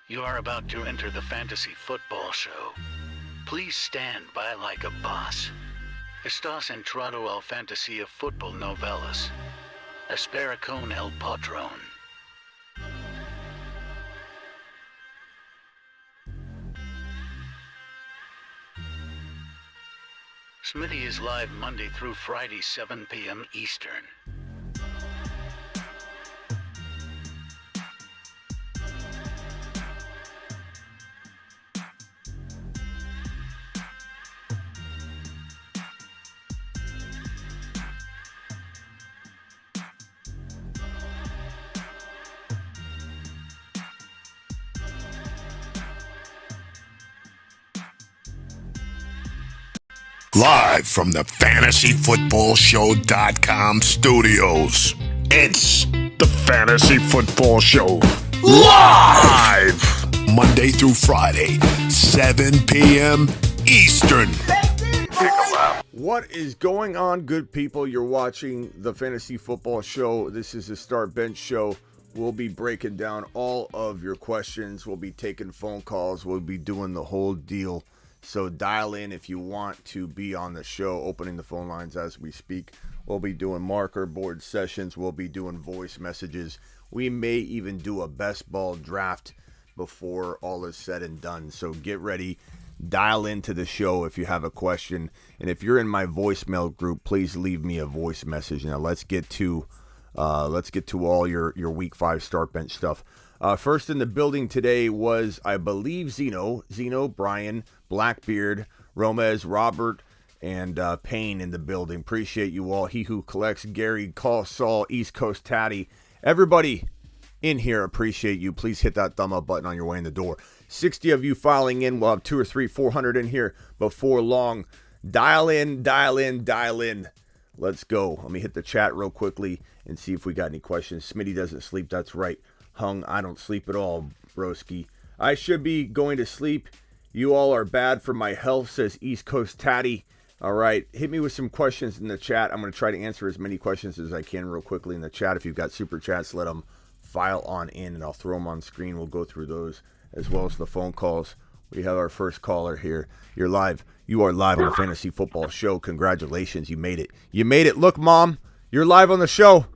You are about to enter the fantasy football show. Please stand by like a boss. Estás entrado al fantasía fútbol novelas. Espera con el patrón. Smitty is live Monday through Friday, 7 p.m. Eastern. Live from the FantasyFootballShow.com studios, it's the Fantasy Football Show. Live! Monday through Friday, 7 p.m. Eastern. What is going on, good people? You're watching the Fantasy Football Show. This is the Start Bench Show. We'll be breaking down all of your questions. We'll be taking phone calls. We'll be doing the whole deal. So dial in if you want to be on the show, opening the phone lines as we speak. We'll be doing marker board sessions. We'll be doing voice messages. We may even do a best ball draft before all is said and done. So get ready. Dial into the show if you have a question. And if you're in my voicemail group, please leave me a voice message. Now let's get to all your week 5 start bench stuff. First in the building today was, I believe, Zeno, Brian, Blackbeard, Romez, Robert, and Payne in the building. Appreciate you all. He Who Collects, Gary, Call Saul, East Coast Tatty. Everybody in here, appreciate you. Please hit that thumb up button on your way in the door. 60 of you filing in. We'll have 200 or 300, 400 in here before long. Dial in. Let's go. Let me hit the chat real quickly and see if we got any questions. Smitty doesn't sleep. That's right. Hung, I don't sleep at all, broski. I should be going to sleep. You all are bad for my health, says East Coast Tatty. All right, hit me with some questions in the chat. I'm going to try to answer as many questions as I can real quickly in the chat. If you've got super chats, let them file on in, and I'll throw them on screen. We'll go through those as well as the phone calls. We have our first caller here. You're live. You are live on the Fantasy Football Show. Congratulations, you made it. You made it. Look, Mom, you're live on the show.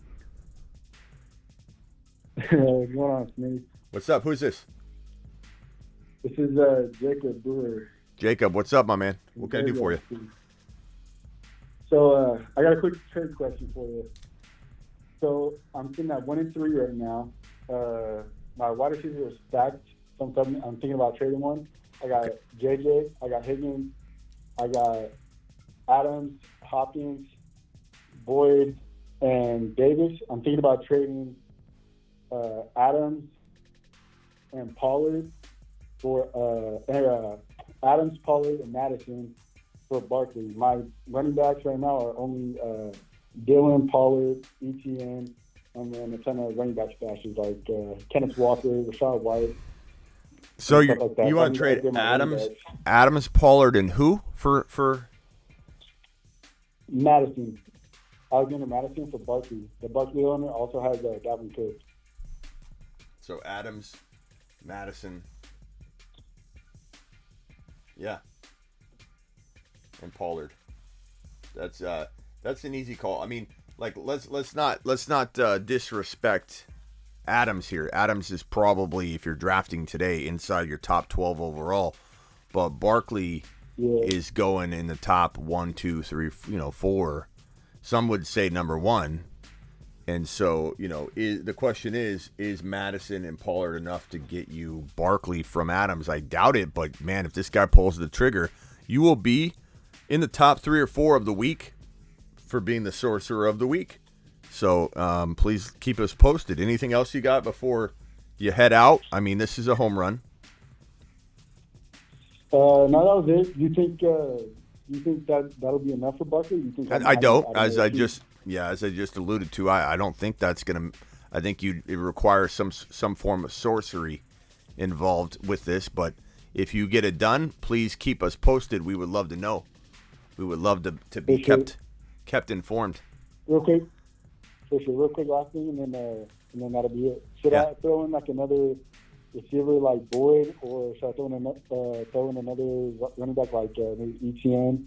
What's going on, Smitty? What's up? Who's this? This is Jacob Brewer. Jacob, what's up, my man? What can I do for you? So I got a quick trade question for you. So I'm sitting at 1-3 right now. My wide receivers are stacked. So I'm thinking about trading one. I got JJ, I got Higgins, I got Adams, Hopkins, Boyd, and Davis. I'm thinking about trading Adams and Pollard for Adams, Pollard, and Madison for Barkley. My running backs right now are only Dylan, Pollard, ETN, and then a ton of running back stashes like Kenneth Walker, Rashad White. So you want to trade Adams, Pollard, and who for Madison? Alexander Madison for Barkley. The Barkley owner also has Dalvin Cook. So Adams, Madison, yeah, and Pollard. That's an easy call. I mean, like let's not disrespect Adams here. Adams is probably, if you're drafting today, inside your top 12 overall, but Barkley is going in the top 1, 2, 3, 4. Some would say number 1. And so, the question is Madison and Pollard enough to get you Barkley from Adams? I doubt it, but man, if this guy pulls the trigger, you will be in the top 3 or 4 of the week for being the sorcerer of the week. So please keep us posted. Anything else you got before you head out? I mean, this is a home run. No, that was it. You think that'll be enough for Barkley? You think I don't. As I just alluded to, I don't think that's gonna. I think it requires some form of sorcery involved with this. But if you get it done, please keep us posted. We would love to know. We would love to be kept informed. Real quick, last thing, and then that'll be it. Should I throw in like another is he ever like Boyd, or should I throw in another running back like maybe ETN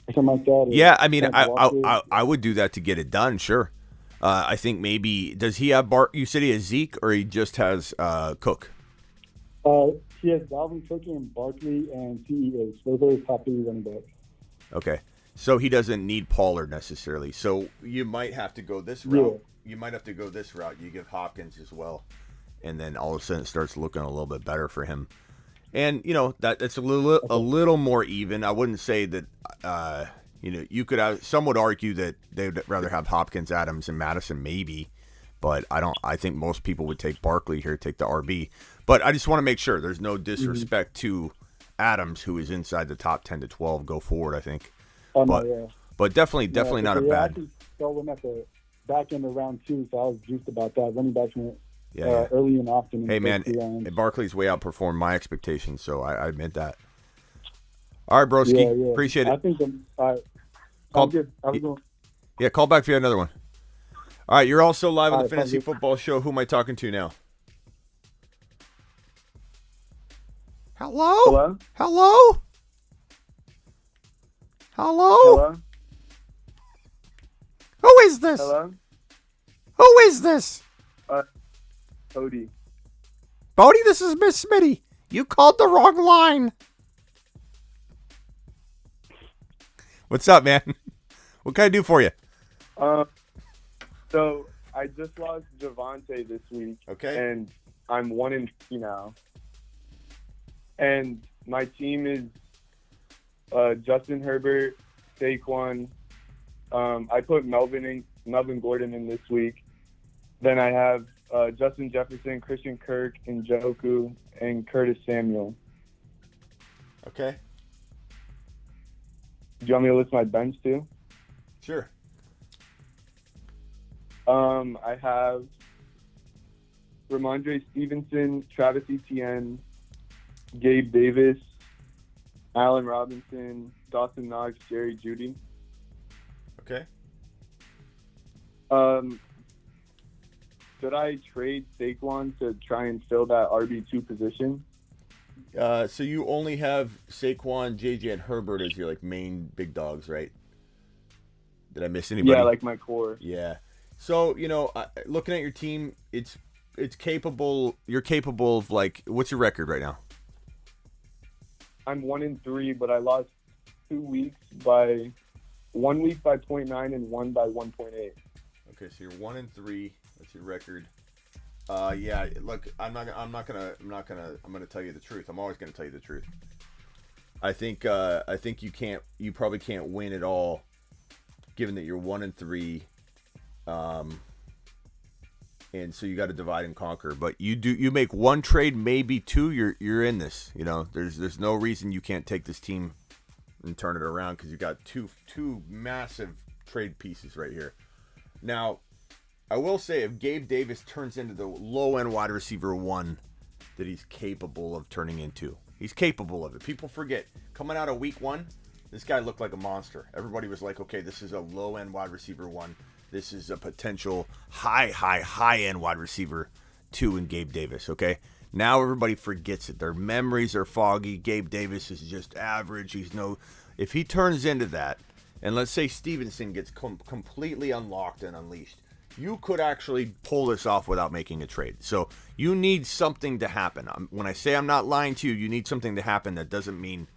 or something like that? Or Yeah, I mean, Kenneth Walker? I would do that to get it done. Sure. I think maybe does he have You said he has Zeke, or he just has Cook? He has Dalvin Cook and Barkley and CEH. Those are his top 3 running backs. Okay, so he doesn't need Pollard necessarily. So you might have to go this route. Yeah. You might have to go this route. You give Hopkins as well, and then all of a sudden it starts looking a little bit better for him. And that's a little more even. I wouldn't say that. You could have. Some would argue that they'd rather have Hopkins, Adams, and Madison, maybe. But I don't. I think most people would take Barkley here, take the RB. But I just want to make sure there's no disrespect to Adams, who is inside the top 10 to 12. Go forward, I think. Oh, but, no, yeah. But definitely not a bad. I actually stole him at the back end of round 2, so I was juiced about that. Running backs went early and often. Hey, man, Barkley's way outperformed my expectations, so I admit that. All right, broski. Yeah. Appreciate it. I think call back if you had another one. All right, you're also live on the Fantasy Football Show. Who am I talking to now? Hello? Hello? Who is this? Hello? Who is this? Cody. Bodie, this is Miss Smitty. You called the wrong line. What's up, man? What can I do for you? So I just lost Javante this week. Okay. And I'm 1-3 now. And my team is Justin Herbert, Saquon. I put Melvin Gordon in this week. Then I have Justin Jefferson, Christian Kirk, Njoku, and Curtis Samuel. Okay. Do you want me to list my bench too? Sure. I have Ramondre Stevenson, Travis Etienne, Gabe Davis, Allen Robinson, Dawson Knox, Jerry Jeudy. Okay. Should I trade Saquon to try and fill that RB2 position? So you only have Saquon, JJ, and Herbert as your main big dogs, right? Did I miss anybody? Yeah, like my core. Yeah. So looking at your team, it's capable. You're capable of what's your record right now? I'm 1-3, but I lost 2 weeks by 1 week by 0.9 and one by 1.8. Okay, so you're 1-3. That's your record. Yeah. Look, I'm gonna tell you the truth. I'm always gonna tell you the truth. I think you probably can't win at all, given that you're 1-3. And so you got to divide and conquer. But you make one trade, maybe 2. You're in this. There's no reason you can't take this team and turn it around, because you got two massive trade pieces right here. Now, I will say, if Gabe Davis turns into the low-end wide receiver 1 that he's capable of turning into, he's capable of it. People forget, coming out of week 1, this guy looked like a monster. Everybody was like, okay, this is a low-end wide receiver 1. This is a potential high-end wide receiver 2 in Gabe Davis, okay? Now everybody forgets it. Their memories are foggy. Gabe Davis is just average. If he turns into that, and let's say Stevenson gets completely unlocked and unleashed, you could actually pull this off without making a trade. So you need something to happen. When I say I'm not lying to you, you need something to happen. That doesn't mean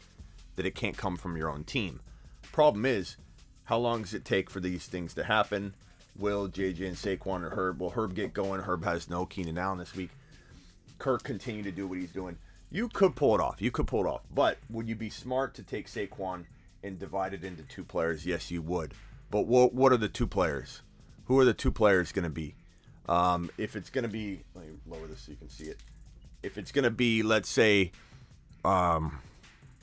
that it can't come from your own team. Problem is, how long does it take for these things to happen? Will JJ and Saquon or Herb? Will Herb get going? Herb has no Keenan Allen this week. Kirk continue to do what he's doing. You could pull it off. But would you be smart to take Saquon and divide it into 2 players? Yes, you would. But what are the 2 players? Who are the 2 players going to be? If it's going to be, let me lower this so you can see it. If it's going to be, let's say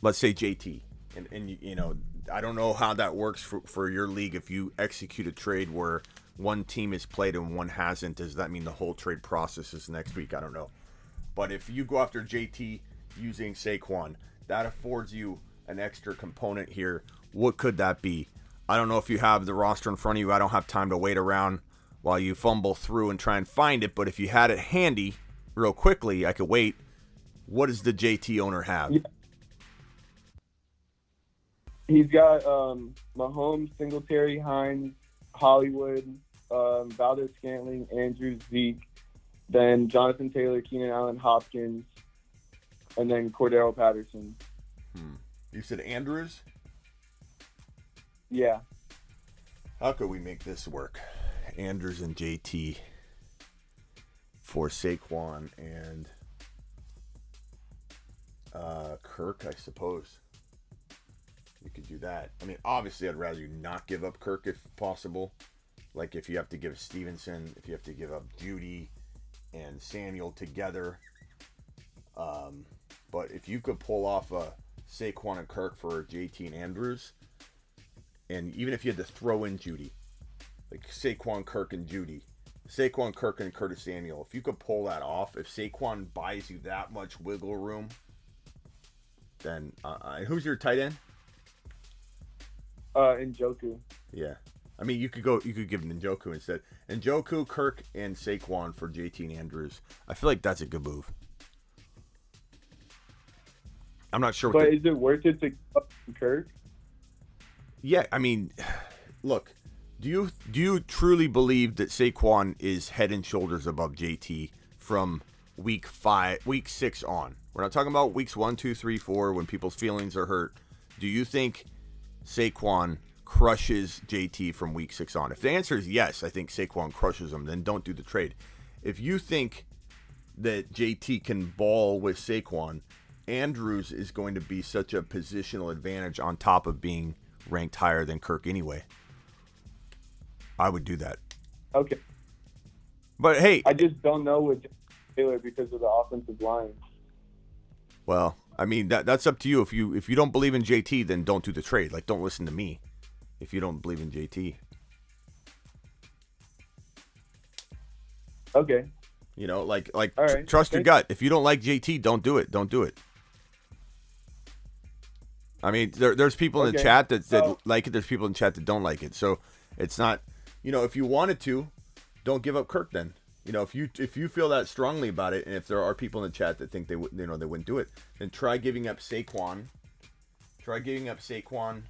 JT, and I don't know how that works for your league. If you execute a trade where one team is played and one hasn't, does that mean the whole trade process is next week? I don't know. But if you go after JT using Saquon, that affords you an extra component here. What could that be? I don't know if you have the roster in front of you. I don't have time to wait around while you fumble through and try and find it. But if you had it handy real quickly, I could wait. What does the JT owner have? Yeah. He's got Mahomes, Singletary, Hines, Hollywood, Valdez Scantling, Andrews, Zeke, then Jonathan Taylor, Keenan Allen, Hopkins, and then Cordero Patterson. You said Andrews? Yeah. How could we make this work? Andrews and JT for Saquon and Kirk, I suppose. You could do that. I mean, obviously, I'd rather you not give up Kirk if possible. Like if you have to give Stevenson, if you have to give up Judy and Samuel together. But if you could pull off a Saquon and Kirk for JT and Andrews, and even if you had to throw in Judy, like Saquon, Kirk, and Judy, Saquon, Kirk, and Curtis Samuel, if you could pull that off, if Saquon buys you that much wiggle room, then who's your tight end? Njoku. Yeah. I mean, you could give Njoku instead. Njoku, Kirk, and Saquon for JT and Andrews. I feel like that's a good move. I'm not sure. But is it worth it to give up Kirk? Yeah, I mean, look, do you truly believe that Saquon is head and shoulders above JT from week 6 on? We're not talking about weeks 1, 2, 3, 4 when people's feelings are hurt. Do you think Saquon crushes JT from week 6 on? If the answer is yes, I think Saquon crushes him, then don't do the trade. If you think that JT can ball with Saquon, Andrews is going to be such a positional advantage on top of being ranked higher than Kirk anyway. I would do that. Okay. But hey, I just don't know with Taylor because of the offensive line. Well, I mean that's up to you. If you don't believe in JT, then don't do the trade. Like, don't listen to me if you don't believe in JT. Okay. You know, like all right. Trust your gut. If you don't like JT, don't do it. Don't do it. I mean, there's people in the chat that like it. There's people in the chat that don't like it. So it's not, if you wanted to, don't give up Kirk then. If you feel that strongly about it, and if there are people in the chat that think they wouldn't do it, then try giving up Saquon. Try giving up Saquon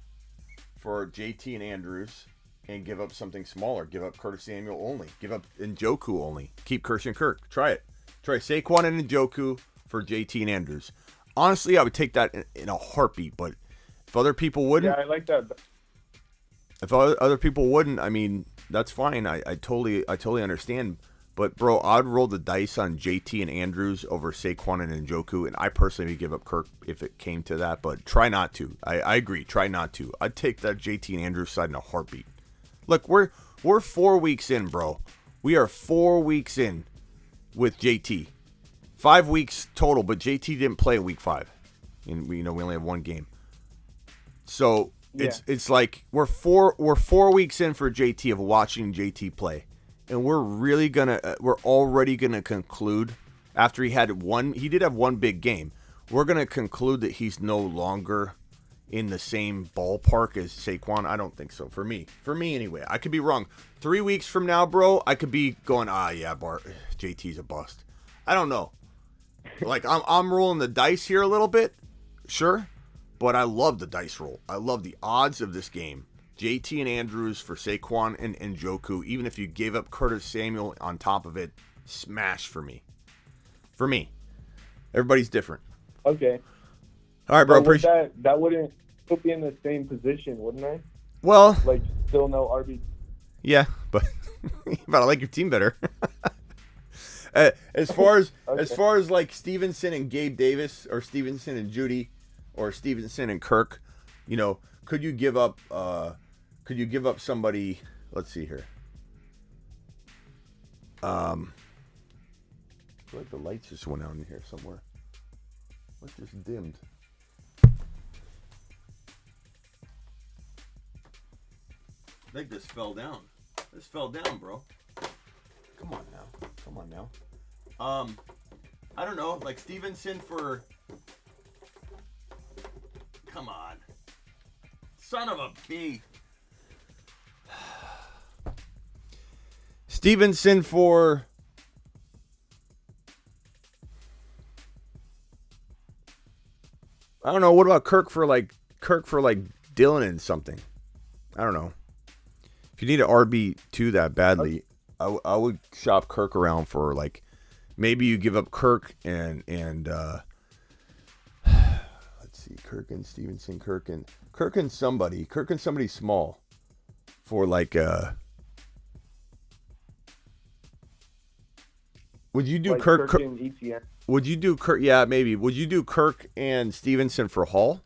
for JT and Andrews, and give up something smaller. Give up Curtis Samuel only. Give up Njoku only. Keep Christian Kirk. Try it. Try Saquon and Njoku for JT and Andrews. Honestly, I would take that in a heartbeat, but if other people wouldn't... Yeah, I like that. If other people wouldn't, I mean, that's fine. I totally understand. But, bro, I'd roll the dice on JT and Andrews over Saquon and Njoku, and I personally would give up Kirk if it came to that, but try not to. I agree. Try not to. I'd take that JT and Andrews side in a heartbeat. Look, we're 4 weeks in, bro. We are 4 weeks in with JT. 5 weeks total, but JT didn't play in week 5. And we only have one game. So it's like we're 4 weeks in for JT of watching JT play. And we're already gonna conclude after he did have one big game. We're gonna conclude that he's no longer in the same ballpark as Saquon. I don't think so. For me anyway. I could be wrong. 3 weeks from now, bro, I could be going, JT's a bust. I don't know. Like, I'm rolling the dice here a little bit, sure, but I love the dice roll. I love the odds of this game. JT and Andrews for Saquon and Njoku, even if you gave up Curtis Samuel on top of it, smash for me. For me. Everybody's different. Okay. All right, bro. That wouldn't still be in the same position, wouldn't I? Well, like, still no RB. Yeah, but I like your team better. As far as like Stevenson and Gabe Davis, or Stevenson and Judy, or Stevenson and Kirk, could you give up somebody? Let's see here. I feel like the lights just went out in here somewhere. What just dimmed? I think this fell down. This fell down, bro. Come on now. I don't know, like Stevenson for... Come on. Son of a B. Stevenson for... I don't know. What about Kirk for like Dylan and something? I don't know. If you need an RB2 that badly, I would shop Kirk around for like maybe you give up Kirk and let's see, Kirk and Stevenson, Kirk and somebody small for like would you do like Kirk and ETN. Would you do Kirk? Yeah, maybe. Would you do Kirk and Stevenson for Hall?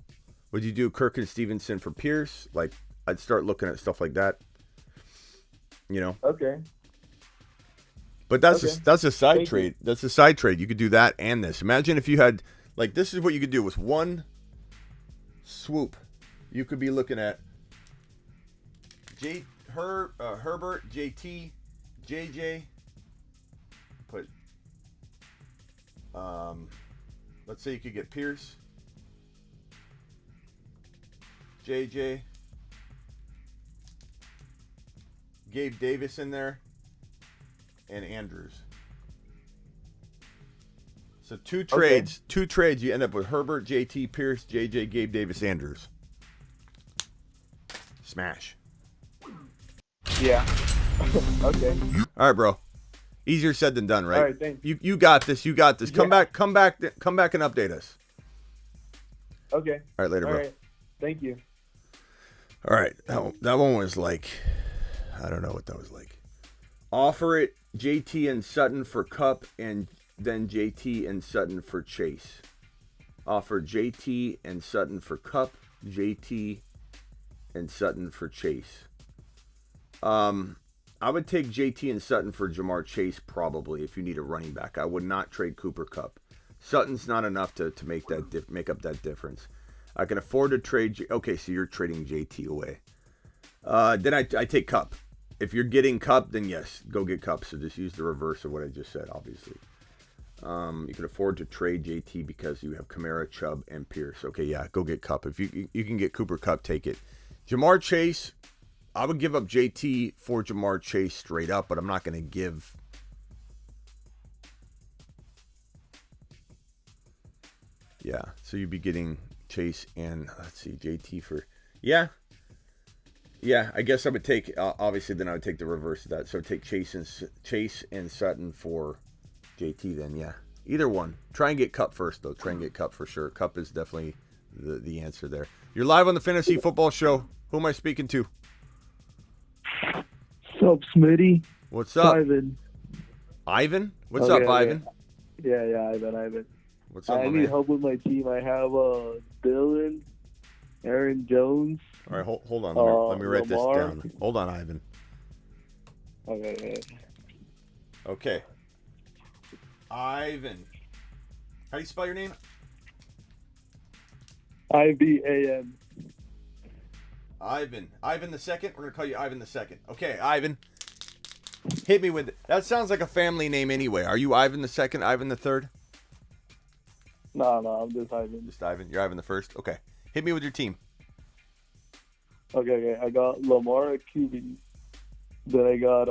Would you do Kirk and Stevenson for Pierce? Like, I'd start looking at stuff like that. You know. Okay. But that's a side trade. That's a side trade. You could do that and this. Imagine if you had like this is what you could do with one swoop. You could be looking at Herbert, JT, JJ. Put let's say you could get Pierce, JJ, Gabe Davis in there, and Andrews. So two trades you end up with Herbert, JT, Pierce, JJ, Gabe Davis, Andrews. Smash. Yeah. Okay. All right, bro. Easier said than done, right? All right, thanks. You got this. You got this. Come back and update us. Okay. All right, later, bro. All right. Thank you. All right. That one was like, I don't know what that was like. Offer it JT and Sutton for Cup and then JT and Sutton for Chase. Offer JT and Sutton for Cup, JT and Sutton for Chase. I would take JT and Sutton for Jamar Chase probably if you need a running back. I would not trade Cooper Kupp. Sutton's not enough to make up that difference. I can afford to trade. Okay, so you're trading JT away. Then I take Kupp. If you're getting Kupp, then yes, go get Kupp. So just use the reverse of what I just said, obviously. You can afford to trade JT because you have Kamara, Chubb, and Pierce. Okay, yeah, go get Kupp. If you can get Cooper Kupp, take it. Jamar Chase, I would give up JT for Jamar Chase straight up, but I'm not going to give. Yeah, so you'd be getting Chase and let's see, JT for yeah. I guess I would take obviously then I would take the reverse of that. So take Chase and Sutton for JT then, yeah. Either one. Try and get Kupp first though. Try and get Kupp for sure. Kupp is definitely the answer there. You're live on the Fantasy Football Show. Who am I speaking to? What's up, Smitty? What's up? Ivan. Ivan? What's up, Ivan? Yeah, Ivan. What's up, I need help with my team. I have Dylan, Aaron Jones. All right, hold on. Let me write Lamar. this down. Hold on, Ivan. Okay. Ivan. How do you spell your name? IVAN. Ivan the second. We're gonna call you Ivan the second. Okay, Ivan. Hit me with it. That sounds like a family name anyway. Are you Ivan the second? Ivan the third? No, I'm just Ivan. Just Ivan. You're Ivan the first. Okay. Hit me with your team. Okay. I got Lamar at QB. Then I got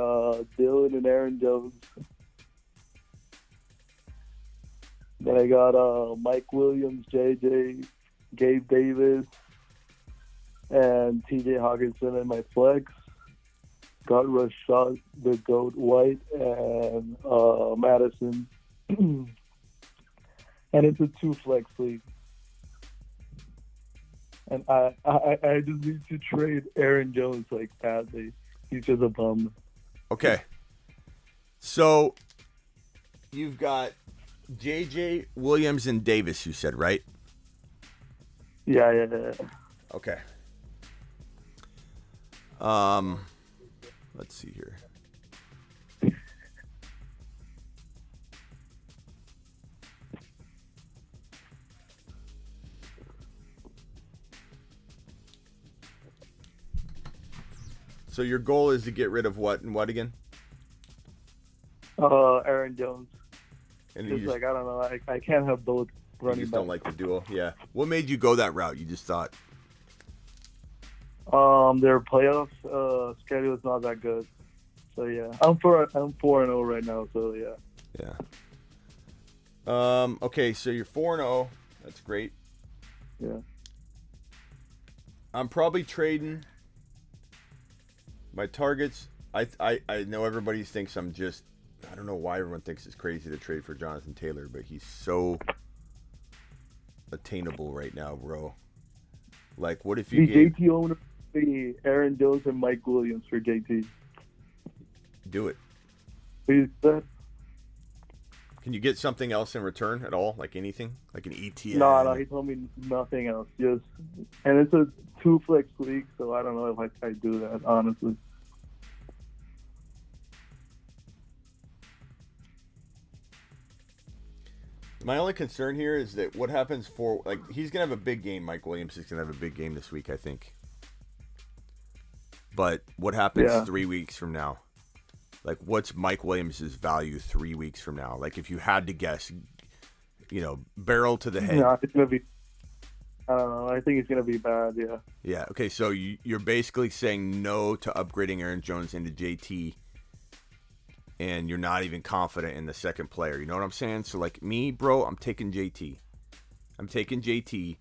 Dylan and Aaron Jones. Then I got Mike Williams, JJ, Gabe Davis, and TJ Hawkinson in my flex. Got Rashad the Goat White and Madison. And it's a 2-flex league. And I just need to trade Aaron Jones like badly. He's just a bum. Okay. So you've got JJ, Williams, and Davis, you said, right? Yeah. Okay. Let's see here. So your goal is to get rid of what and what again? Aaron Jones. And Just like, I don't know. I can't have both running you just back. don't like the duo? Yeah. What made you go that route? You just thought? Their playoff schedule is not that good. So yeah, I'm 4-0 right now. So yeah. Yeah. Okay, so you're 4-0. That's great. Yeah. I'm probably trading my targets. I know everybody thinks I'm just. I don't know why everyone thinks it's crazy to trade for Jonathan Taylor, but he's so attainable right now, bro. Like, what if you The gave... JT owner, the Aaron Jones and Mike Williams for JT. Do it. Please, that. Can you get something else in return at all? Like anything? Like an ETN? No, he told me nothing else. Just, and it's a 2-flex league, so I don't know if I do that, honestly. My only concern here is that what happens for, like, he's going to have a big game. Mike Williams is going to have a big game this week, I think. But what happens 3 weeks from now? Like, what's Mike Williams' value 3 weeks from now? Like, if you had to guess, you know, barrel to the head. No, it's going to be, I don't know. I think it's going to be bad, yeah. Yeah, okay, so you're basically saying no to upgrading Aaron Jones into JT, and you're not even confident in the second player. You know what I'm saying? So, like, me, bro, I'm taking JT. I'm taking JT.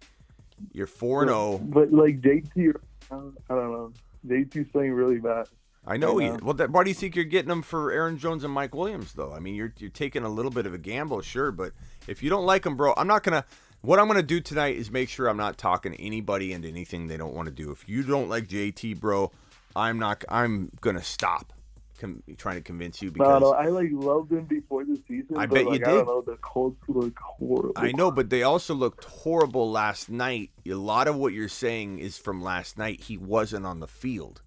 You're 4-0. But, like, JT, I don't know. JT's playing really bad. I know. Well, why do you think you're getting him for Aaron Jones and Mike Williams, though? I mean, you're taking a little bit of a gamble, sure, but if you don't like him, bro, I'm not going to... What I'm going to do tonight is make sure I'm not talking anybody into anything they don't want to do. If you don't like JT, bro, I'm going to stop trying to convince you because... No, I, loved him before the season. I bet you did. I don't know, the Colts look horrible. I know, but they also looked horrible last night. A lot of what you're saying is from last night. He wasn't on the field.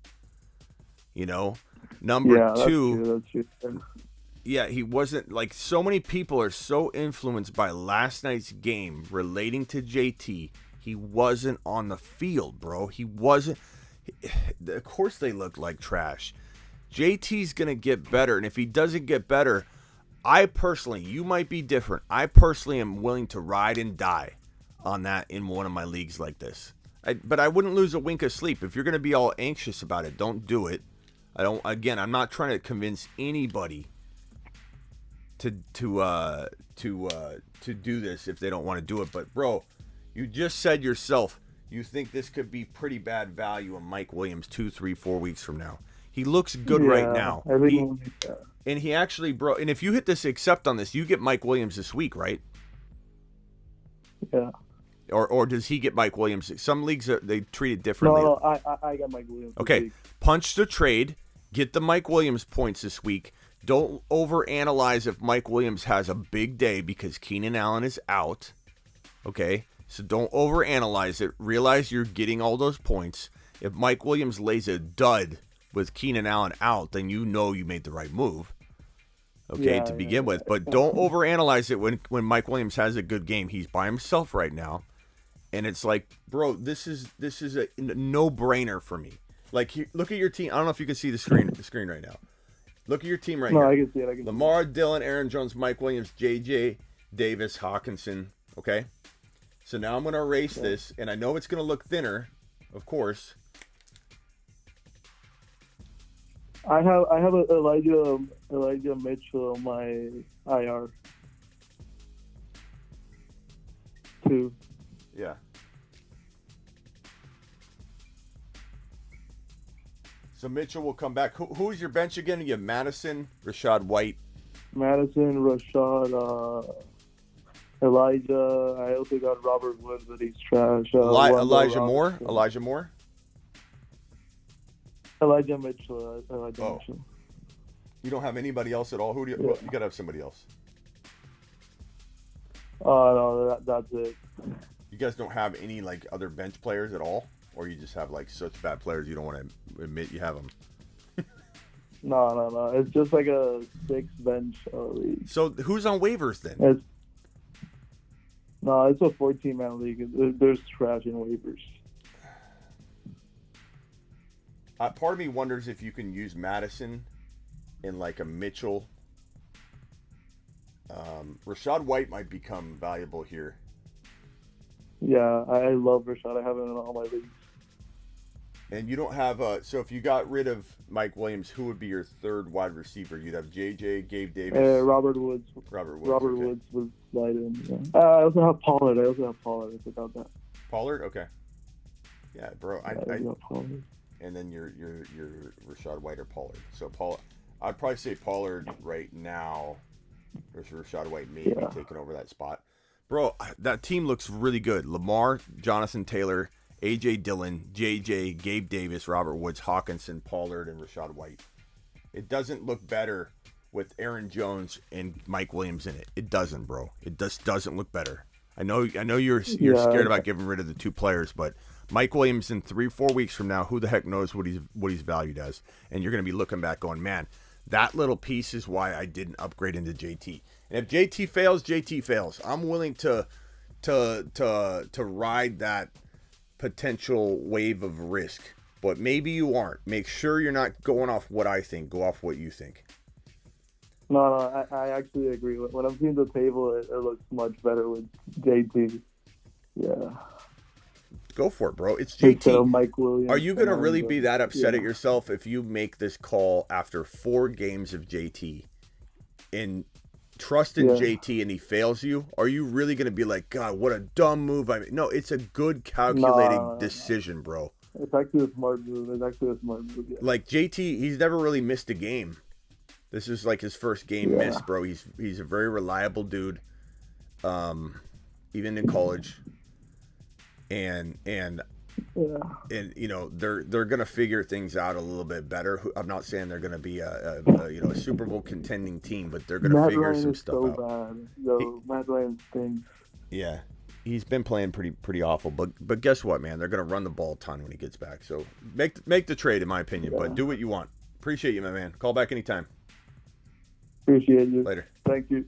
You know? Number two... That's true. Yeah, he wasn't, like, so many people are so influenced by last night's game relating to JT. He wasn't on the field, bro. He wasn't. Of course they look like trash. JT's going to get better, and if he doesn't get better, I personally, you might be different. I personally am willing to ride and die on that in one of my leagues like this. But I wouldn't lose a wink of sleep. If you're going to be all anxious about it, don't do it. I'm not trying to convince anybody to do this if they don't want to do it. But, bro, you just said yourself you think this could be pretty bad value on Mike Williams 2, 3, 4 weeks from now. He looks good right now. And he actually, bro, and if you hit this accept on this, you get Mike Williams this week, right? Yeah. Or does he get Mike Williams? Some leagues, they treat it differently. No, I got Mike Williams. Okay, punch the trade. Get the Mike Williams points this week. Don't overanalyze if Mike Williams has a big day because Keenan Allen is out. Okay? So don't overanalyze it. Realize you're getting all those points. If Mike Williams lays a dud with Keenan Allen out, then you know you made the right move. Okay, to begin with. But don't overanalyze it when Mike Williams has a good game. He's by himself right now. And it's like, bro, this is a no-brainer for me. Like, look at your team. I don't know if you can see the screen right now. Look at your team right here. No, I can see it. Lamar, Dillon, Aaron Jones, Mike Williams, J.J. Davis, Hawkinson. Okay? So now I'm going to erase this, and I know it's going to look thinner, of course. I have a Elijah Mitchell on my IR. 2. Yeah. So Mitchell will come back. Who's your bench again? You have Madison, Rachaad White. Madison, Rachaad, Elijah. I also got Robert Woods, but he's trash. Elijah Moore. Elijah Moore. Elijah Mitchell. Mitchell. You don't have anybody else at all. Who do you? Well, you gotta have somebody else. No, that's it. You guys don't have any like other bench players at all, or you just have like such bad players you don't want to admit you have them. No. It's just like a 6-bench league. So who's on waivers then? It's a 14-man league. There's trash in waivers. Part of me wonders if you can use Madison in like a Mitchell. Rachaad White might become valuable here. Yeah, I love Rachaad. I have him in all my leagues. And you don't have so if you got rid of Mike Williams, who would be your third wide receiver? You'd have JJ, Gabe Davis, Robert Woods. Robert Woods would slide in. Yeah. I also have Pollard. I forgot that. Pollard. Okay. Yeah, bro. Pollard. And then your Rashad White or Pollard. So I'd probably say Pollard right now. There's Rashad White maybe taking over that spot. Bro, that team looks really good. Lamar, Jonathan Taylor, A.J. Dillon, J.J., Gabe Davis, Robert Woods, Hawkinson, Pollard, and Rashad White. It doesn't look better with Aaron Jones and Mike Williams in it. It doesn't, bro. It just doesn't look better. I know you're scared about getting rid of the 2 players, but Mike Williams in 3-4 weeks from now, who the heck knows what he's valued as? And you're going to be looking back going, man, that little piece is why I didn't upgrade into JT. And if JT fails, JT fails. I'm willing to ride that potential wave of risk. But maybe you aren't. Make sure you're not going off what I think. Go off what you think. No, I actually agree. When I'm seeing the table, it looks much better with JT. Yeah. Go for it, bro. It's JT. Instead of Mike Williams. Are you going to really be that upset at yourself if you make this call after 4 games of JT and trust in JT and he fails you? Are you really going to be like, God, what a dumb move I made? No, it's a good calculated decision, bro. It's actually a smart move. Yeah. Like JT, he's never really missed a game. This is like his first game missed, bro. He's a very reliable dude, even in college. And you know they're gonna figure things out a little bit better. I'm not saying they're gonna be a Super Bowl contending team, but they're gonna figure some stuff out. Bad. Matt Ryan stinks. Yeah, he's been playing pretty awful. But guess what, man? They're gonna run the ball a ton when he gets back. So make the trade, in my opinion. But do what you want. Appreciate you, my man. Call back anytime. Appreciate you. Later. Thank you.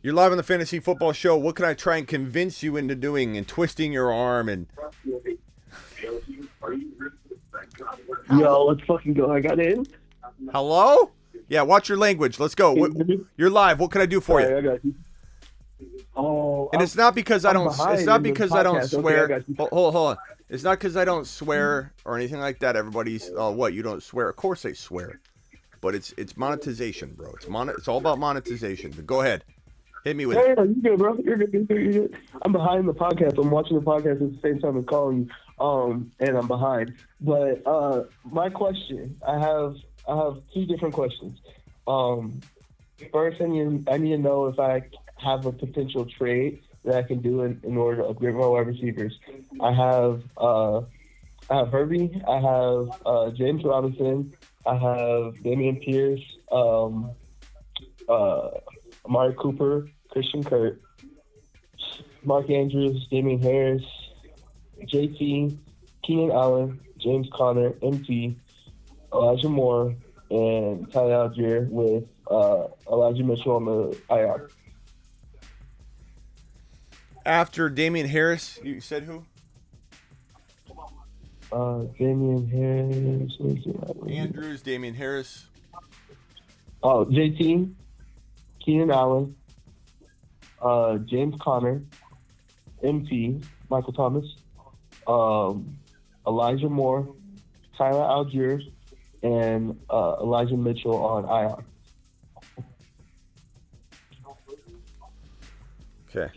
You're live on the Fantasy Football Show. What can I try and convince you into doing and twisting your arm and... Yo, let's fucking go. I got in. Hello? Yeah, watch your language. Let's go. You're live. What can I do for you? I got you. Oh, and it's not because I don't. It's not because I don't swear. Okay, hold on. It's not because I don't swear or anything like that. Everybody's what? You don't swear? Of course they swear. But it's monetization, bro. It's all about monetization. But go ahead. Hit me with it. Yeah, you good, bro. You're good. I'm behind the podcast. I'm watching the podcast at the same time and calling you. And I'm behind. But my question, I have 2 different questions. First, I need to know if I have a potential trade that I can do in order to upgrade my wide receivers. I have Herbie. I have James Robinson. I have Damian Pierce. Amari Cooper. Christian Kirk, Mark Andrews, Damian Harris, JT, Keenan Allen, James Conner, MT, Elijah Moore, and Tyler Algier with Elijah Mitchell on the IR. After Damian Harris, you said who? Damian Harris. Andrews, Damian Harris. Oh, JT, Keenan Allen. James Conner, MT, Michael Thomas, Elijah Moore, Tyler Algier, and Elijah Mitchell on IR. Okay.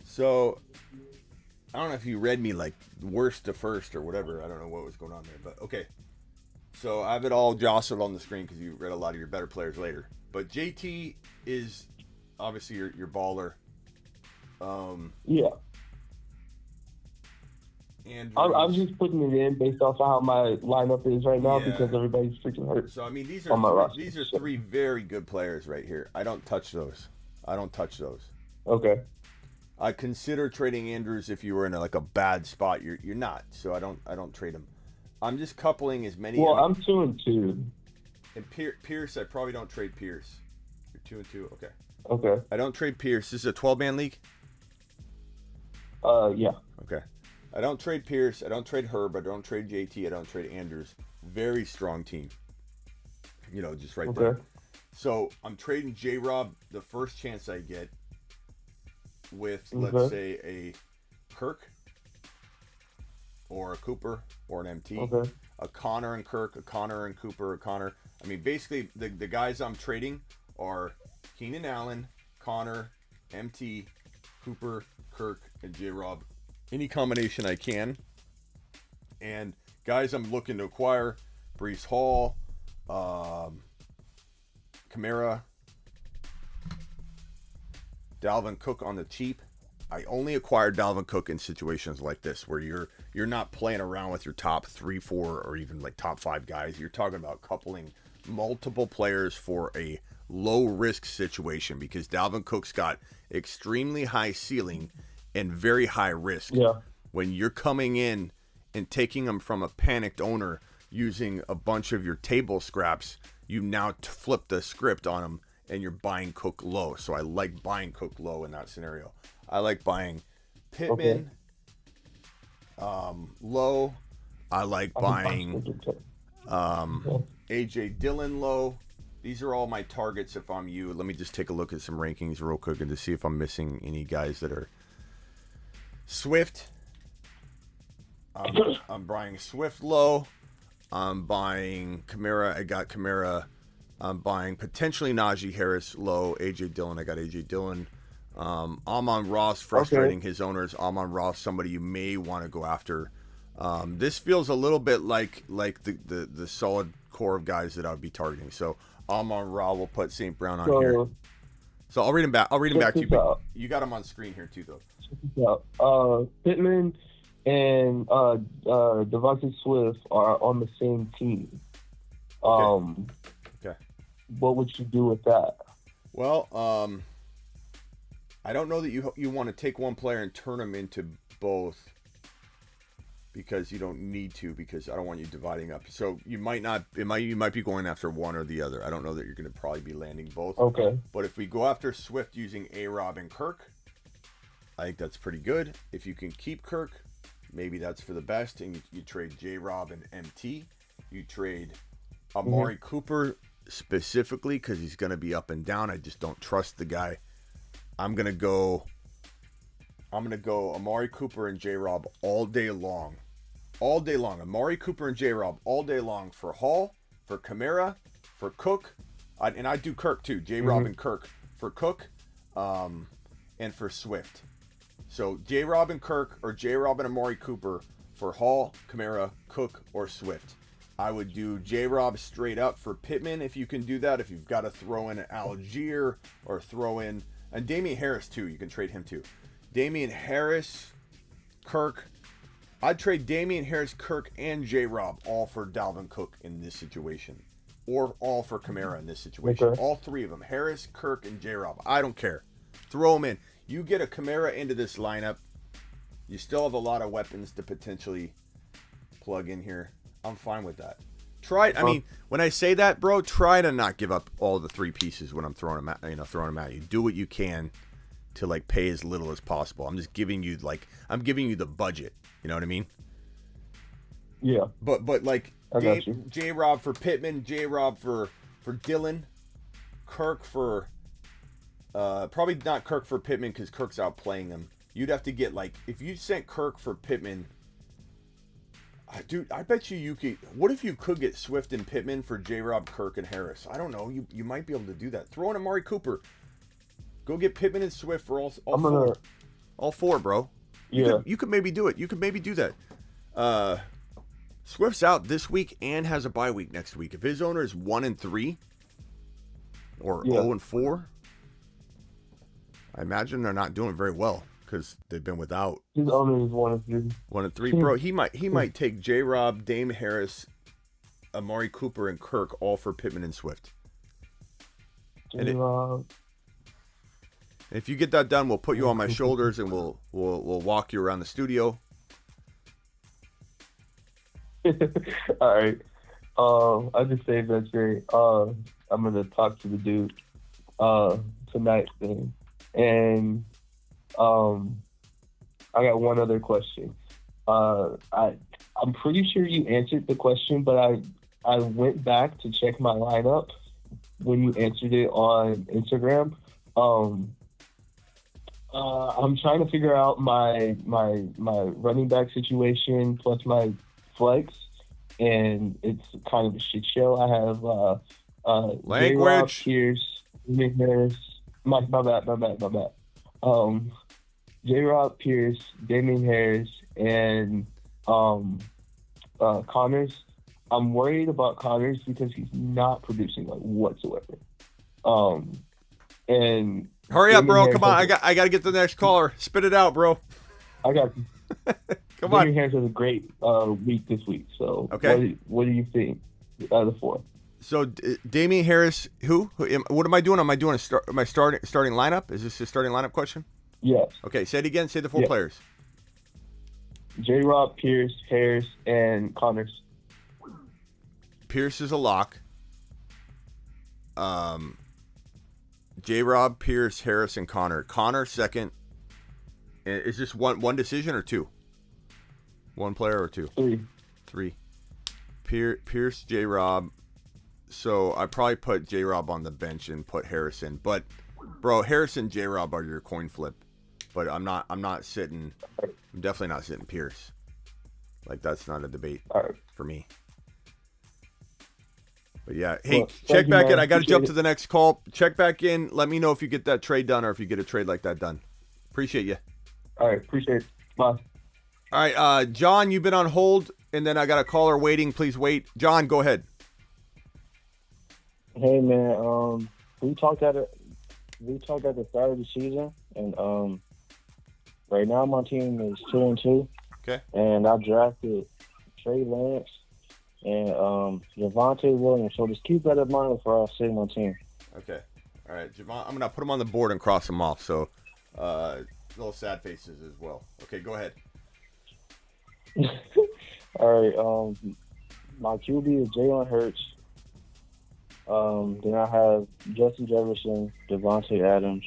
So, I don't know if you read me like worst to first or whatever. I don't know what was going on there, but okay. So, I have it all jostled on the screen because you read a lot of your better players later. But JT is... obviously, your baller. Yeah. And I'm just putting it in based off of how my lineup is right now because everybody's freaking hurt. So I mean, these are 3 very good players right here. I don't touch those. Okay. I consider trading Andrews if you were in a bad spot. You're not. So I don't trade him. I'm just coupling as many. Well, I'm 2-2. And Pierce, I probably don't trade Pierce. You're 2-2. Okay. Okay. I don't trade Pierce. This is a 12-man league? Yeah. Okay. I don't trade Pierce. I don't trade Herb. I don't trade JT. I don't trade Andrews. Very strong team. Just right there. So I'm trading J-Rob the first chance I get with, let's say, a Kirk or a Cooper or an MT. Okay. A Connor and Kirk, a Connor and Cooper, a Connor. I mean, basically, the guys I'm trading are Keenan Allen, Connor, MT, Cooper, Kirk, and J-Rob. Any combination I can. And guys I'm looking to acquire, Brees Hall, Kamara, Dalvin Cook on the cheap. I only acquired Dalvin Cook in situations like this where you're not playing around with your top 3, 4, or even like top 5 guys. You're talking about coupling multiple players for a low risk situation because Dalvin Cook's got extremely high ceiling and very high risk. Yeah. When you're coming in and taking them from a panicked owner using a bunch of your table scraps, you now flip the script on them and you're buying Cook low. So I like buying Cook low in that scenario. I like buying Pittman low. I like buying AJ Dillon low. These are all my targets if I'm you. Let me just take a look at some rankings real quick and to see if I'm missing any guys that are Swift. I'm buying Swift low. I'm buying Kamara. I got Kamara. I'm buying potentially Najee Harris low. AJ Dillon. I got AJ Dillon. Amon Ross frustrating his owners. Amon Ross, somebody you may want to go after. This feels a little bit like the solid core of guys that I'd be targeting. So Amon Ra will put St. Brown on here. So I'll read him back. To you. But you got him on screen here too, though. Pittman and Devontae Swift are on the same team. Okay. What would you do with that? Well, I don't know that you want to take one player and turn them into both because you don't need to, because I don't want you dividing up. So you might not. You might be going after one or the other. I don't know that you're going to probably be landing both. Okay. But if we go after Swift using A-Rob and Kirk, I think that's pretty good. If you can keep Kirk, maybe that's for the best. And you trade J-Rob and MT. You trade Amari Cooper specifically because he's going to be up and down. I just don't trust the guy. I'm gonna go Amari Cooper and J-Rob all day long. Amari Cooper and J-Rob all day long for Hall, for Kamara, for Cook, and I do Kirk too. J-Rob and Kirk for Cook, and for Swift. So J-Rob and Kirk or J-Rob and Amari Cooper for Hall, Kamara, Cook, or Swift. I would do J-Rob straight up for Pittman if you can do that. If you've got to throw in Algier or throw in and Damian Harris, too. You can trade him, too. Damian Harris, Kirk. I'd trade Damian Harris, Kirk, and J-Rob all for Dalvin Cook in this situation. Or all for Kamara in this situation. Okay. All three of them. Harris, Kirk, and J-Rob. I don't care. Throw them in. You get a Kamara into this lineup. You still have a lot of weapons to potentially plug in here. I'm fine with that. Try it. I mean, when I say that, bro, try to not give up all the 3 pieces when I'm throwing them at you. Do what you can to like pay as little as possible. I'm just giving you the budget. You know what I mean? Yeah. But like got J-Rob for Pittman, J-Rob for Dillon, Kirk for probably not Kirk for Pittman because Kirk's outplaying him. You'd have to get like if you sent Kirk for Pittman. Dude, I bet you could. What if you could get Swift and Pittman for J-Rob, Kirk, and Harris? I don't know. You might be able to do that. Throw in Amari Cooper. Go get Pittman and Swift for all four. All 4, bro. You could maybe do it. You could maybe do that. Swift's out this week and has a bye week next week. If his owner is 1-3 or 0-4, I imagine they're not doing very well. Because they've been without. His owner is 1-3. 1-3, bro. He might take J-Rob, Dame Harris, Amari Cooper, and Kirk all for Pittman and Swift. And if you get that done, we'll put you on my shoulders and we'll walk you around the studio. All right. I just saved that straight. I'm gonna talk to the dude tonight, then, and. I got one other question. I'm pretty sure you answered the question, but I went back to check my lineup when you answered it on Instagram. I'm trying to figure out my running back situation plus my flex, and it's kind of a shit show. I have language. Pierce, Nick Harris. My bad. J-Rob Pierce, Damian Harris, and Connors. I'm worried about Connors because he's not producing like whatsoever. And hurry up, Damian bro. Harris Come on. has I got to get to the next caller. Spit it out, bro. I got you. Come Damian on. Harris has a great week this week. So Okay. what do you think out of the 4? So Damian Harris, who? What am I doing? Am I doing my starting lineup? Is this a starting lineup question? Yes. Okay, say it again. Say the 4 Yeah. players. J-Rob, Pierce, Harris, and Connors. Pierce is a lock. J-Rob, Pierce, Harris, and Connor. Connor second. Is this one decision or 2? 1 player or 2? 3. Pierce, J-Rob. So I probably put J-Rob on the bench and put Harris in. But bro, Harris and J-Rob are your coin flip. But I'm definitely not sitting Pierce. Like, that's not a debate for me. But yeah, hey, Well, check back man. in. I got to jump Appreciate to the next call. Check back in. Let me know if you get that trade done or if you get a trade like that done. Appreciate you. All right, appreciate it. Bye. All right, John, you've been on hold, and then I got a caller waiting. Please wait. John, go ahead. Hey man, we talked at the start of the season, and right now my team is 2-2. Okay. And I drafted Trey Lance and Javonte Williams. So just keep that in mind for our sitting on team. Okay. All right, Javon, I'm gonna put them on the board and cross them off. So, little sad faces as well. Okay, go ahead. All right. My QB is Jalen Hurts. Then I have Justin Jefferson, Devontae Adams,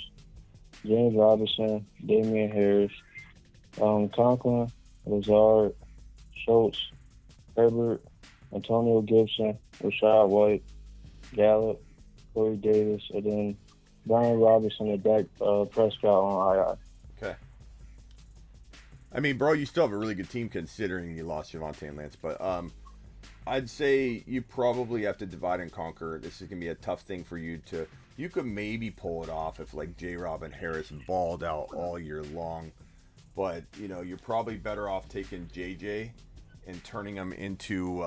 James Robinson, Damian Harris, Conklin, Lazard, Schultz, Herbert, Antonio Gibson, Rashad White, Gallup, Corey Davis, and then Brian Robinson and Dak Prescott on IR. Okay. I mean, bro, you still have a really good team considering you lost Javonte and Lance, but I'd say you probably have to divide and conquer. This is going to be a tough thing for you to... You could maybe pull it off if, like, J-Rob and Harris balled out all year long. But, you know, you're probably better off taking JJ and turning him into,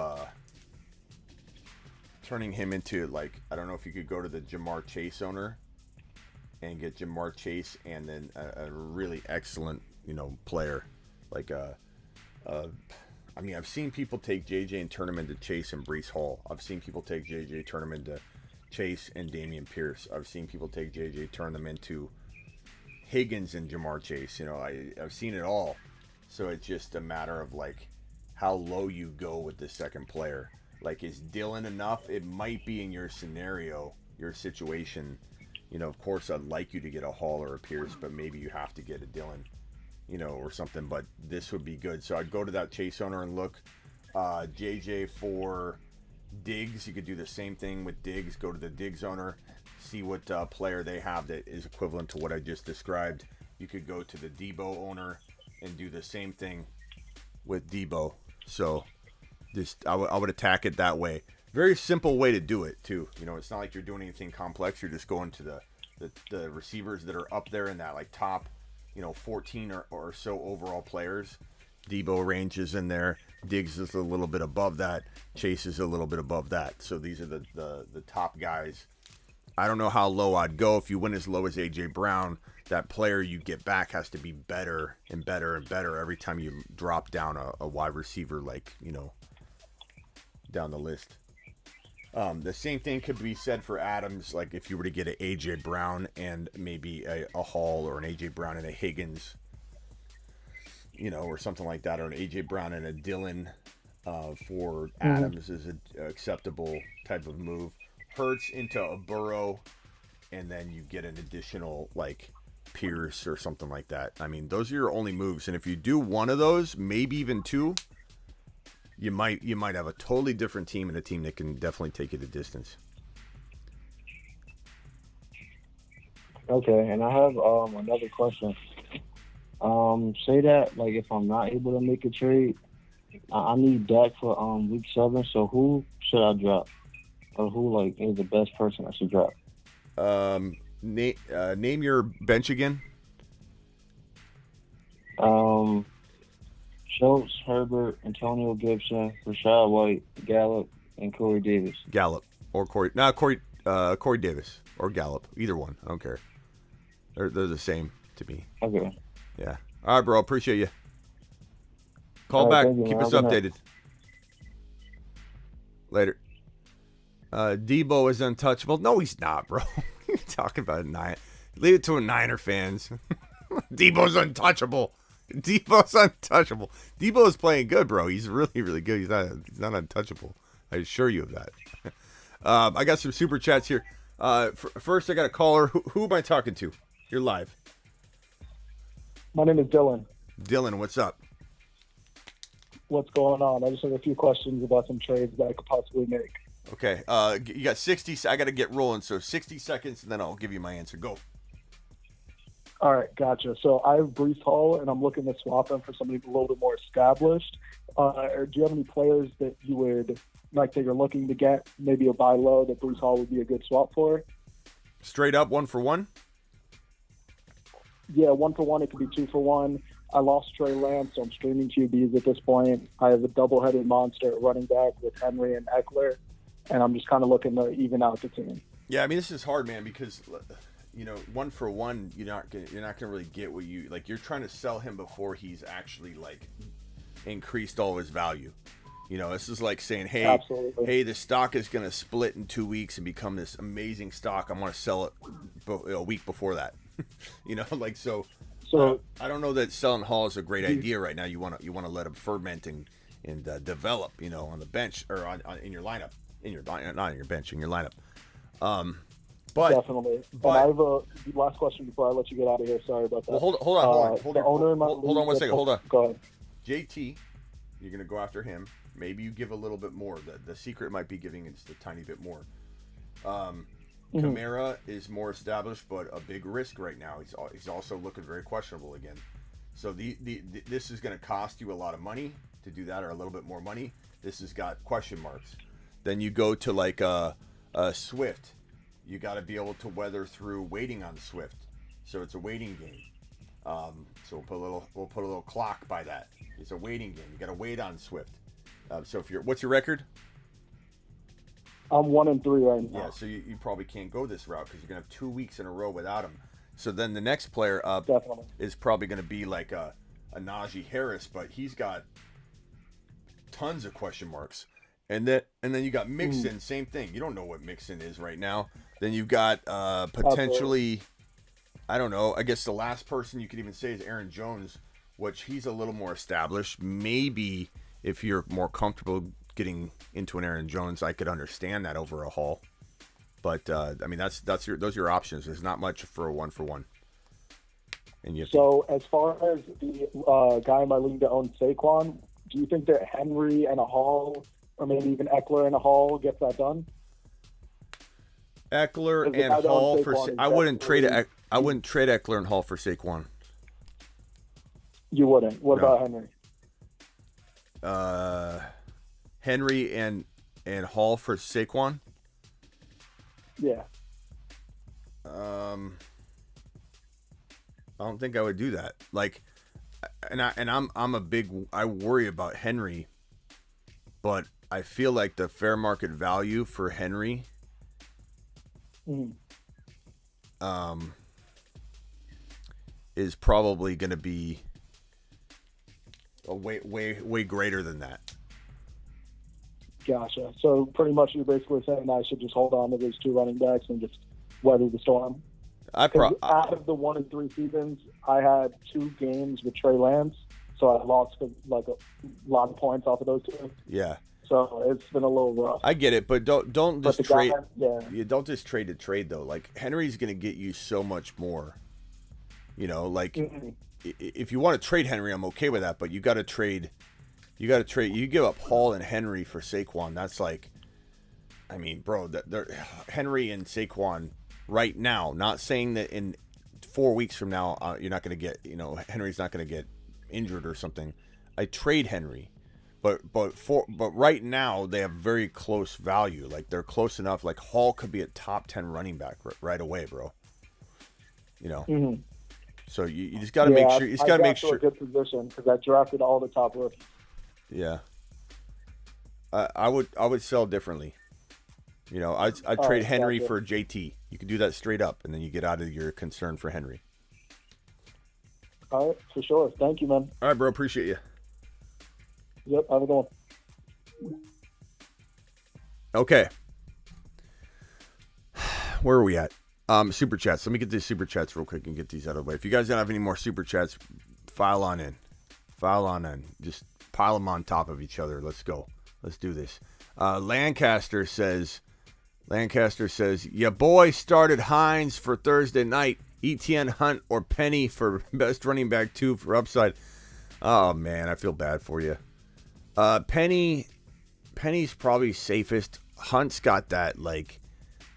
like, I don't know if you could go to the Jamar Chase owner and get Jamar Chase and then a really excellent, you know, player. Like, I mean, I've seen people take JJ and turn him into Chase and Breece Hall. I've seen people take JJ, turn him into Chase and Dameon Pierce. I've seen people take JJ, turn them into Higgins and Jamar Chase. You know, I've seen it all. So it's just a matter of, like, how low you go with the second player. Like, is Dylan enough? It might be in your scenario, your situation. You know, of course, I'd like you to get a Hall or a Pierce, but maybe you have to get a Dylan, you know, or something. But this would be good. So I'd go to that Chase owner and look. JJ for Diggs. You could do the same thing with Diggs. Go to the Diggs owner, see what player they have that is equivalent to what I just described. You could go to the Debo owner and do the same thing with Debo. So I would attack it that way. Very simple way to do it too. You know, it's not like you're doing anything complex. You're just going to the receivers that are up there in that, like, top, you know, 14 or so overall players. Debo range is in there. Diggs is a little bit above that. Chase is a little bit above that. So these are the top guys. I don't know how low I'd go. If you went as low as A.J. Brown, that player you get back has to be better and better and better every time you drop down a wide receiver, like, you know, down the list. The same thing could be said for Adams. Like, if you were to get an A.J. Brown and maybe a Hall, or an A.J. Brown and a Higgins, you know, or something like that, or an A.J. Brown and a Dylan for Adams is an acceptable type of move. Hurts into a Burrow, and then you get an additional, like, Pierce or something like that. I mean, those are your only moves. And if you do one of those, maybe even two, you might have a totally different team, and a team that can definitely take you the distance. Okay, and I have another question. Say that, like, if I'm not able to make a trade, I need Dak for week 7. So who should I drop, or who, like, is the best person I should drop? Name your bench again. Schultz, Herbert, Antonio Gibson, Rashad White, Gallup, and Corey Davis. Gallup or Corey Davis or Gallup. Either one. I don't care. They're the same to me. Okay. Yeah. All right, bro. Appreciate you. Call All right, back. thank you, Keep man. us Have a good updated. Later. Debo is untouchable. No, he's not, bro. What are you talking about? Leave it to a Niner fans. Debo's untouchable. Debo's untouchable. Debo is playing good, bro. He's really, really good. He's not untouchable. I assure you of that. I got some super chats here. First, I got a caller. Who am I talking to? You're live. My name is Dylan. Dylan, what's up? What's going on? I just have a few questions about some trades that I could possibly make. Okay. You got 60. I got to get rolling. So 60 seconds, and then I'll give you my answer. Go. All right, gotcha. So I have Brees Hall, and I'm looking to swap him for somebody a little bit more established. Or do you have any players that you would like that you're looking to get? Maybe a buy low that Brees Hall would be a good swap for? Straight up 1-for-1? Yeah, 1-for-1. It could be 2-for-1. I lost Trey Lance, so I'm streaming QBs at this point. I have a double-headed monster at running back with Henry and Eckler, and I'm just kind of looking to even out the team. Yeah, I mean, this is hard, man, because 1-for-1, you're not gonna really get what you like. You're trying to sell him before he's actually like increased all his value. This is like saying, hey, Absolutely. hey, the stock is gonna split in 2 weeks and become this amazing stock. I'm gonna sell it a week before that. So. I don't know that selling Hall is a great idea right now. You want to let him ferment and develop, on the bench or in your lineup, not in your bench, in your lineup. But Definitely. But, and I have a last question before I let you get out of here. Sorry about that. Well, hold on. Hold on one second. Hold on. Go ahead. JT, you're gonna go after him. Maybe you give a little bit more. The secret might be giving just a tiny bit more. Kamara is more established, but a big risk right now. He's also looking very questionable again. So this is going to cost you a lot of money to do that, or a little bit more money. This has got question marks. Then you go to like a Swift. You got to be able to weather through waiting on Swift. So it's a waiting game. So we'll put a little clock by that. It's a waiting game. You got to wait on Swift. So what's your record? I'm 1-3 right now. Yeah, so you probably can't go this route because you're going to have 2 weeks in a row without him. So then the next player up Definitely is probably going to be like a Najee Harris, but he's got tons of question marks. And then you got Mixon, same thing. You don't know what Mixon is right now. Then you've got potentially, I don't know, I guess the last person you could even say is Aaron Jones, which he's a little more established. Maybe if you're more comfortable getting into an Aaron Jones, I could understand that over a Hall. But I mean, those are your options. There's not much for a 1-for-1. And as far as the guy in my league that owns Saquon, do you think that Henry and a Hall, or maybe even Eckler and a Hall, gets that done? Eckler and Hall I wouldn't trade Eckler and Hall for Saquon. You wouldn't. What about Henry? Henry and Hall for Saquon? Yeah. I don't think I would do that. Like, I worry about Henry, but I feel like the fair market value for Henry is probably going to be a way greater than that. Gotcha. So pretty much you're basically saying I should just hold on to these two running backs and just weather the storm. Out of the 1 and 3 seasons, I had 2 games with Trey Lance, so I lost like a lot of points off of those 2. Yeah. So it's been a little rough. I get it, but don't just trade. You don't just trade to trade though. Like Henry's going to get you so much more. If you want to trade Henry, I'm okay with that. But you got to trade. You give up Hall and Henry for Saquon. That's like, I mean, bro, Henry and Saquon right now. Not saying that in 4 weeks from now you're not going to get. Henry's not going to get injured or something. I trade Henry. But right now they have very close value. Like they're close enough. Like Hall could be a top 10 running back right away, bro. So you just got to make sure. You just got to make sure. A good position because I drafted all the top rookies. Yeah. I would sell differently. You know, I'd trade Henry for JT. You could do that straight up, and then you get out of your concern for Henry. All right, for sure. Thank you, man. All right, bro. Appreciate you. Yep, have a good one. Okay. Where are we at? Super chats. Let me get these super chats real quick and get these out of the way. If you guys don't have any more super chats, file on in. Just pile them on top of each other. Let's go. Let's do this. Lancaster says, your boy started Hines for Thursday night. ETN, Hunt, or Penny for best running back 2 for upside. Oh, man, I feel bad for you. Penny's probably safest. Hunt's got that, like,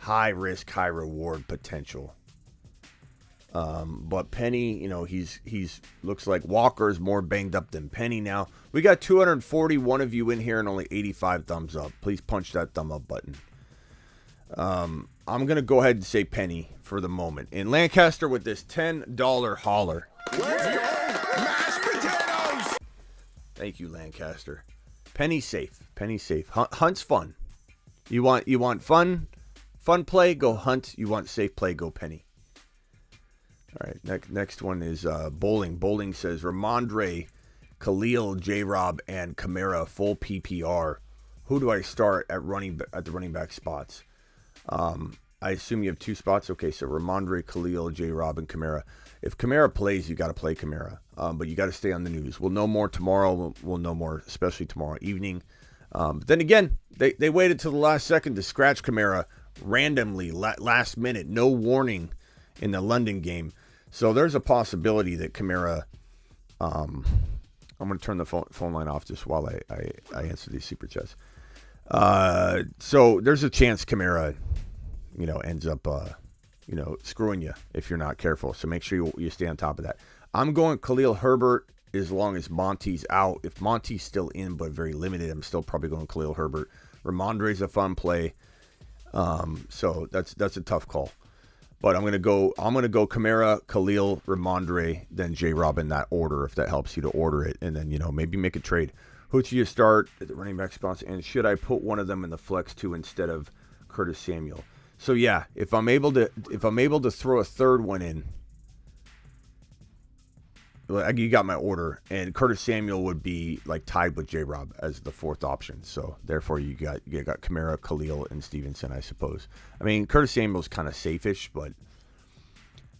high risk, high reward potential. But Penny, you know, he's looks like Walker's more banged up than Penny now. We got 241 of you in here and only 85 thumbs up. Please punch that thumb up button. I'm going to go ahead and say Penny for the moment. In Lancaster with this $10 holler. Let's go, mashed potatoes! Thank you, Lancaster. Penny's safe. Hunt's fun. You want fun play? Go Hunt. You want safe play? Go Penny. All right, next one is Bowling. Bowling says Ramondre, Khalil, J-Rob, and Kamara full PPR. Who do I start at the running back spots? I assume you have 2 spots. Okay, so Ramondre, Khalil, J-Rob, and Kamara. If Kamara plays, you got to play Kamara. But you got to stay on the news. We'll know more tomorrow. We'll know more, especially tomorrow evening. But then again, they waited till the last second to scratch Kamara randomly, last minute, no warning in the London game. So there's a possibility that Kamara. I'm going to turn the phone line off just while I answer these super chats. So there's a chance Kamara, ends up, screwing you if you're not careful. So make sure you stay on top of that. I'm going Khalil Herbert as long as Monty's out. If Monty's still in but very limited, I'm still probably going Khalil Herbert. Ramondre's a fun play. So that's a tough call. But I'm gonna go Kamara, Khalil, Ramondre, then J-Rob in that order, if that helps you to order it, and then maybe make a trade. Who should you start at the running back spots, and should I put one of them in the flex too instead of Curtis Samuel? So yeah, if I'm able to throw a third one in, you got my order, and Curtis Samuel would be like tied with J-Rob as the 4th option. So therefore, you got Kamara, Khalil, and Stevenson, I suppose. I mean, Curtis Samuel's kind of safe-ish, but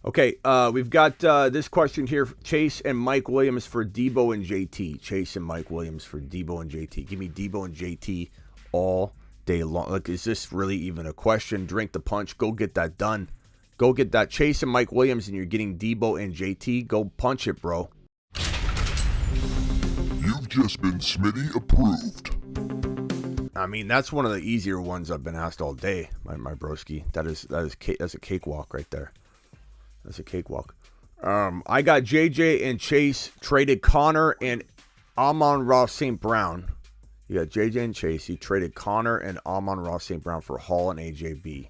okay. We've got this question here: Chase and Mike Williams for Debo and JT. Chase and Mike Williams for Debo and JT. Give me Debo and JT all day long. Like, is this really even a question? Drink the punch. Go get that done. Go get that. Chase and Mike Williams, and you're getting Debo and JT. Go punch it, bro. You've just been Smitty approved. I mean, that's one of the easier ones I've been asked all day, my broski. That's a cakewalk right there. That's a cakewalk. I got JJ and Chase traded Connor and Amon-Ra St. Brown. You got JJ and Chase. You traded Connor and Amon-Ra St. Brown for Hall and AJB.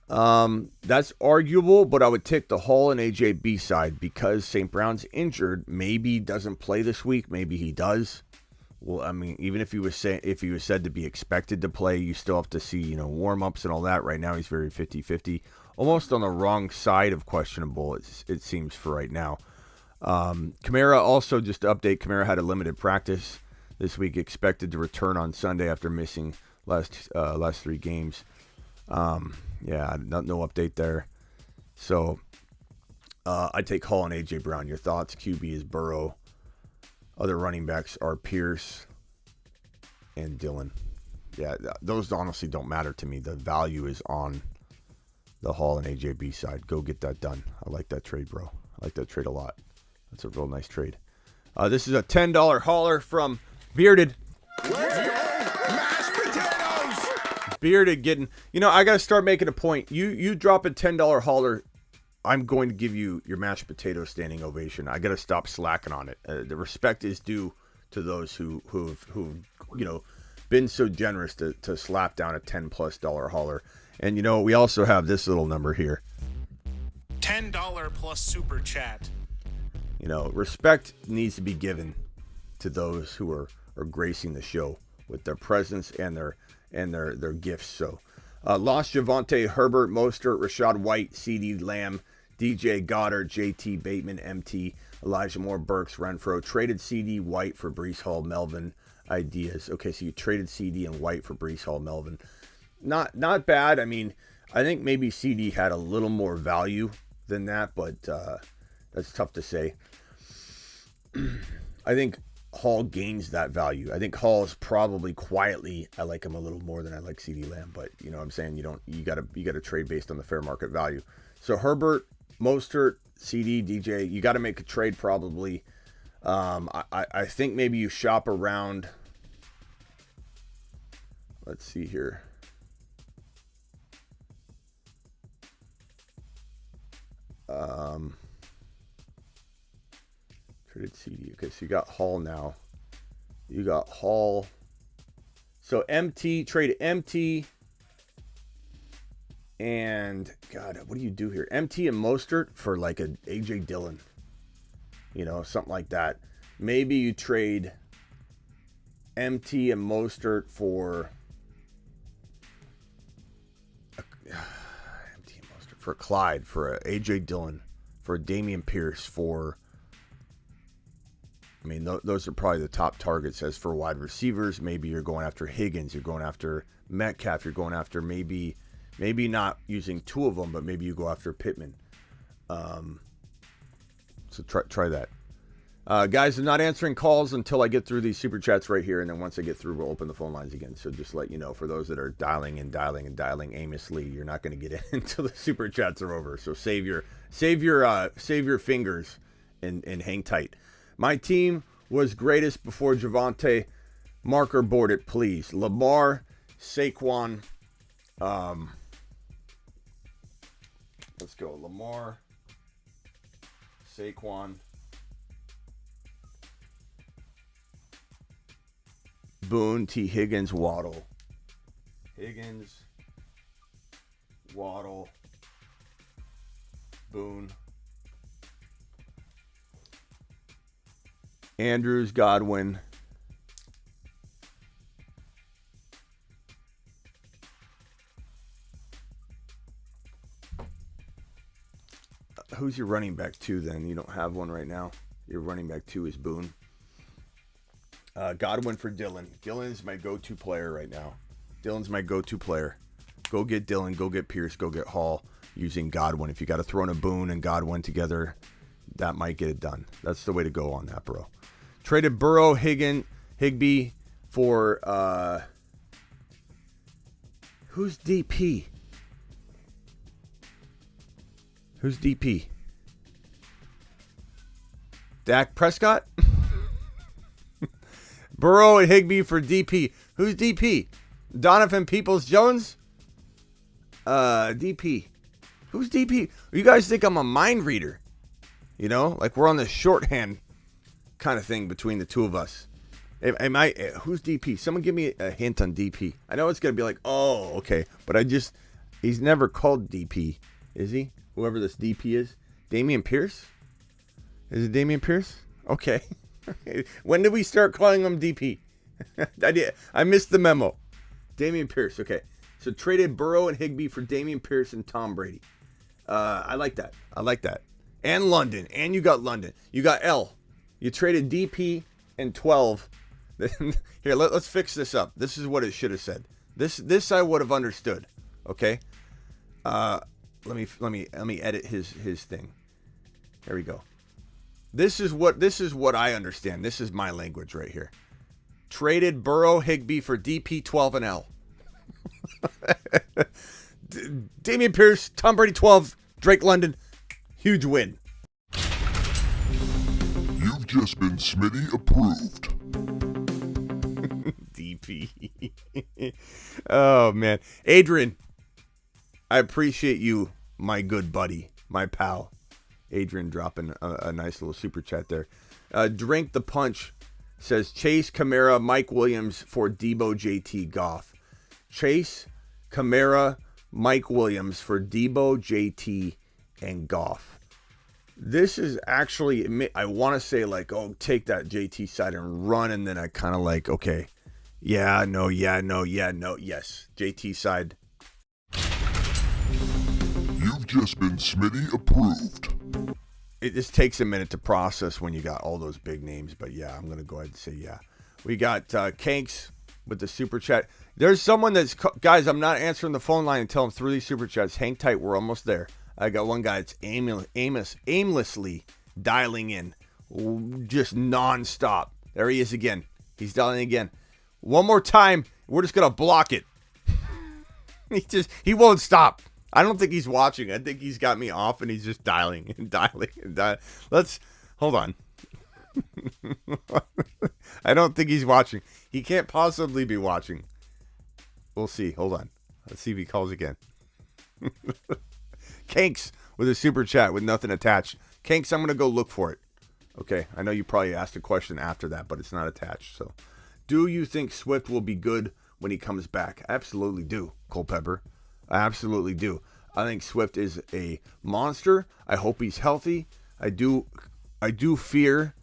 That's arguable, but I would take the Hall and AJB side because St. Brown's injured. Maybe doesn't play this week. Maybe he does. Well, I mean, even if he was said to be expected to play, you still have to see, warm-ups and all that. Right now, he's very 50-50. Almost on the wrong side of questionable, it seems, for right now. Kamara, also just to update, Kamara had a limited practice this week, expected to return on Sunday after missing last 3 games. Yeah, no update there. So, I take Hall and A.J. Brown. Your thoughts? QB is Burrow. Other running backs are Pierce and Dillon. Yeah, those honestly don't matter to me. The value is on the Hall and AJB side. Go get that done. I like that trade, bro. I like that trade a lot. That's a real nice trade. This is a $10 hauler from Bearded. Let's go, mashed potatoes! Bearded getting... I got to start making a point. You drop a $10 hauler, I'm going to give you your mashed potato standing ovation. I got to stop slacking on it. The respect is due to those who've been so generous to slap down a $10+ hauler. And we also have this little number here. $10 plus super chat. You know, respect needs to be given to those who are gracing the show with their presence and their gifts. So, lost Javonte, Herbert, Mostert, Rashad White, CeeDee Lamb, DJ Goddard, JT Bateman, MT, Elijah Moore, Burks, Renfro. Traded CD White for Breece Hall, Melvin. Ideas. Okay, so you traded CD and White for Breece Hall, Melvin. Not bad. I mean, I think maybe CD had a little more value than that, but that's tough to say. I think Hall gains that value. I think Hall is probably quietly, I like him a little more than I like CD Lamb, but you know what I'm saying? You gotta trade based on the fair market value. So Herbert, Mostert, CD, DJ, you got to make a trade probably. I think maybe you shop around. Let's see here. Traded CD. Okay, so you got Hall now. You got Hall. So MT, trade MT. And, God, what do you do here? MT and Mostert for like an A.J. Dillon. You know, something like that. Maybe you trade MT and Mostert for... MT and Mostert for Clyde, for A.J. Dillon, for Damian Pierce, for... I mean, those are probably the top targets. As for wide receivers, maybe you're going after Higgins, you're going after Metcalf, you're going after maybe not using two of them, but maybe you go after Pittman. So try that. Guys, I'm not answering calls until I get through these super chats right here, and then once I get through, we'll open the phone lines again. So just let you know, for those that are dialing aimlessly, you're not going to get in until the super chats are over. So save your fingers and hang tight. My team was greatest before Javonte. Marker board it, please. Lamar, Saquon. Let's go. Lamar, Saquon, Boone, T. Higgins, Waddle. Higgins, Waddle, Boone, Andrews, Godwin, who's your running back two then? You don't have one right now. Your running back two is Boone. Godwin for Dillon. Dillon's my go-to player right now. Dillon's my go-to player. Go get Dillon, go get Pierce, go get Hall using Godwin. If you got to throw in a Boone and Godwin together, that might get it done. That's the way to go on that, bro. Traded Burrow, Higbee for who's DP? Who's DP? Dak Prescott? Burrow and Higbee for DP. Who's DP? Donovan Peoples-Jones? DP. Who's DP? You guys think I'm a mind reader? You know? Like we're on the shorthand kind of thing between the two of us. Am I? Who's DP? Someone give me a hint on DP. I know it's going to be like, oh, okay. But he's never called DP, is he? Whoever this DP is. Damian Pierce? Is it Damian Pierce? Okay. When did we start calling him DP? I missed the memo. Damian Pierce. Okay. So traded Burrow and Higbee for Damian Pierce and Tom Brady. I like that. And London. And you got London. You got L. You traded DP and 12. Here, let's fix this up. This is what it should have said. This I would have understood. Okay. Let me edit his thing. There we go. This is what I understand. This is my language right here. Traded Burrow, Higbee for DP 12 and L. Damian Pierce, Tom Brady 12, Drake London, huge win. You've just been Smitty approved. DP. Oh man, Adrian, I appreciate you, my good buddy, my pal. Adrian dropping a nice little super chat there. Drink the Punch says Chase, Kamara, Mike Williams for Debo, JT, Goff. Chase, Kamara, Mike Williams for Debo, JT, and Goff. This is actually, I want to say like, oh, take that JT side and run. And then I kind of like, okay, yeah, no, yes. JT side. You've just been Smitty approved. It just takes a minute to process when you got all those big names. But yeah, I'm going to go ahead and say yeah. We got Kanks with the super chat. There's someone that's, guys, I'm not answering the phone line until I'm through these super chats. Hang tight. We're almost there. I got one guy that's aimlessly dialing in, just nonstop. There he is again. He's dialing again. One more time. We're just going to block it. He won't stop. I don't think he's watching. I think he's got me off and he's just dialing and dialing and dialing. Hold on. I don't think he's watching. He can't possibly be watching. We'll see. Hold on. Let's see if he calls again. Kanks with a super chat with nothing attached. Kanks, I'm going to go look for it. Okay. I know you probably asked a question after that, but it's not attached. So, do you think Swift will be good when he comes back? I absolutely do, Culpepper. I absolutely do. I think Swift is a monster. I hope he's healthy. I do fear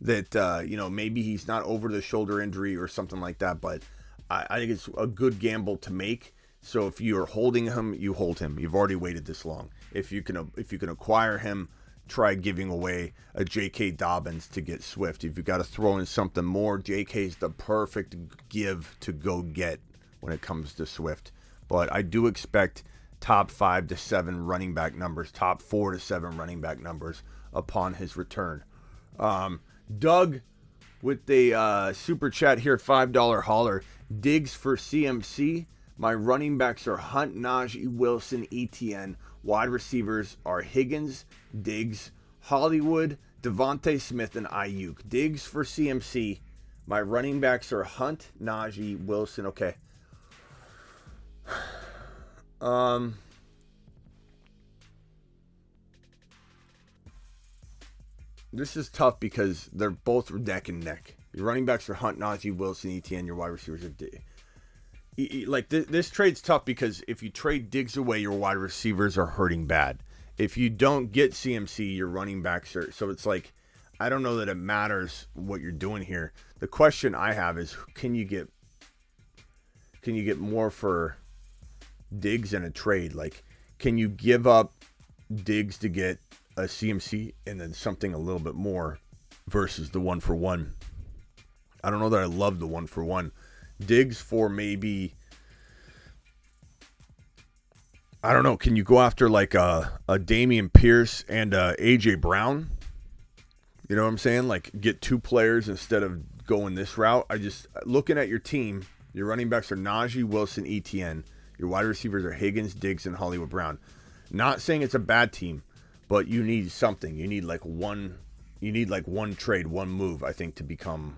that, maybe he's not over the shoulder injury or something like that, but I think it's a good gamble to make. So if you're holding him, you hold him. You've already waited this long. If you can acquire him, try giving away a J.K. Dobbins to get Swift. If you got to throw in something more, J.K.'s the perfect give to go get when it comes to Swift. But I do expect top 5 to 7 running back numbers, top 4 to 7 running back numbers upon his return. Doug with the super chat here, $5 holler. Diggs for CMC. My running backs are Hunt, Najee, Wilson, ETN. Wide receivers are Higgins, Diggs, Hollywood, Devontae Smith, and Ayuk. Diggs for CMC. My running backs are Hunt, Najee, Wilson. Okay. This is tough because they're both neck and neck. Your running backs are Hunt, Najee, Wilson, ETN. Your wide receivers are this trade's tough because if you trade Diggs away, your wide receivers are hurting bad. If you don't get CMC, your running backs are. So it's like, I don't know that it matters what you're doing here. The question I have is, can you get more for Diggs in a trade? Like, can you give up Diggs to get a CMC and then something a little bit more versus the 1-for-1? I don't know that I love the 1-for-1. Diggs for maybe, I don't know, can you go after like a Dameon Pierce and a AJ Brown? You know what I'm saying? Like, get 2 players instead of going this route. Looking at your team, your running backs are Najee, Wilson, ETN. Your wide receivers are Higgins, Diggs, and Hollywood Brown. Not saying it's a bad team, but you need something. You need like one trade, one move, I think, to become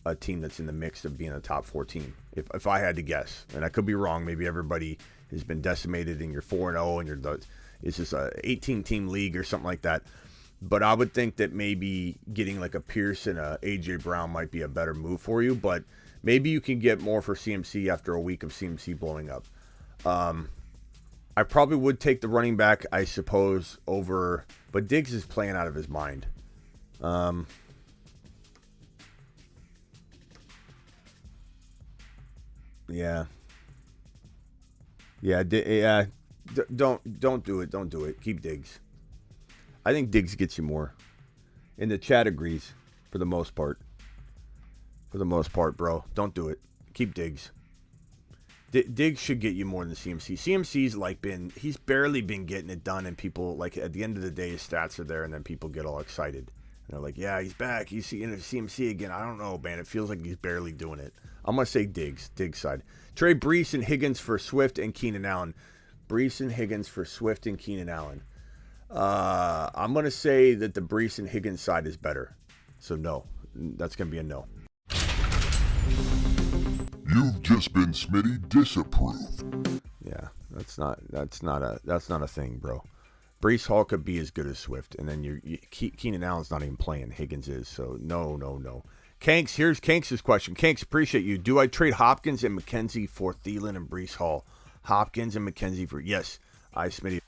a team that's in the mix of being a top 4 team. If I had to guess, and I could be wrong, maybe everybody has been decimated and you're 4-0 and it's just a 18-team league or something like that. But I would think that maybe getting like a Pierce and a AJ Brown might be a better move for you. But maybe you can get more for CMC after a week of CMC blowing up. I probably would take the running back, I suppose, over, but Diggs is playing out of his mind. Yeah. Don't do it. Don't do it. Keep Diggs. I think Diggs gets you more. And the chat agrees for the most part. For the most part, bro. Don't do it. Keep Diggs. Diggs should get you more than CMC. CMC's he's barely been getting it done, and people, like, at the end of the day, his stats are there, and then people get all excited. And they're like, yeah, he's back. He's in CMC again. I don't know, man. It feels like he's barely doing it. I'm going to say Diggs side. Trade Breece and Higgins for Swift and Keenan Allen. Breece and Higgins for Swift and Keenan Allen. I'm going to say that the Breece and Higgins side is better. So no, that's going to be a no. You've just been Smitty disapproved. Yeah, that's not a thing, bro. Breece Hall could be as good as Swift, and then Keenan Allen's not even playing. Higgins is, so no. Kanks, here's Kanks' question. Kanks, appreciate you. Do I trade Hopkins and McKenzie for Thielen and Breece Hall? Hopkins and McKenzie for, yes, Smitty.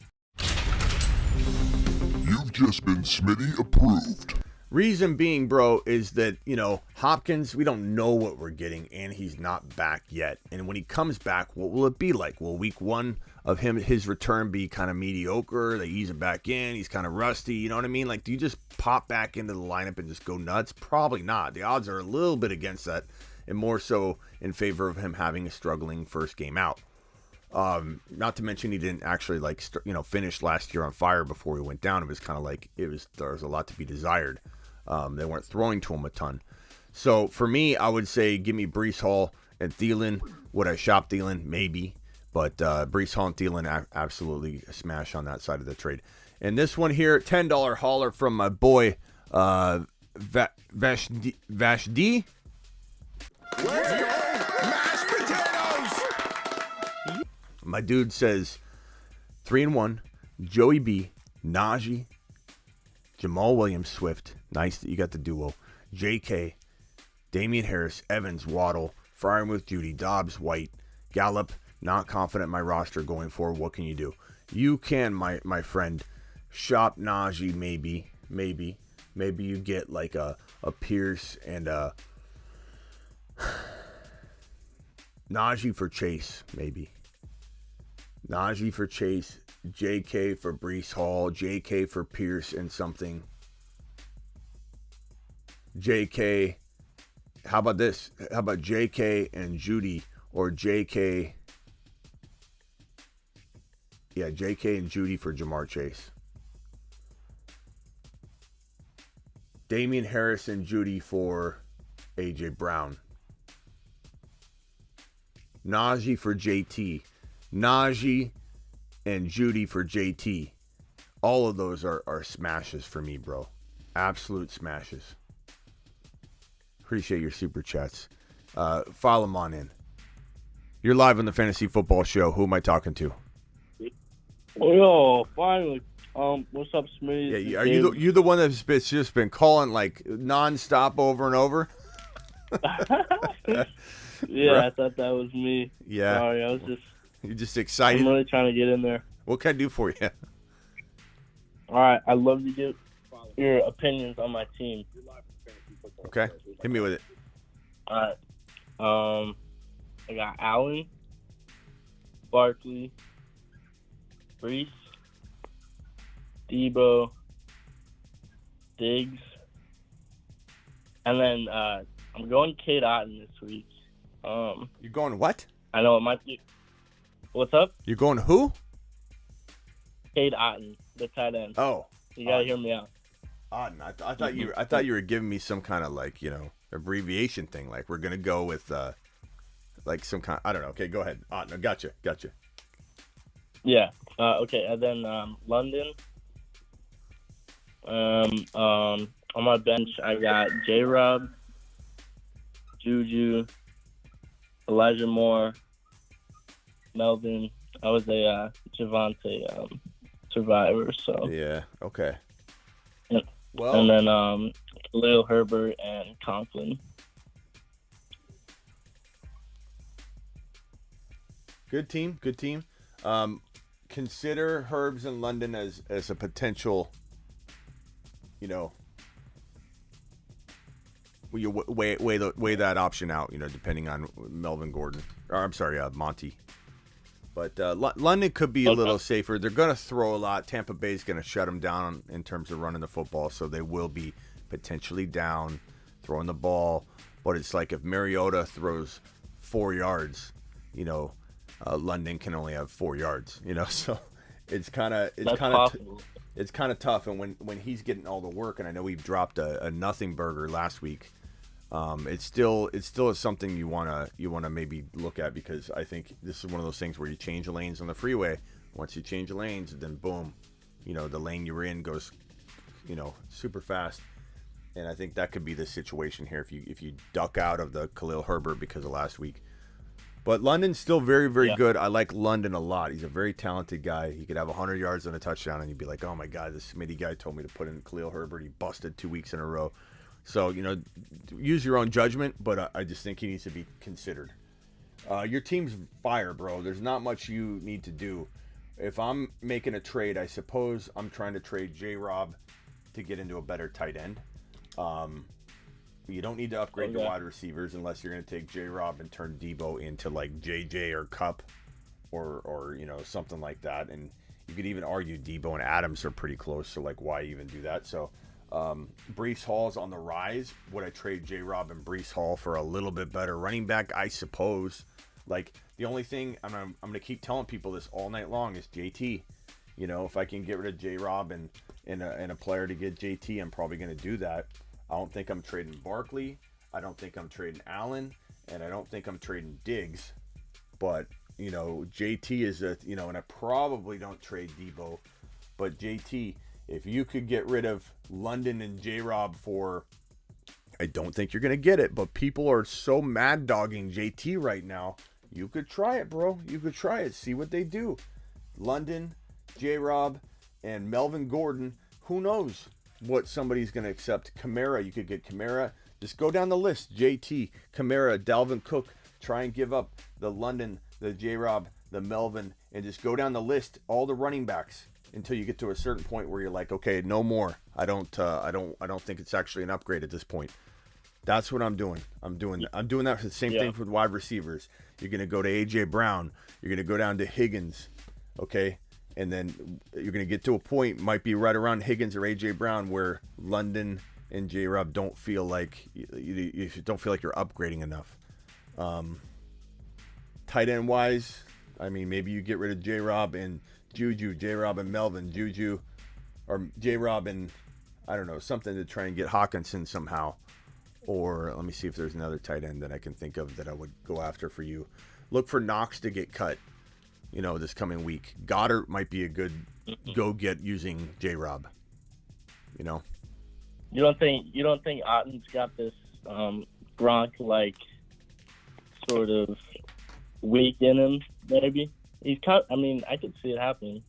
just been Smitty approved. Reason being, bro, is that, Hopkins, we don't know what we're getting, and he's not back yet. And when he comes back, what will it be like? Will week one of his return be kind of mediocre? They ease him back in. He's kind of rusty. You know what I mean? Like, do you just pop back into the lineup and just go nuts? Probably not. The odds are a little bit against that, and more so in favor of him having a struggling first game out. Not to mention he didn't actually finish last year on fire before he went down. It was kind of like there was a lot to be desired. They weren't throwing to him a ton. So for me, I would say give me Breece Hall and Thielen. Would I shop Thielen? Maybe. But Breece Hall and Thielen absolutely a smash on that side of the trade. And this one here, $10 hauler from my boy Vashdi. Let's go! Mashed potatoes! My dude says 3-1, Joey B, Najee, Jamal Williams, Swift. Nice that you got the duo. J.K., Damian Harris, Evans, Waddle, Freiermuth, Judy, Dobbs, White, Gallup. Not confident in my roster going forward. What can you do? You can, my friend, shop Najee maybe. Maybe you get like a Pierce and a Najee for Chase, maybe. Najee for Chase, J.K. for Breece Hall, J.K. for Pierce and something. J.K. How about this? How about J.K. and Judy, or J.K. Yeah, J.K. and Judy for Jamar Chase. Damian Harris and Judy for A.J. Brown. Najee for J.T. Najee and Judy for JT. All of those are smashes for me, bro. Absolute smashes. Appreciate your super chats. File them on in. You're live on the Fantasy Football Show. Who am I talking to? Yo, finally. What's up, Smitty? Yeah, are you the one that's just been calling like nonstop over and over? Yeah, I thought that was me. Yeah. Sorry, You're just excited. I'm really trying to get in there. What can I do for you? All right, I'd love to get your opinions on my team. Okay, hit me with it. All right. I got Allen, Barkley, Brees, Debo, Diggs, and then I'm going Cade Otton this week. You're going what? I know it might be. What's up? You're going who? Cade Otton, the tight end. Oh, you gotta hear me out. Otton. I thought you were giving me some kind of abbreviation thing. Like we're gonna go with some kind. I don't know. Okay, go ahead. Otton. Gotcha. Yeah. Okay. And then London. On my bench, I got J-Rob, Juju, Elijah Moore, Melvin. I was a Javante survivor, so yeah. Okay. Yeah. Well, and then Khalil Herbert and Conklin. Good team. Consider Herbs in London as a potential. You weigh that option out. Depending on Melvin Gordon, or I'm sorry, Monty. But London could be a little safer. They're going to throw a lot. Tampa Bay's going to shut them down in terms of running the football, so they will be potentially down throwing the ball. But it's like if Mariota throws 4 yards, London can only have 4 yards. So it's kind of tough. And when he's getting all the work, and I know he dropped a nothing burger last week. It's still something you wanna maybe look at, because I think this is one of those things where you change the lanes on the freeway. Once you change the lanes, then boom, the lane you were in goes, super fast. And I think that could be the situation here if you duck out of the Khalil Herbert because of last week. But London's still very, very good. I like London a lot. He's a very talented guy. He could have 100 yards and a touchdown, and you'd be like, oh my God, this Smitty guy told me to put in Khalil Herbert. He busted 2 weeks in a row. So, use your own judgment, but I just think he needs to be considered. Your team's fire, bro. There's not much you need to do. If I'm making a trade, I suppose I'm trying to trade J-Rob to get into a better tight end. You don't need to upgrade the wide receivers unless you're going to take J-Rob and turn Debo into like JJ or Cup or something like that. And you could even argue Debo and Adams are pretty close, so like why even do that? So Breece Hall's on the rise. Would I trade J-Rob and Breece Hall for a little bit better running back? I suppose. Like the only thing I'm going to keep telling people this all night long is JT. If I can get rid of J-Rob and a player to get JT, I'm probably going to do that. I don't think I'm trading Barkley. I don't think I'm trading Allen, and I don't think I'm trading Diggs. But JT is and I probably don't trade Debo. But JT, if you could get rid of London and J-Rob for, I don't think you're going to get it, but people are so mad dogging JT right now. You could try it, bro. You could try it. See what they do. London, J-Rob, and Melvin Gordon. Who knows what somebody's going to accept? Kamara, you could get Kamara. Just go down the list. JT, Kamara, Dalvin Cook. Try and give up the London, the J-Rob, the Melvin, and just go down the list, all the running backs, until you get to a certain point where you're like, okay, no more. I don't think it's actually an upgrade at this point. That's what I'm doing. I'm doing that for the same thing for wide receivers. You're going to go to A.J. Brown. You're going to go down to Higgins, okay? And then you're going to get to a point, might be right around Higgins or A.J. Brown, where London and J-Rob don't feel like you don't feel like you're upgrading enough. Tight end wise, I mean, maybe you get rid of J-Rob and Juju, J-Rob and Melvin, Juju, or J-Rob and, I don't know, something to try and get Hawkinson somehow. Or let me see if there's another tight end that I can think of that I would go after for you. Look for Knox to get cut, this coming week. Goddard might be a good go-get using J-Rob. You don't think Otten's got this Gronk-like sort of weak in him, maybe? I could see it happening.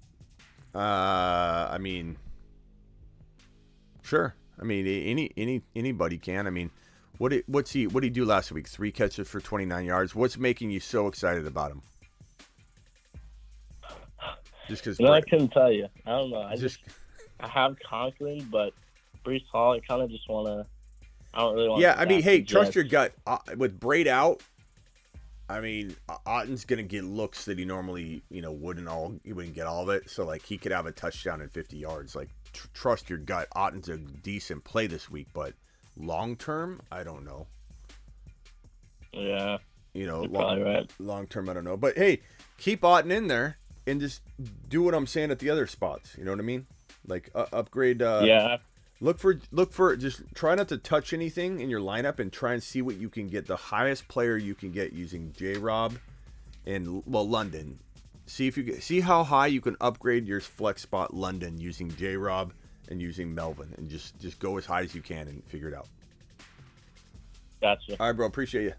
Sure. Anybody can. What did he do last week? 3 catches for 29 yards. What's making you so excited about him? Just because I couldn't tell you. I don't know. I have Conklin, but Breece Hall, I kind of just want to. I don't really want. Yeah, hey, trust your gut. With Braid out, Otten's gonna get looks that he normally, he wouldn't get all of it. So like he could have a touchdown and 50 yards. Like trust your gut. Otten's a decent play this week, but long term, I don't know. Yeah. You're probably right. Long term, I don't know. But hey, keep Otten in there and just do what I'm saying at the other spots. You know what I mean? Like upgrade. Yeah. Look for just try not to touch anything in your lineup and try and see what you can get. The highest player you can get using J-Rob and London. See how high you can upgrade your flex spot London using J-Rob and using Melvin, and just go as high as you can and figure it out. Gotcha. All right, bro. Appreciate you.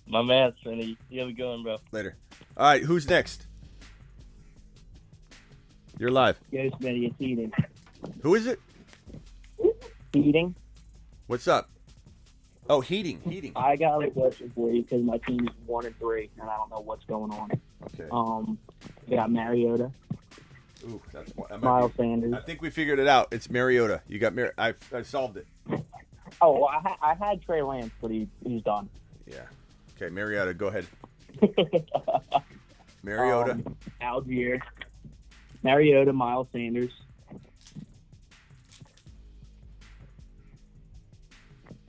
My man, Sonny. You have a good one, bro. Later. All right, who's next? You're live. Yes, Smitty, it's Heating. Who is it? Heating. What's up? Oh, Heating. I got a question for you because my team is 1-3, and I don't know what's going on. Okay. We got Mariota. Ooh, that's what. Miles Sanders. I think we figured it out. It's Mariota. You got I solved it. Oh, well, I had Trey Lance, but he's done. Yeah. Okay, Mariota, go ahead. Mariota. Algier. Mariota, Miles Sanders.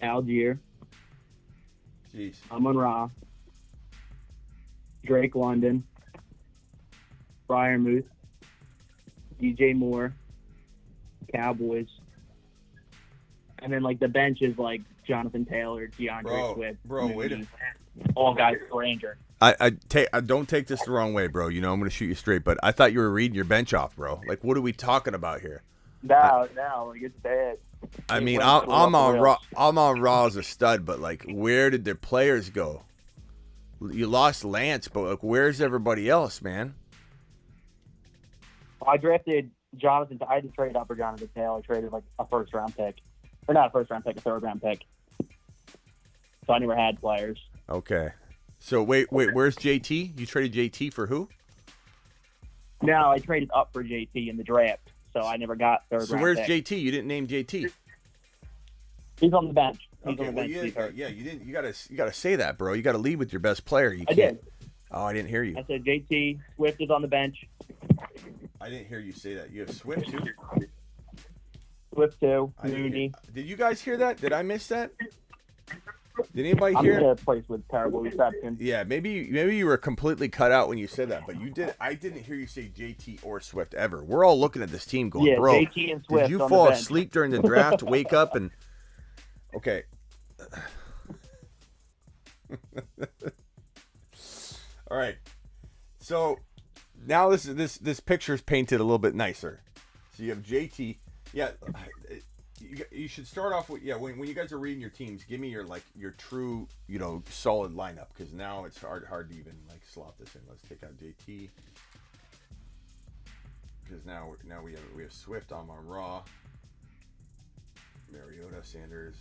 Algier. Jeez. Amon-Ra. Drake London. Freiermuth. DJ Moore. Cowboys. And then, the bench is, Jonathan Taylor, DeAndre Swift. Bro, wait a minute. All guys Ranger. I don't take this the wrong way, bro. I'm going to shoot you straight, but I thought you were reading your bench off, bro. What are we talking about here? No, it's bad. I'm on Raw as a stud, but where did their players go? You lost Lance, but where's everybody else, man? I drafted Jonathan. I didn't trade up for Jonathan Taylor. I traded a first-round pick, or not a first-round pick, a third-round pick. So I never had players. Okay. So wait, where's JT? You traded JT for who? No, I traded up for JT in the draft. so I never got third So round where's pick. JT? You didn't name JT. He's on the bench. He's Okay, on the bench. well, He's hurt. yeah, you didn't. You gotta say that, bro. You gotta lead with your best player. You I can't. did. Oh, I didn't hear you. I said JT Swift is on the bench. I didn't hear you say that. You have Swift too. Swift too. I didn't Mooney. hear- Did you guys hear that? Did I miss that? Did anybody I'm hear? in a place with terrible reception. Yeah, maybe you were completely cut out when you said that, but you did. I didn't hear you say JT or Swift ever. We're all looking at this team going, Yeah, bro. JT and Swift Did you on fall the bench. asleep during the draft? Wake up and okay. All right. So now this picture's painted a little bit nicer. So you have JT. Yeah, you should start off with when you guys are reading your teams, give me your true solid lineup, because now it's hard to even slot this in. Let's take out JT because now we have Swift, Amon-Ra, Mariota, Sanders.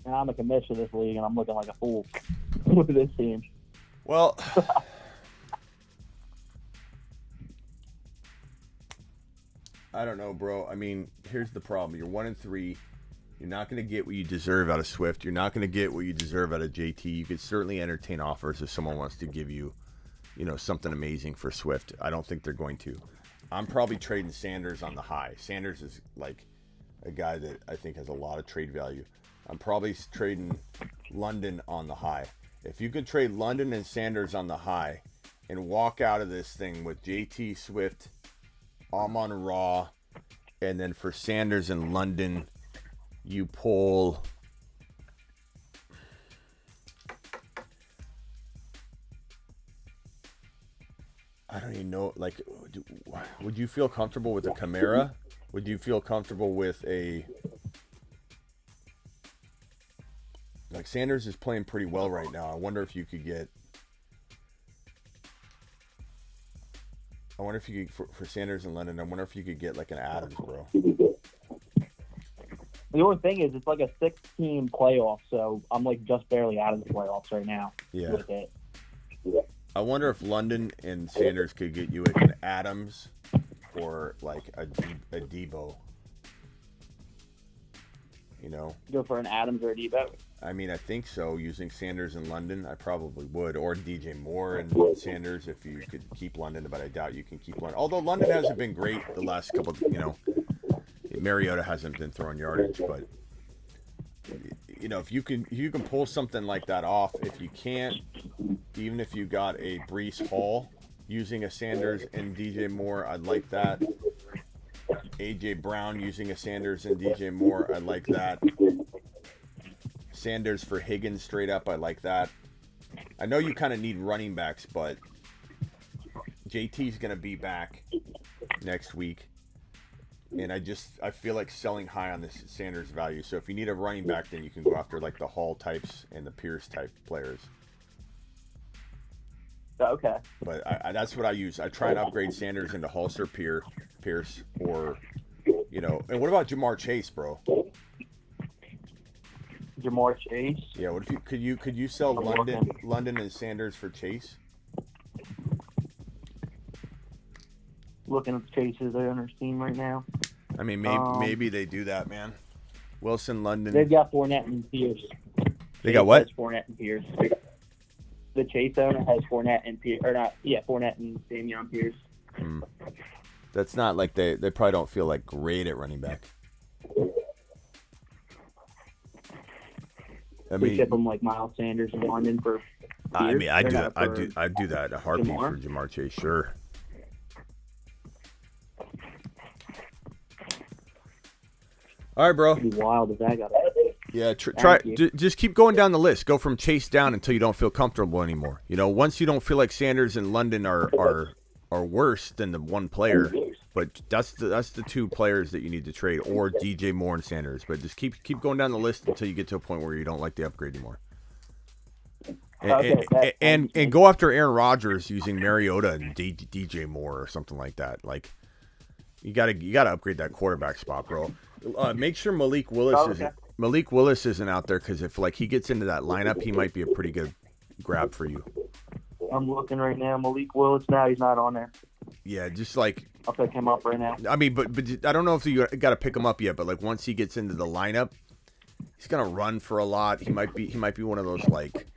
And I'm a commissioner of this league, and I'm looking like a fool with this team. Well, I don't know, bro. I mean, here's the problem. You're 1-3. You're not going to get what you deserve out of Swift. You're not going to get what you deserve out of JT. You could certainly entertain offers if someone wants to give you, something amazing for Swift. I don't think they're going to. I'm probably trading Sanders on the high. Sanders is like a guy that I think has a lot of trade value. I'm probably trading London on the high. If you could trade London and Sanders on the high and walk out of this thing with JT, Swift, Amon-Ra, and then for Sanders and London, you pull I don't even know, would you feel comfortable with a Kamara? Would you feel comfortable with a Sanders is playing pretty well right now. I wonder if you could get for Sanders and London, I wonder if you could get an Adams, bro. The only thing is, it's like a 6-team playoff, so I'm just barely out of the playoffs right now. Yeah. With it. I wonder if London and Sanders could get you an Adams or a Debo. Go for an Adams or a Debo. I mean, I think so. Using Sanders and London, I probably would. Or DJ Moore and Sanders if you could keep London, but I doubt you can keep London. Although London hasn't been great the last couple, Mariota hasn't been throwing yardage, but if you can pull something like that off, if you can't, even if you got a Breece Hall using a Sanders and DJ Moore, I'd like that. AJ Brown using a Sanders and DJ Moore, I like that. Sanders for Higgins straight up, I like that. I know you kind of need running backs, but JT's going to be back next week. And I feel like selling high on this Sanders value. So if you need a running back, then you can go after the Hall types and the Pierce type players. Okay. But that's what I use. I try and upgrade Sanders into Holster, Pierce, or and what about Jamar Chase, bro? Jamar Chase. Yeah. What if could you sell London and Sanders for Chase? Looking at the Chases they're on their team right now. I mean, maybe they do that, man. Wilson, London. They've got Fournette and Pierce. They got what? Fournette and Pierce. The Chase owner has Fournette and Pierce, or not? Yeah, Fournette and Dameon Pierce. That's not like they probably don't feel great at running back. We ship them Miles Sanders and London for Pierce. I mean, I do that a heartbeat for Jamar Chase, sure. All right, bro. It'd be wild if that got Yeah, just keep going down the list. Go from Chase down until you don't feel comfortable anymore. Once you don't feel like Sanders and London are worse than the one player, but that's the two players that you need to trade, or DJ Moore and Sanders. But just keep going down the list until you get to a point where you don't like the upgrade anymore. And go after Aaron Rodgers using Mariota and DJ Moore or something like that. You gotta upgrade that quarterback spot, bro. Make sure Malik Willis Malik Willis isn't out there because if like he gets into that lineup, he might be a pretty good grab for you. I'm looking right now. Malik Willis, now he's not on there. Yeah, just like I'll pick him up right now. I mean, but I don't know if you got to pick him up yet. But like once he gets into the lineup, he's gonna run for a lot. He might be one of those like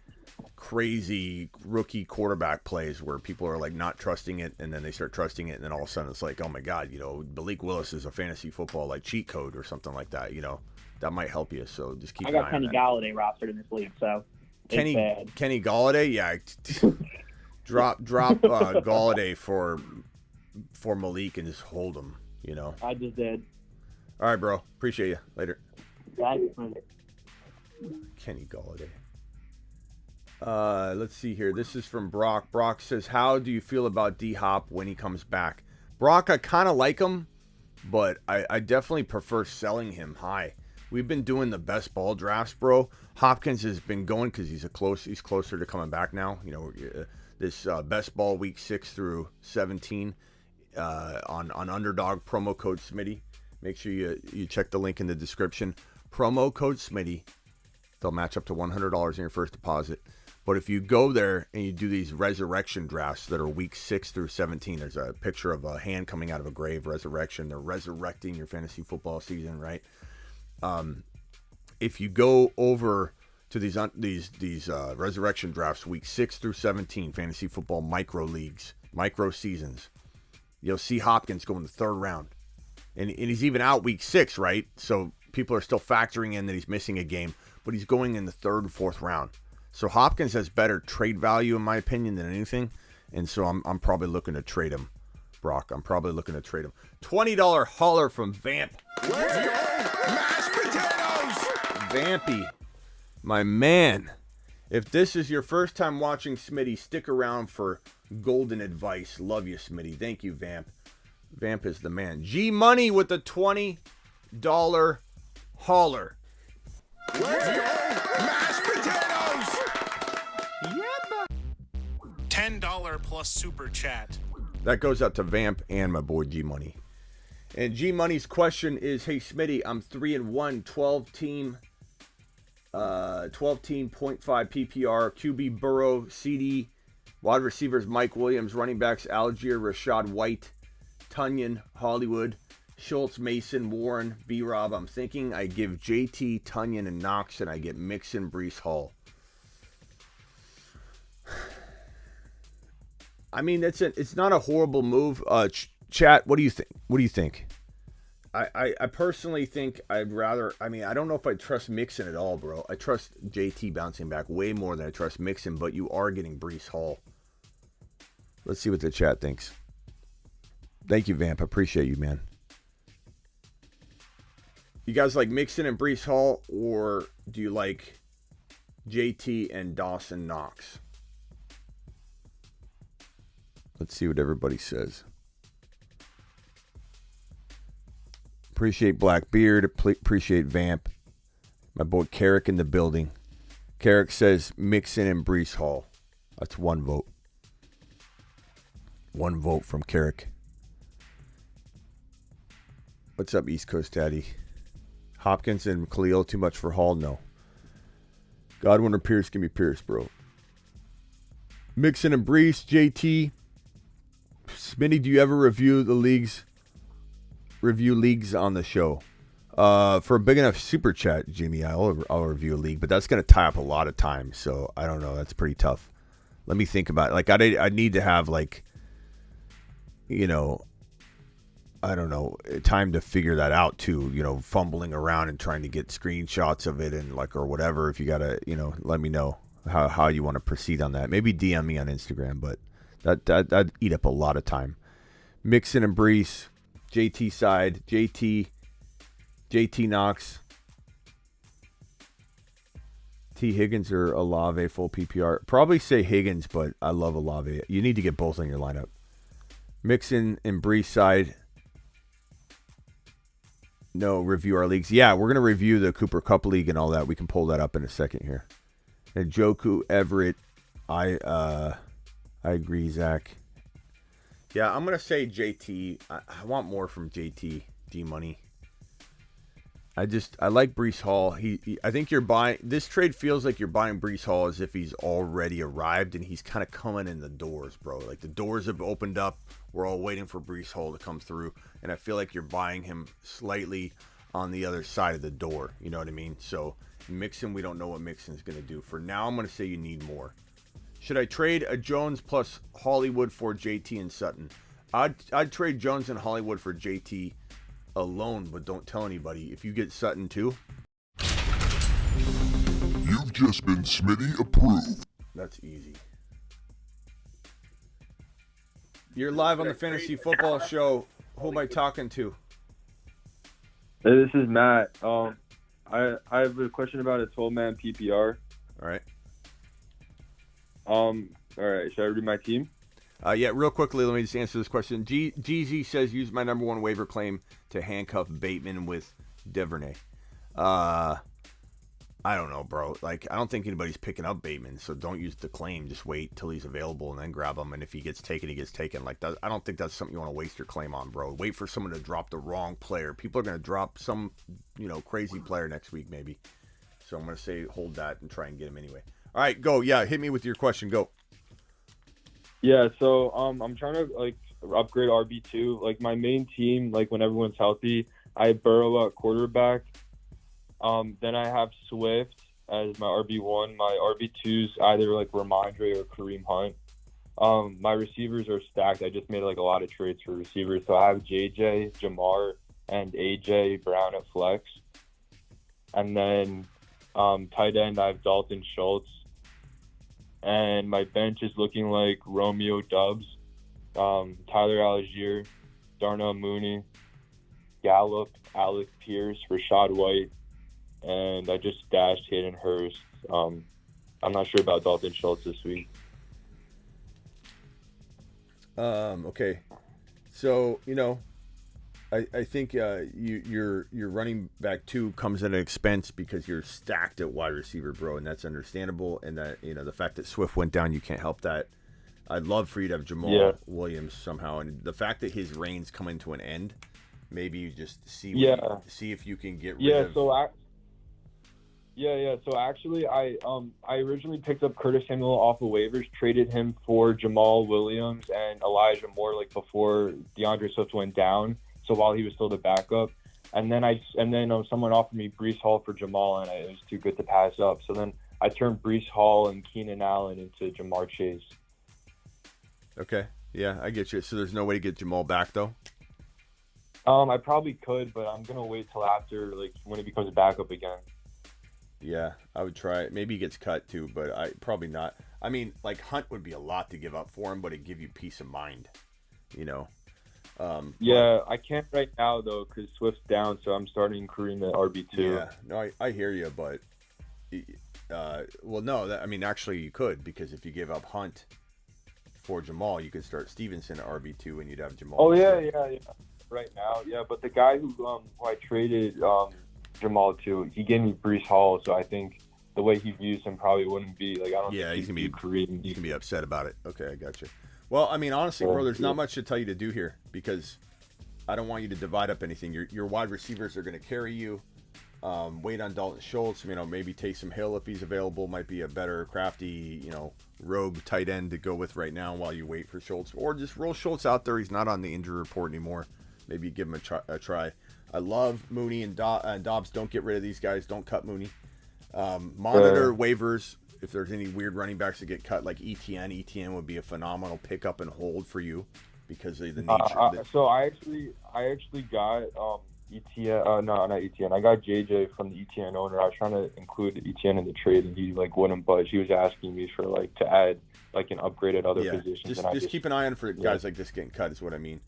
crazy rookie quarterback plays where people are like not trusting it, and then they start trusting it, and then all of a sudden it's like, oh my god, Malik Willis is a fantasy football like cheat code or something like that. That might help you. So just keep. I got Kenny Galladay rostered in this league, so Kenny Galladay, yeah. drop Galladay for Malik and just hold him. I just did. All right, bro. Appreciate you. Later. Thanks, man. Kenny Galladay. Let's see here. This is from Brock. Brock says, how do you feel about D-Hop when he comes back? Brock, I kind of like him, but I definitely prefer selling him high. We've been doing the best ball drafts, bro. Hopkins has been going because he's closer to coming back now. This best ball week 6 through 17 on Underdog, promo code Smitty. Make sure you check the link in the description. Promo code Smitty. They'll match up to $100 in your first deposit. But if you go there and you do these resurrection drafts that are week 6 through 17, there's a picture of a hand coming out of a grave, resurrection. They're resurrecting your fantasy football season, right? If you go over to these resurrection drafts, week 6 through 17, fantasy football micro leagues, micro seasons, you'll see Hopkins go in the 3rd round. And he's even out week 6, right? So people are still factoring in that he's missing a game, but he's going in the 3rd and 4th round. So Hopkins has better trade value, in my opinion, than anything. And so I'm probably looking to trade him, Brock. I'm probably looking to trade him. $20 hauler from Vamp. Let's go! Mashed potatoes! Vampy, my man. If this is your first time watching Smitty, stick around for golden advice. Love you, Smitty. Thank you, Vamp. Vamp is the man. G Money with the $20 hauler. Let's go! Mashed potatoes! $10 plus super chat. That goes out to Vamp and my boy G Money. And G Money's question is, hey Smitty, I'm 3-1, 12 team 0.5 PPR, QB Burrow, CD, wide receivers Mike Williams, running backs Algier, Rashad White, Tunyon, Hollywood, Schultz, Mason, Warren, B-Rob. I'm thinking I give JT, Tunyon, and Knox, and I get Mixon, Breece Hall. I mean, it's not a horrible move. Chat, what do you think? What do you think? I personally think I'd rather. I mean, I don't know if I trust Mixon at all, bro. I trust JT bouncing back way more than I trust Mixon, but you are getting Breece Hall. Let's see what the chat thinks. Thank you, Vamp. I appreciate you, man. You guys like Mixon and Breece Hall, or do you like JT and Dawson Knox? Let's see what everybody says. Appreciate Blackbeard. Appreciate Vamp. My boy Carrick in the building. Carrick says Mixon and Breece Hall. That's one vote. One vote from Carrick. What's up, East Coast Daddy? Hopkins and Khalil too much for Hall? No. Godwin or Pierce? Give me Pierce, bro. Mixon and Breece, JT. Smitty, do you ever review leagues on the show? For a big enough super chat, Jimmy, I'll review a league, but that's going to tie up a lot of time. So I don't know. That's pretty tough. Let me think about it. Like I need to have like, I don't know, time to figure that out too. Fumbling around and trying to get screenshots of it and like or whatever. If you gotta, let me know how you want to proceed on that. Maybe DM me on Instagram, but that'd eat up a lot of time. Mixon and Breece, JT side, JT Knox, T Higgins or Olave full PPR. Probably say Higgins, but I love Olave. You need to get both on your lineup. Mixon and Breece side. No, review our leagues. Yeah, we're gonna review the Cooper Cup League and all that. We can pull that up in a second here. And Joku Everett, I agree, Zach. Yeah, I'm going to say JT. I want more from JT, D-Money. I like Breece Hall. I think you're buying this trade feels like you're buying Breece Hall as if he's already arrived and he's kind of coming in the doors, bro. Like the doors have opened up. We're all waiting for Breece Hall to come through, and I feel like you're buying him slightly on the other side of the door. You know what I mean? So Mixon, we don't know what Mixon's going to do. For now, I'm going to say you need more. Should I trade a Jones plus Hollywood for JT and Sutton? I'd trade Jones and Hollywood for JT alone, but don't tell anybody. If you get Sutton too, you've just been Smitty approved. That's easy. You're live on the Fantasy Football Show. Who am I talking to? Hey, this is Matt. I have a question about a 12-man PPR. All right. All right. Should I read my team? Yeah, real quickly, let me just answer this question. GZ says, use my number one waiver claim to handcuff Bateman with Duvernay. I don't know, bro. Like, I don't think anybody's picking up Bateman, so don't use the claim. Just wait till he's available and then grab him. And if he gets taken, he gets taken. Like, I don't think that's something you want to waste your claim on, bro. Wait for someone to drop the wrong player. People are going to drop some, crazy player next week, maybe. So I'm going to say hold that and try and get him anyway. All right, go. Yeah, hit me with your question. Go. Yeah, so I'm trying to upgrade RB2. Like my main team, like when everyone's healthy, I have Burrow at quarterback. Then I have Swift as my RB1. My RB2's either like Ramondre or Kareem Hunt. My receivers are stacked. I just made like a lot of trades for receivers. So I have JJ, Jamar, and AJ Brown at flex. And then tight end, I have Dalton Schultz. And my bench is looking like Romeo Dubs, Tyler Algier, Darnell Mooney, Gallup, Alec Pierce, Rashad White, and I just stashed Hayden Hurst. I'm not sure about Dalton Schultz this week. Okay. So, I think your running back 2 comes at an expense because you're stacked at wide receiver, bro, and that's understandable. And that the fact that Swift went down, you can't help that. I'd love for you to have Jamal Williams somehow, and the fact that his reign's coming to an end, maybe you just see if you can get rid of. So actually, I originally picked up Curtis Samuel off of waivers, traded him for Jamal Williams and Elijah Moore before DeAndre Swift went down. So while he was still the backup, and then someone offered me Breece Hall for Jamal, and it was too good to pass up. So then I turned Breece Hall and Keenan Allen into Jamar Chase. Okay, yeah, I get you. So there's no way to get Jamal back though. I probably could, but I'm gonna wait till after when he becomes a backup again. Yeah, I would try it. Maybe he gets cut too, but I probably not. I mean, Hunt would be a lot to give up for him, but it'd give you peace of mind, I can't right now though because Swift's down, so I'm starting Kareem at RB2. Yeah, no, I hear you, but actually you could, because if you give up Hunt for Jamal, you could start Stevenson at RB2 and you'd have Jamal. Oh yeah. Right now, yeah, but the guy who I traded Jamal to, he gave me Breece Hall, so I think the way he views him probably wouldn't be I don't. Yeah, he's gonna be Kareem. You can be upset about it. Okay, I got you. Well, I mean, honestly, bro, there's not much to tell you to do here because I don't want you to divide up anything. Your wide receivers are going to carry you. Wait on Dalton Schultz. Maybe Taysom Hill if he's available might be a better crafty, rogue tight end to go with right now while you wait for Schultz. Or just roll Schultz out there. He's not on the injury report anymore. Maybe give him a try. I love Mooney and Dobbs. Don't get rid of these guys. Don't cut Mooney. Monitor waivers. If there's any weird running backs that get cut, like ETN would be a phenomenal pickup and hold for you because of the nature. So I actually got ETN. No, not ETN. I got JJ from the ETN owner. I was trying to include ETN in the trade, and he wouldn't budge. He was asking me for to add an upgrade at other positions. Just keep an eye on for guys like this getting cut is what I mean.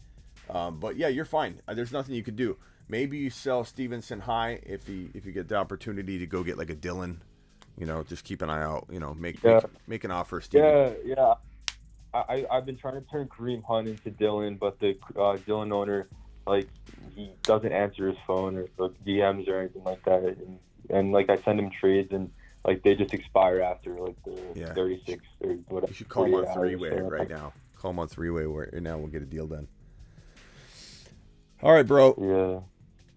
But yeah, you're fine. There's nothing you could do. Maybe you sell Stevenson high if you get the opportunity to go get a Dillon. Just keep an eye out. Make an offer, Steven. Yeah. I've been trying to turn Kareem Hunt into Dillon, but the Dillon owner, he doesn't answer his phone or DMs or anything like that. And I send him trades, and they just expire after the 36 or whatever. You should call him on three-way right now. Call him on three-way right now. We'll get a deal done. All right, bro. Yeah.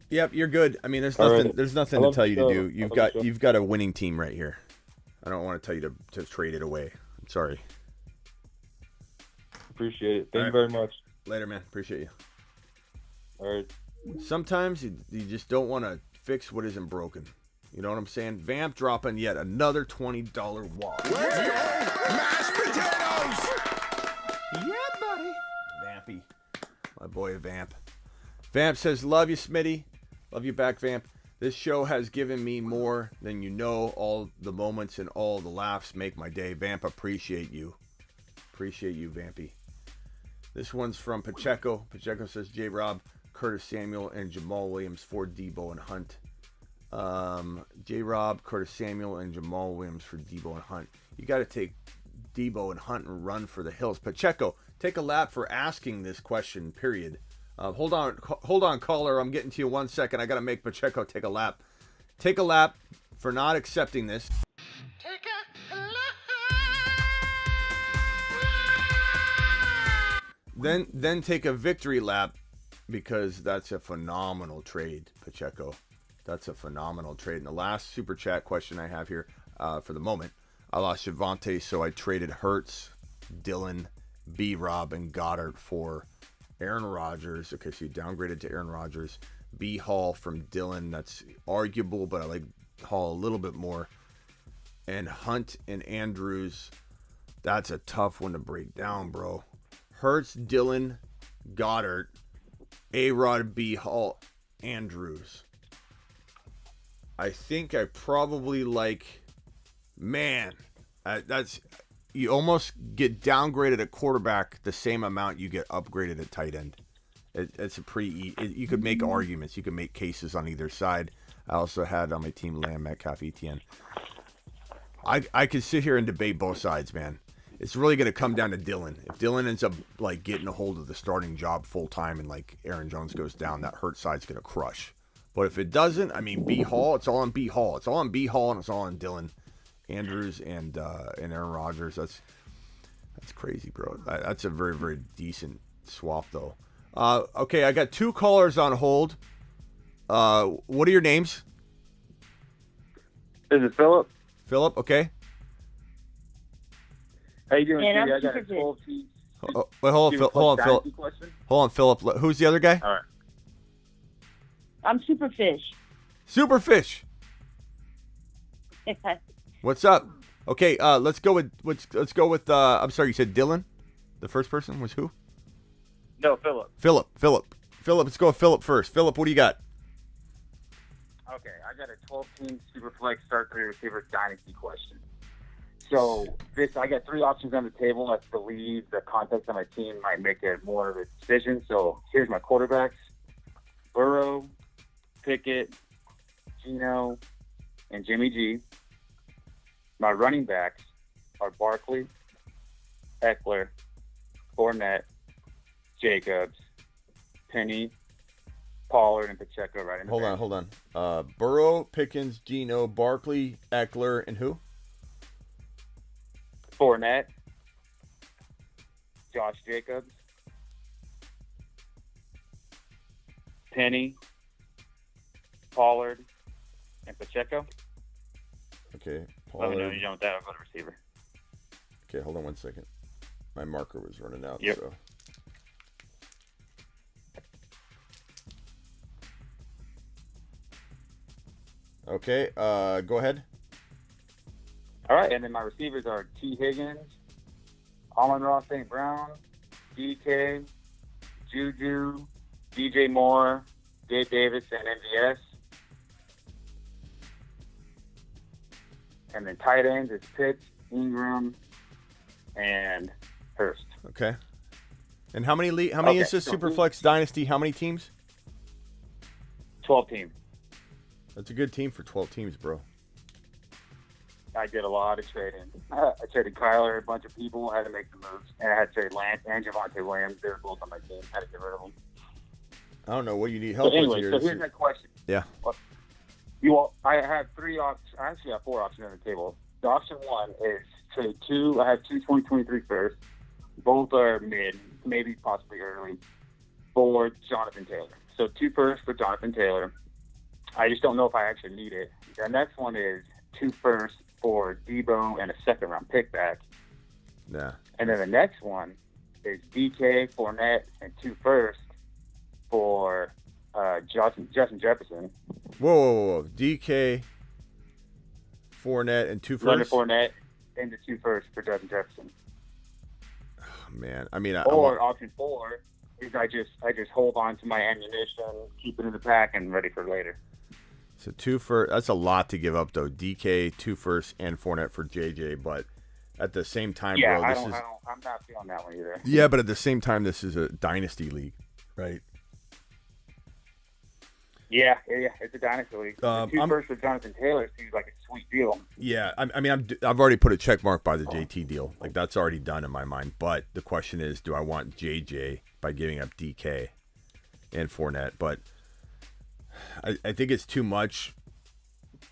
Yep, you're good. I mean, there's All nothing. right. There's nothing I to love tell the you to show. do. I You've love the show. you've got a winning team right here. I don't want to tell you to trade it away. I'm sorry. Appreciate it. Thank All you very much. Later, man. Appreciate you. All right. Sometimes you just don't want to fix what isn't broken. You know what I'm saying? Vamp dropping yet another $20 wallet. Let's go, mashed potatoes! Yeah, buddy. Vampy. My boy Vamp. Vamp says, love you, Smitty. Love you back, Vamp. This show has given me more than you know. All the moments and all the laughs make my day. Vamp, appreciate you. Appreciate you, Vampy. This one's from Pacheco. Pacheco says, J-Rob, Curtis Samuel, and Jamal Williams for Debo and Hunt. J-Rob, Curtis Samuel, and Jamal Williams for Debo and Hunt. You got to take Debo and Hunt and run for the hills. Pacheco, take a lap for asking this question, period. Hold on, caller. I'm getting to you 1 second. I got to make Pacheco take a lap. Take a lap for not accepting this. Take a Then take a victory lap because that's a phenomenal trade, Pacheco. That's a phenomenal trade. And the last super chat question I have here for the moment, I lost Javonte, so I traded Hurts, Dillon, B-Rob, and Goddard for Aaron Rodgers. Okay, so you downgraded to Aaron Rodgers. B. Hall from Dillon. That's arguable, but I like Hall a little bit more. And Hunt and Andrews. That's a tough one to break down, bro. Hurts, Dillon, Goddard, A-Rod, B. Hall, Andrews. I think I probably like, man, that's, you almost get downgraded at quarterback the same amount you get upgraded at tight end. It's a pretty, you could make arguments. You could make cases on either side. I also had on my team Lamb, Metcalf, ETN. I could sit here and debate both sides, man. It's really going to come down to Dillon. If Dillon ends up like getting a hold of the starting job full time and like Aaron Jones goes down, that Hurt side's going to crush. But if it doesn't, I mean, B. Hall, it's all on B. Hall. It's all on B. Hall and it's all on Dillon, Andrews, and Aaron Rodgers. That's crazy, bro. That's a very, very decent swap, though. Okay, I got two callers on hold. What are your names? This is Philip. Philip, okay. How you doing, And Cody? I'm I got a super 12 team. Wait, hold on, Philip. Hold on, Philip. Who's the other guy? All right. I'm Superfish. Superfish. What's up? Okay, let's go with I'm sorry, you said Dillon? The first person was who? No, Philip. Philip, let's go with Philip first. Philip, what do you got? Okay, I got a 12-team Superflex Start 3 Receiver Dynasty question. So I got three options on the table. I believe the context of my team might make it more of a decision. So here's my quarterbacks: Burrow, Pickett, Geno, and Jimmy G. My running backs are Barkley, Eckler, Fournette, Jacobs, Penny, Pollard, and Pacheco right in the back. Hold on. Burrow, Pickens, Geno, Barkley, Eckler, and who? Fournette, Josh Jacobs, Penny, Pollard, and Pacheco. Okay, Let me know Pollard. you want that. I'll go to receiver. Okay, hold on 1 second. My marker was running out. Yep. So. Okay, go ahead. All right, and then my receivers are T. Higgins, Amon-Ra St. Brown, DK, Juju, DJ Moore, Gabe Davis, and MVS. And then tight ends is Pitts, Ingram, and Hurst. Okay. And how many Okay, is this so Superflex Dynasty? How many teams? 12 teams. That's a good team for 12 teams, bro. I did a lot of trading. I traded Kyler, a bunch of people, had to make the moves. And I had to trade Lance and Javonte Williams. They were both on my team. Had to get rid of them. I don't know what you need help So anyway, with so here. here's my question. Yeah. I have three options. I actually have four options on the table. The option one is trade two. I have two 2023 first. Both are mid, maybe possibly early, for Jonathan Taylor. So 2 firsts for Jonathan Taylor. I just don't know if I actually need it. The next one is 2 firsts for Debo and a 2nd-round pick back. Yeah. And then the next one is DK, Fournette, and 2 firsts for Justin Jefferson. Whoa. DK, Fournette, and 2 firsts? Leonard Fournette and the 2 firsts for Justin Jefferson. Oh, man. I mean, option 4 is I just hold on to my ammunition, keep it in the pack, and ready for later. So 2 firsts, that's a lot to give up, though. DK, 2 firsts, and Fournette for JJ, but at the same time, Yeah, bro, I'm not feeling that one either. Yeah, but at the same time, this is a dynasty league, right? Yeah, it's a dynasty league. The 2 firsts for Jonathan Taylor seems like a sweet deal. Yeah, I've already put a check mark by the JT deal. Like, that's already done in my mind. But the question is, do I want JJ by giving up DK and Fournette? But I think it's too much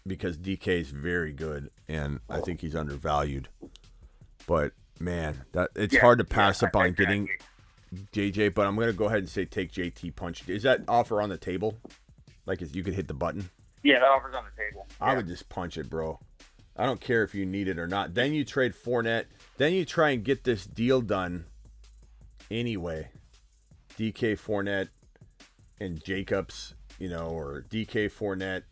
because DK is very good, and I think he's undervalued. But, man, it's hard to pass up on getting JJ. But I'm going to go ahead and say take JT punch. Is that offer on the table? Like, you could hit the button? Yeah, that offer's on the table. I would just punch it, bro. I don't care if you need it or not. Then you trade Fournette. Then you try and get this deal done anyway. DK, Fournette, and Jacobs, or DK, Fournette.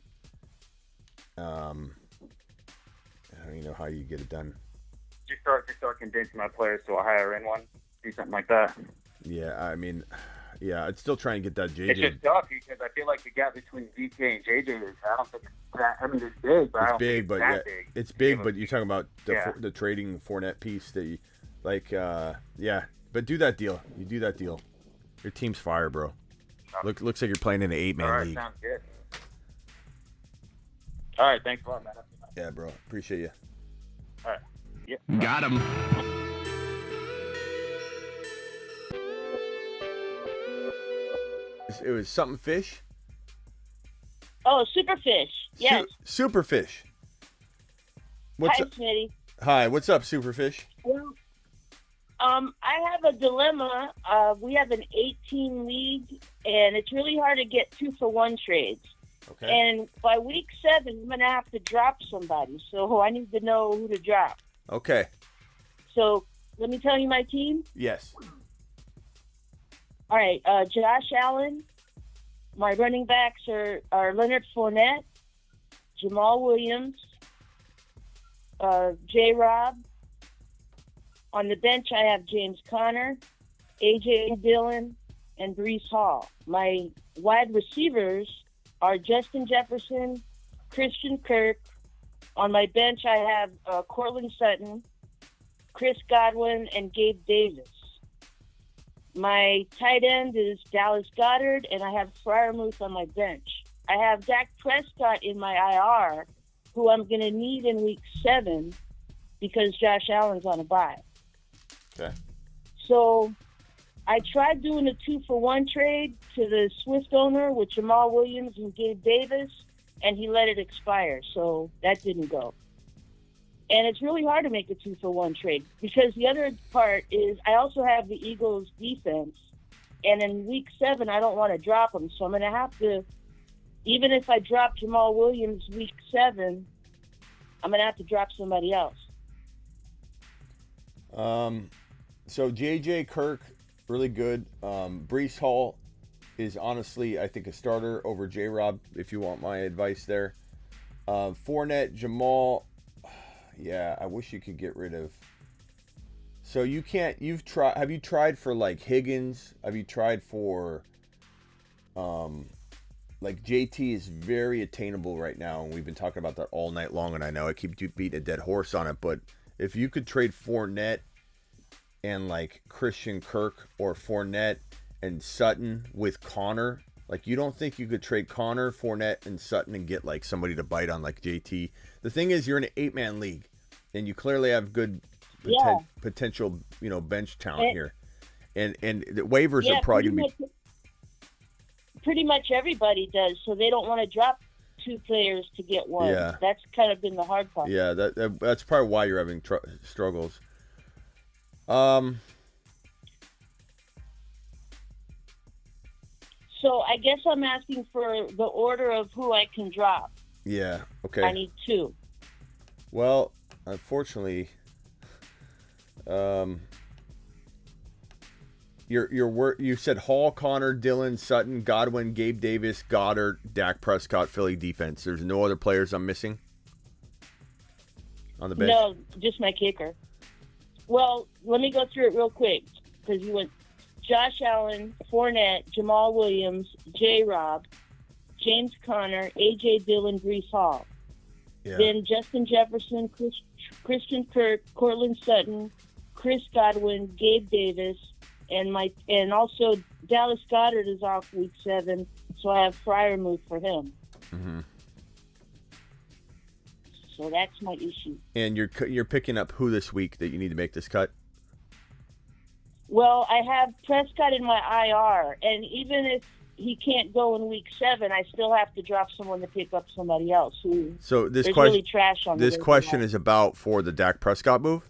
I don't even know how you get it done. Just start condensing my players to a higher end one. Do something like that. Yeah, I'd still try and get that JJ. It's just tough because I feel like the gap between DK and JJ is, I don't think it's that, it's big, but I don't think it's that big. It's big, but you're talking about the trading Fournette piece that you, but do that deal. You do that deal. Your team's fire, bro. Looks like you're playing in an 8-man league. Sounds good. All right, thanks a lot, man. Yeah, bro. Appreciate you. All right. Yep. Got him. It was something fish? Oh, Superfish. Yes. Superfish. Hi, Smitty. Hi, what's up, Superfish? Well, I have a dilemma. We have an 18 league, and it's really hard to get 2-for-1 trades. Okay. And by week 7, I'm going to have to drop somebody. So I need to know who to drop. Okay. So let me tell you my team. Yes. All right. Josh Allen. My running backs are Leonard Fournette, Jamal Williams, J-Rob. On the bench, I have James Conner, A.J. Dillon, and Breece Hall. My wide receivers are Justin Jefferson, Christian Kirk. On my bench, I have Cortland Sutton, Chris Godwin, and Gabe Davis. My tight end is Dallas Goedert, and I have Freiermuth on my bench. I have Dak Prescott in my IR, who I'm going to need in week 7 because Josh Allen's on a bye. Okay. So I tried doing a 2-for-1 trade to the Swift owner with Jamal Williams and Gabe Davis, and he let it expire. So that didn't go. And it's really hard to make a 2-for-1 trade because the other part is I also have the Eagles defense. And in week 7, I don't want to drop them. So I'm going to have to, even if I drop Jamal Williams week 7, I'm going to have to drop somebody else. So J.J. Kirk, really good. Breece Hall is honestly, I think, a starter over J-Rob, if you want my advice there. Fournette, Jamal, yeah, I wish you could get rid of. So you can't, have you tried for like Higgins? Have you tried for, like JT is very attainable right now, and we've been talking about that all night long, and I know I keep beating a dead horse on it, but if you could trade Fournette and like Christian Kirk or Fournette and Sutton with Connor, like you don't think you could trade Connor, Fournette, and Sutton and get like somebody to bite on like JT? The thing is, you're in an 8-man league, and you clearly have good potential, bench talent here, and the waivers are probably gonna be. Pretty much everybody does, so they don't want to drop 2 players to get one. Yeah. That's kind of been the hard part. Yeah, that's probably why you're having struggles. So I guess I'm asking for the order of who I can drop. Yeah. Okay. I need 2. Well, unfortunately, you said Hall, Connor, Dillon, Sutton, Godwin, Gabe Davis, Goddard, Dak Prescott, Philly defense. There's no other players I'm missing on the bench? No, just my kicker. Well, let me go through it real quick because you went Josh Allen, Fournette, Jamal Williams, J-Rob, James Conner, A.J. Dillon, Brees Hall. Yeah. Then Justin Jefferson, Christian Kirk, Cortland Sutton, Chris Godwin, Gabe Davis, and also Dallas Goedert is off week 7, so I have Freiermuth for him. Mm-hmm. So that's my issue. And you're picking up who this week that you need to make this cut? Well, I have Prescott in my IR, and even if he can't go in week 7, I still have to drop someone to pick up somebody else who. So this there's question, really trash on this question is about for the Dak Prescott move?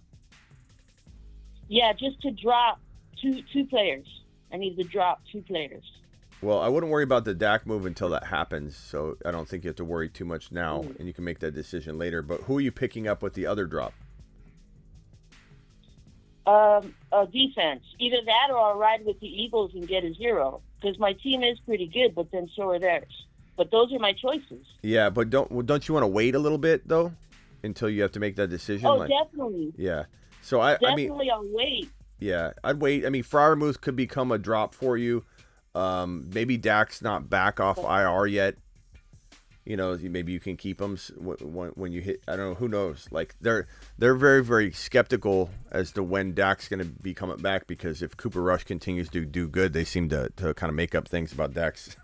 Yeah, just to drop two players. I need to drop 2 players. Well, I wouldn't worry about the Dak move until that happens, so I don't think you have to worry too much now, and you can make that decision later. But who are you picking up with the other drop? Defense. Either that or I'll ride with the Eagles and get a 0, because my team is pretty good, but then so are theirs. But those are my choices. Yeah, but don't you want to wait a little bit, though, until you have to make that decision? Oh, definitely. Yeah. So I mean, I'll wait. Yeah, I'd wait. I mean, Freiermuth could become a drop for you. Maybe Dak's not back off IR yet. You know, maybe you can keep him when you hit. I don't know. Who knows? Like they're very, very skeptical as to when Dak's going to be coming back, because if Cooper Rush continues to do good, they seem to kind of make up things about Dak's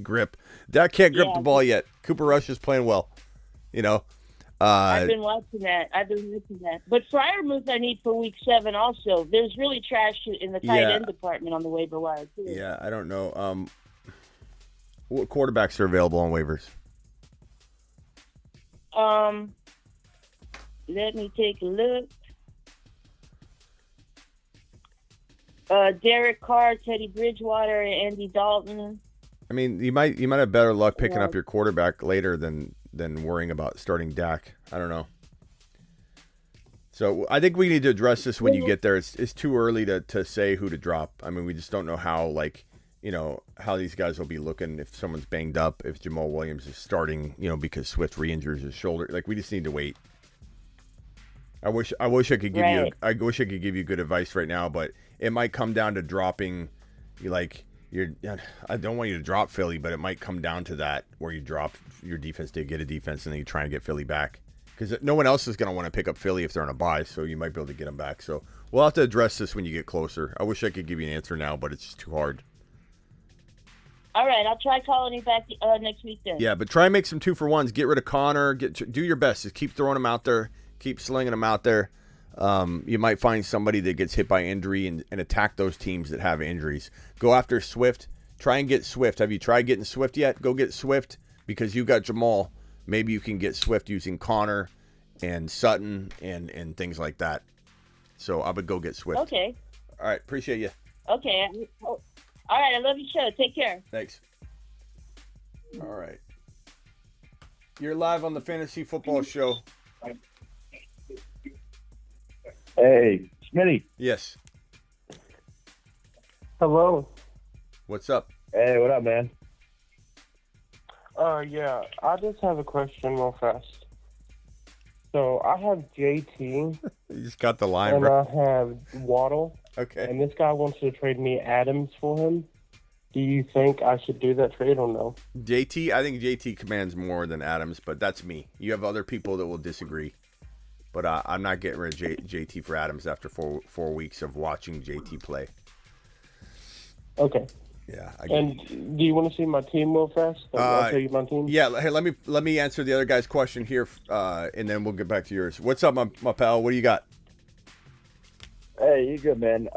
grip. Dak can't grip the ball yet. Cooper Rush is playing well. You know. I've been watching that. But Freiermuth I need for week 7 also. There's really trash in the tight end department on the waiver wire, too. Yeah, I don't know. What quarterbacks are available on waivers? Let me take a look. Derek Carr, Teddy Bridgewater, and Andy Dalton. I mean, you might have better luck picking up your quarterback later than worrying about starting Dak. I don't know. So I think we need to address this when you get there. It's too early to say who to drop. I mean, we just don't know how, how these guys will be looking if someone's banged up, if Jamal Williams is starting, because Swift re-injures his shoulder. Like, we just need to wait. I wish I could give you good advice right now, but it might come down to dropping, I don't want you to drop Philly, but it might come down to that, where you drop your defense to get a defense and then you try and get Philly back. Because no one else is going to want to pick up Philly if they're on a bye, so you might be able to get them back. So we'll have to address this when you get closer. I wish I could give you an answer now, but it's just too hard. All right, I'll try calling you back next week then. Yeah, but try and make some 2-for-1s. Get rid of Connor. Do your best. Just keep throwing them out there. Keep slinging them out there. You might find somebody that gets hit by injury and attack those teams that have injuries. Go after Swift. Try and get Swift. Have you tried getting Swift yet? Go get Swift, because you got Jamal. Maybe you can get Swift using Connor and Sutton and things like that. So I would go get Swift. Okay. All right. Appreciate you. Okay. All right. I love your show. Take care. Thanks. All right. You're live on the Fantasy Football Show. Hey, Smitty. Yes. Hello. What's up? Hey, what up, man? Yeah, I just have a question real fast. So I have JT. You just got the line, and bro. I have Waddle. Okay. And this guy wants to trade me Adams for him. Do you think I should do that trade or no? JT, I think JT commands more than Adams, but that's me. You have other people that will disagree. But I'm not getting rid of JT for Adams after four weeks of watching JT play. Okay. Yeah. And do you want to see my team real fast? I'll tell you my team. Yeah. Hey, let me answer the other guy's question here, and then we'll get back to yours. What's up, my pal? What do you got? Hey, you good, man?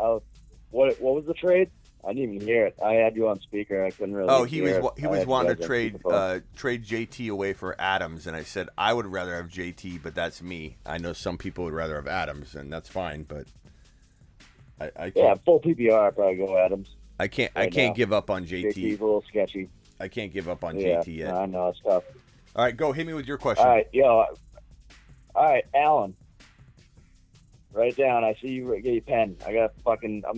What was the trade? I didn't even hear it. I had you on speaker. I couldn't really. Oh, he was wanting to trade JT away for Adams, and I said I would rather have JT, but that's me. I know some people would rather have Adams, and that's fine. But I full PPR, I'd probably go Adams. I can't now. give up on JT. JT's a little sketchy. I can't give up on Yeah, JT yet. I know, it's tough. All right, go hit me with your question. All right, Alan. Write it down. I see you get your pen. I'm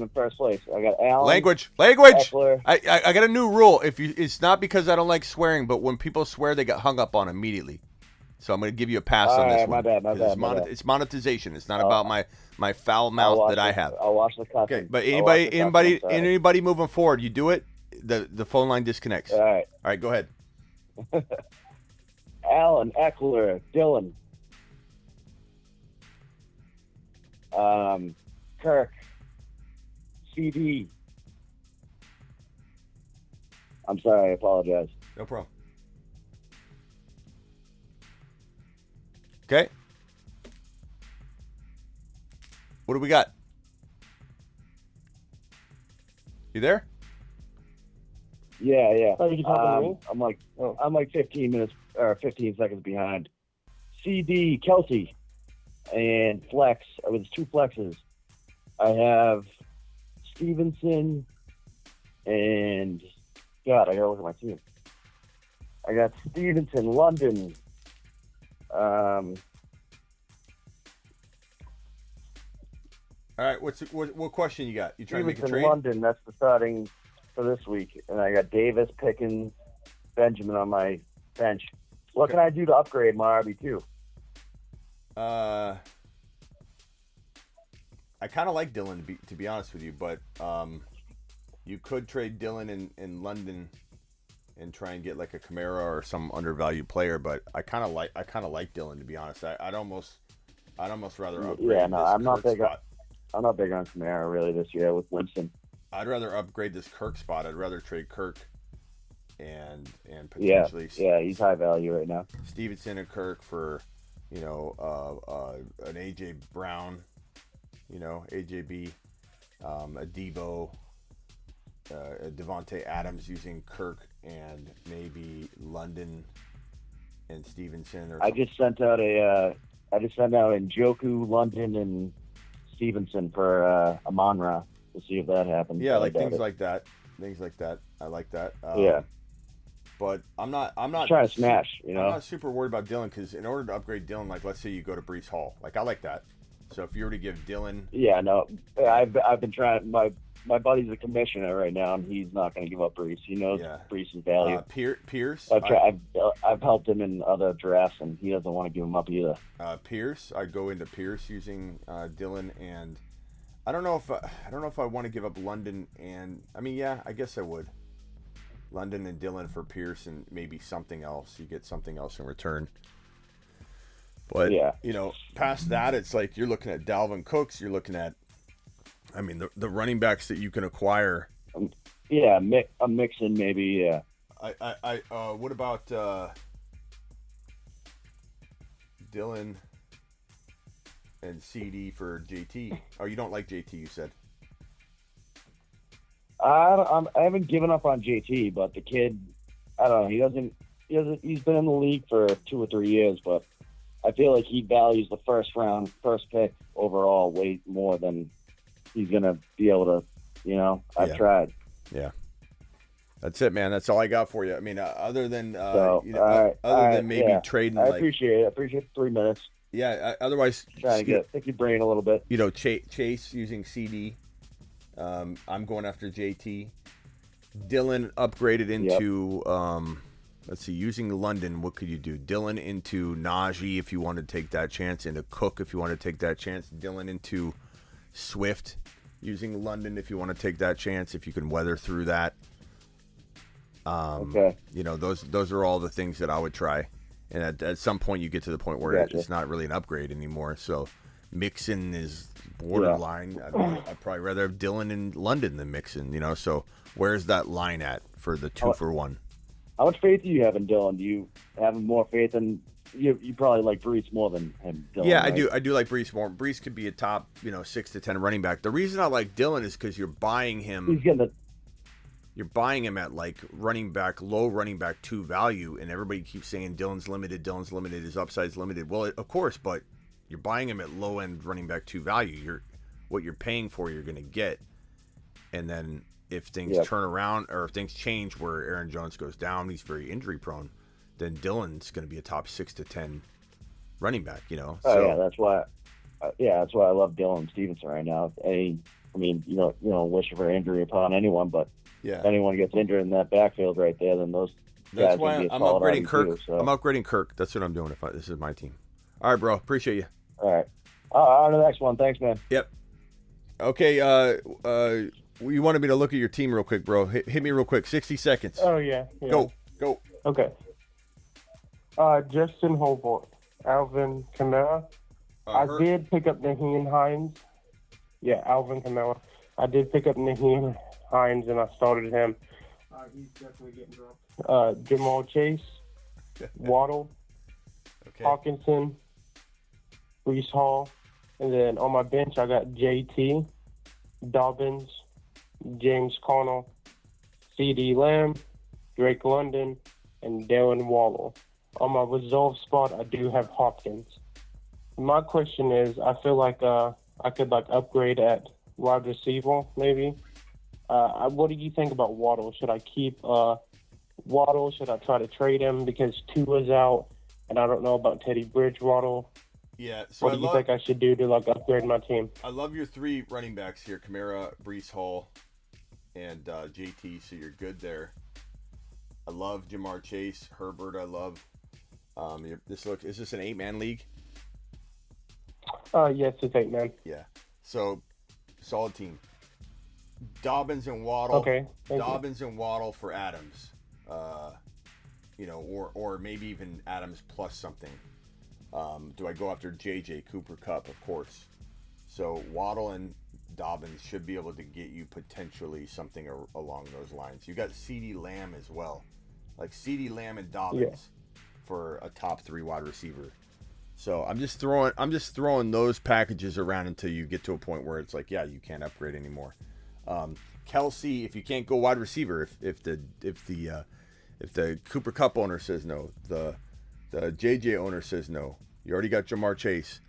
in first place. I got Alan. Language. Eckler. I got a new rule. It's not because I don't like swearing, but when people swear, they get hung up on immediately. So I'm going to give you a pass on this one. My bad. It's monetization. It's not about my foul mouth that I have. I'll watch the cussing. Okay, but anybody moving forward, you do it, the phone line disconnects. All right, go ahead. Alan, Eckler, Dylan, Kirk, CD. I'm sorry, I apologize. No problem. Okay. What do we got? You there? Yeah. Oh, you can talk to me? I'm like 15 minutes or 15 seconds behind. CD, Kelsey, and flex. It was 2 flexes. I have Stevenson and God, I gotta look at my team. I got Stevenson, London. All right, what question you got? You trying to make a trade? London, that's the starting for this week. And I got Davis, Pickens, Benjamin on my bench. What can I do to upgrade my RB2? I kind of like Dylan, to be honest with you, but you could trade Dylan in London and try and get like a Kamara or some undervalued player, but I kind of like Dylan, to be honest. I'd almost rather upgrade. Yeah, no, I'm not big spot. I'm not big on Kamara really this year with Winston. I'd rather upgrade this Kirk spot. I'd rather trade Kirk and potentially he's high value right now. Stevenson and Kirk for an AJ Brown, AJB, a Debo, a Devontae Adams using Kirk and maybe London and Stevenson. I just sent out Njoku, London, and Stevenson for Amon-Ra to see if that happens. Yeah, things like that. I like that. Yeah. But I'm not trying to smash. I'm not super worried about Dylan because in order to upgrade Dylan, like let's say you go to Breece Hall, like I like that. So if you were to give Dylan, I've been trying. My buddy's a commissioner right now, and he's not going to give up Breece. He knows Breece's value. Pierce, I've helped him in other drafts, and he doesn't want to give him up either. Pierce, I'd go into Pierce using Dylan, and I don't know if I want to give up London and I guess I would. London and Dylan for Pierce and maybe something else. You get something else in return. But past that, it's like you're looking at Dalvin Cooks. You're looking at, the running backs that you can acquire. I'm mixing maybe. Yeah. What about Dylan and CD for JT? Oh, you don't like JT? You said. I haven't given up on JT, but the kid, I don't know. He's been in the league for 2 or 3 years, but I feel like he values the first pick overall way more than he's gonna be able to. I've tried. Yeah. That's it, man. That's all I got for you. Other than maybe trading. I appreciate it. I appreciate the 3 minutes. Yeah. Otherwise, trying to pick your brain a little bit. Chase using CD. I'm going after JT. Dylan upgraded into, let's see, using London, what could you do? Dylan into Najee if you want to take that chance, into Cook if you want to take that chance. Dylan into Swift using London if you want to take that chance, if you can weather through that. Okay. Those are all the things that I would try. And at some point you get to the point where it's not really an upgrade anymore. So Mixon is borderline. I'd probably rather have Dylan in London than Mixon, So where's that line at for the 2-for-1? How much faith do you have in Dylan? Do you have more faith in you probably like Breece more than him, Dylan? Yeah, right? I do like Breece more. Breece could be a top, 6 to 10 running back. The reason I like Dylan is because you're buying him. You're buying him at like low running back 2 value, and everybody keeps saying Dylan's limited, his upside's limited. Well, of course, but you're buying him at low end running back 2 value. What you're paying for, you're going to get, and then if things turn around or if things change where Aaron Jones goes down, he's very injury prone, then Dillon's going to be a top 6 to 10 running back, you know. Oh, yeah, that's why. That's why I love Dylan Stevenson right now. I mean, you know, wishing for injury upon anyone, but if anyone gets injured in that backfield right there, then those That's guys why be a I'm solid upgrading RB Kirk. too, so. I'm upgrading Kirk. That's what I'm doing. This is my team. All right, bro. Appreciate you. All right. On to the next one. Thanks, man. Yep. Okay. You wanted me to look at your team real quick, bro. Hit me real quick. 60 seconds. Oh, yeah. Go. Okay. Justin Holbrook, Alvin Kamara. I did pick up Naheem Hines. Yeah, Alvin Kamara. I did pick up Naheem Hines, and I started him. He's definitely getting dropped. Jamal Chase, Waddle, Hawkinson, Brees Hall. And then on my bench, I got JT, Dobbins, James Conner, CD Lamb, Drake London, and Darren Waller. On my reserve spot, I do have Hopkins. My question is, I feel like I could upgrade at wide receiver, maybe. What do you think about Waddle? Should I keep Waddle? Should I try to trade him because Tua's out, and I don't know about Teddy Bridgewater? Yeah. So what do you think I should do to upgrade my team? I love your 3 running backs here: Kamara, Brees Hall, and JT. So you're good there. I love Jamar Chase, Herbert. I love. Is this an 8-man league? Yes, it's 8-man. Yeah. So solid team. Dobbins and Waddle. Okay. Dobbins and Waddle for Adams. Or maybe even Adams plus something. Do I go after JJ Cooper Kupp? Of course. So Waddle and Dobbins should be able to get you potentially something along those lines. You got CD Lamb as well, like CD Lamb and Dobbins for a top 3 wide receiver. So I'm just throwing those packages around until you get to a point where it's like, yeah, you can't upgrade anymore. Kelsey, if you can't go wide receiver, if the Cooper Kupp owner says no, the JJ owner says no, you already got Jamar Chase.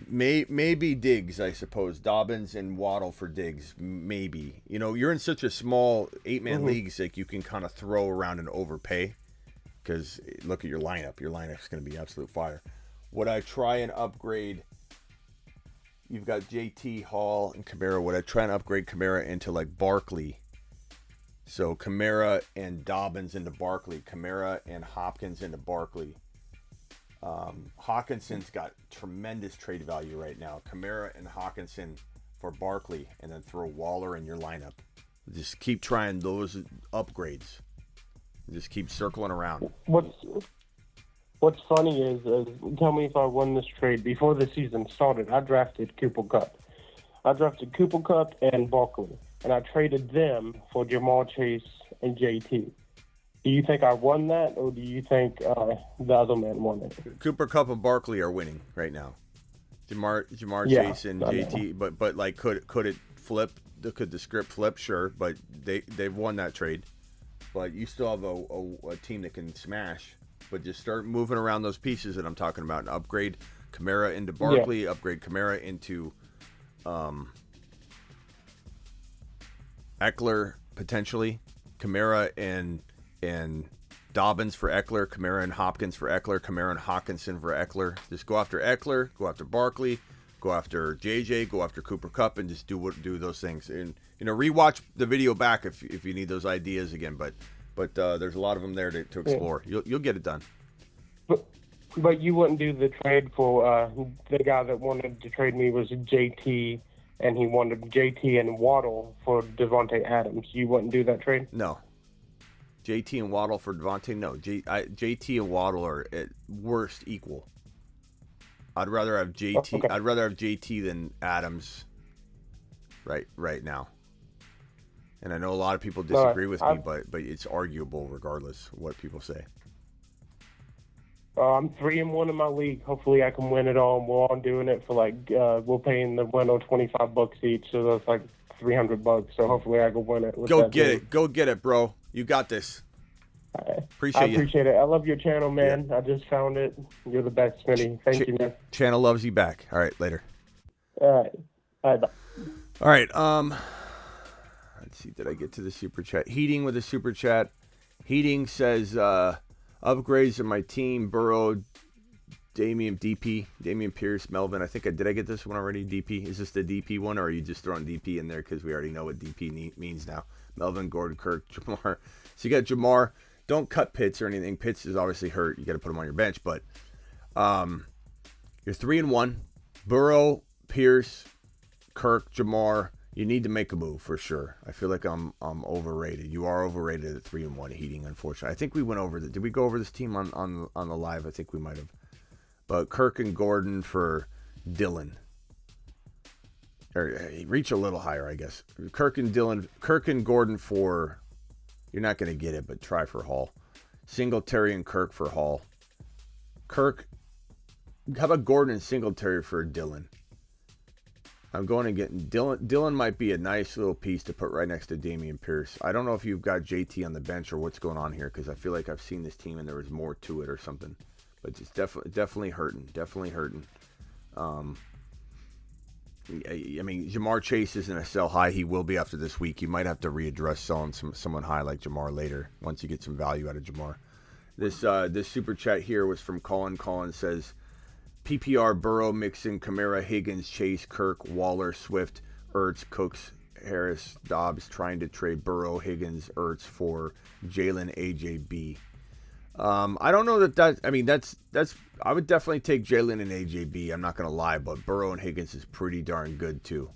Maybe Diggs, I suppose. Dobbins and Waddle for Diggs, maybe. You're in such a small 8-man leagues, like you can kind of throw around and overpay. Because look at your lineup. Your lineup's going to be absolute fire. Would I try and upgrade? You've got JT, Hall, and Kamara. Would I try and upgrade Kamara into Barkley? So Kamara and Dobbins into Barkley. Kamara and Hopkins into Barkley. Hawkinson's got tremendous trade value right now. Kamara and Hawkinson for Barkley, and then throw Waller in your lineup. Just keep trying those upgrades. Just keep circling around. What's funny is, tell me if I won this trade. Before the season started, I drafted Cooper Kupp. And Barkley, and I traded them for Jamal Chase and JT. Do you think I won that, or do you think the other man won it? Cooper Kupp and Barkley are winning right now. Jamar Chase and JT, but could it flip? Could the script flip? Sure, but they've won that trade. But you still have a team that can smash. But just start moving around those pieces that I'm talking about and upgrade Kamara into Barkley, upgrade Kamara into Eckler potentially, Kamara and Dobbins for Eckler, Kamara and Hopkins for Eckler, Kamara and Hawkinson for Eckler. Just go after Eckler, go after Barkley, go after JJ, go after Cooper Kupp, and just do those things. And rewatch the video back if you need those ideas again. But there's a lot of them there to explore. You'll get it done. But you wouldn't do the trade for the guy that wanted to trade me was JT, and he wanted JT and Waddle for Devontae Adams. You wouldn't do that trade? No. JT and Waddle for Devontae? No. JT and Waddle are at worst equal. I'd rather have JT. Okay. I'd rather have JT than Adams. Right now. And I know a lot of people disagree with me, but it's arguable regardless what people say. I'm 3-1 in my league. Hopefully, I can win it all. And we're all doing it for we're paying the winner $25 each, so that's $300. So hopefully, I can win it. Go get it, bro. You got this. Appreciate you. I appreciate it. I love your channel, man. Yeah. I just found it. You're the best, Smitty. Thank you, man. Channel loves you back. All right, later. All right. Bye. All right. Let's see, did I get to the super chat? Heating with a super chat. Heating says, upgrades in my team, Burrow, Damian Pierce, Melvin. Did I get this one already, DP? Is this the DP one, or are you just throwing DP in there because we already know what DP means now? Melvin, Gordon, Kirk, Jamar. So you got Jamar. Don't cut Pitts or anything. Pitts is obviously hurt. You got to put him on your bench, but you're 3-1. Burrow, Pierce, Kirk, Jamar. You need to make a move for sure. I feel like I'm overrated. You are overrated at 3-1. Heating, unfortunately. I think we went over did we go over this team on the live? I think we might have. But Kirk and Gordon for Dylan. Or reach a little higher, I guess. Kirk and Gordon for, you're not going to get it, but try for Hall. Singletary and Kirk for Hall. Kirk, how about Gordon and Singletary for Dylan? I'm going to get Dylan might be a nice little piece to put right next to Damian Pierce. I don't know if you've got JT on the bench or what's going on here, because I feel like I've seen this team and there was more to it or something. But it's definitely hurting. I mean, Jamar Chase isn't a sell high. He will be after this week. You might have to readdress selling someone high like Jamar later once you get some value out of Jamar. This super chat here was from Colin. Colin says, PPR, Burrow, Mixon, Kamara, Higgins, Chase, Kirk, Waller, Swift, Ertz, Cooks, Harris, Dobbs, trying to trade Burrow, Higgins, Ertz for Jalen, AJB. I don't know that's I would definitely take Jalen and AJB. I'm not going to lie, but Burrow and Higgins is pretty darn good too.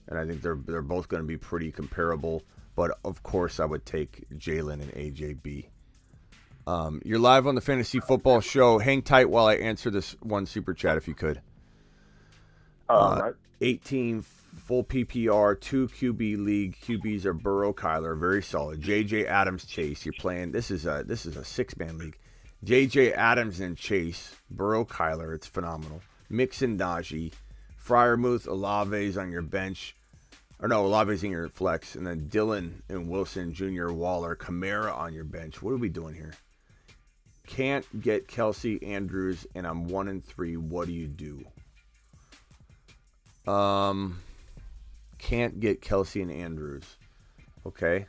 And I think they're both going to be pretty comparable, but of course I would take Jalen and AJB. You're live on the Fantasy Football Show. Hang tight while I answer this one super chat if you could. 18 full PPR, 2 QB league. QBs are Burrow, Kyler, very solid. JJ Adams, Chase. You're playing. This is a 6-man league. JJ Adams and Chase, Burrow, Kyler. It's phenomenal. Mixon, Najee, Freiermuth, Olave's on your bench. Or no, Olave's in your flex, and then Dylan and Wilson, Jr., Waller, Kamara on your bench. What are we doing here? Can't get Kelsey, Andrews, and I'm 1-3. What do you do? Can't get Kelsey and Andrews. Okay.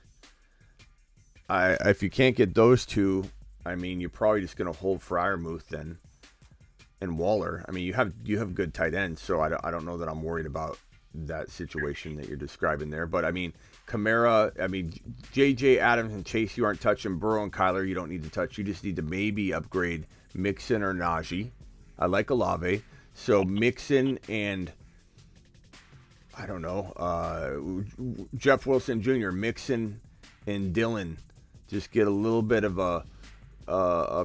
If you can't get those two, I mean, you're probably just going to hold Freiermuth then, and Waller. I mean, you have good tight ends, so I don't know that I'm worried about that situation that you're describing there. But I mean, Kamara, JJ Adams and Chase, you aren't touching. Burrow and Kyler, you don't need to touch. You just need to maybe upgrade Mixon or Najee. I like Olave. So Mixon and, I don't know, Jeff Wilson Jr., Mixon and Dylan. Just get a little bit of a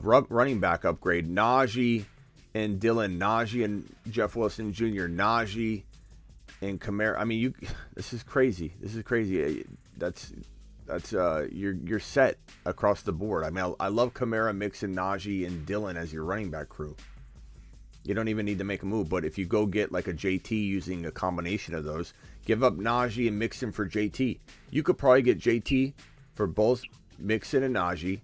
running back upgrade. Najee and Dylan. Najee and Jeff Wilson Jr. Najee and Kamara. I mean, this is crazy. That's you're set across the board. I mean, I love Kamara, Mixon, Najee, and Dylan as your running back crew. You don't even need to make a move. But if you go get like a JT using a combination of those, give up Najee and Mixon for JT. You could probably get JT for both Mixon and Najee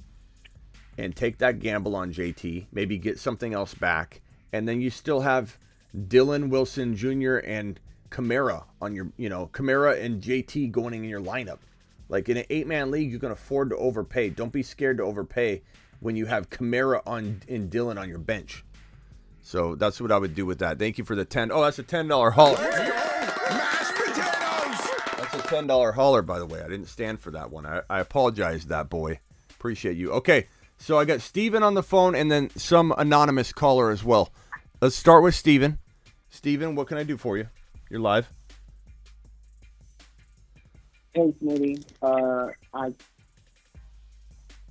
and take that gamble on JT. Maybe get something else back. And then you still have Dylan, Wilson Jr., and Kamara on your, Kamara and JT going in your lineup. Like in an 8-man league, you can afford to overpay. Don't be scared to overpay when you have Kamara and Dylan on your bench. So that's what I would do with that. Thank you for the 10. Oh, that's a $10 hauler. Mashed potatoes! That's a $10 hauler, by the way. I didn't stand for that one. I apologize, that boy. Appreciate you. Okay, so I got Steven on the phone and then some anonymous caller as well. Let's start with Steven. Steven, what can I do for you? You're live. Hey, Smitty.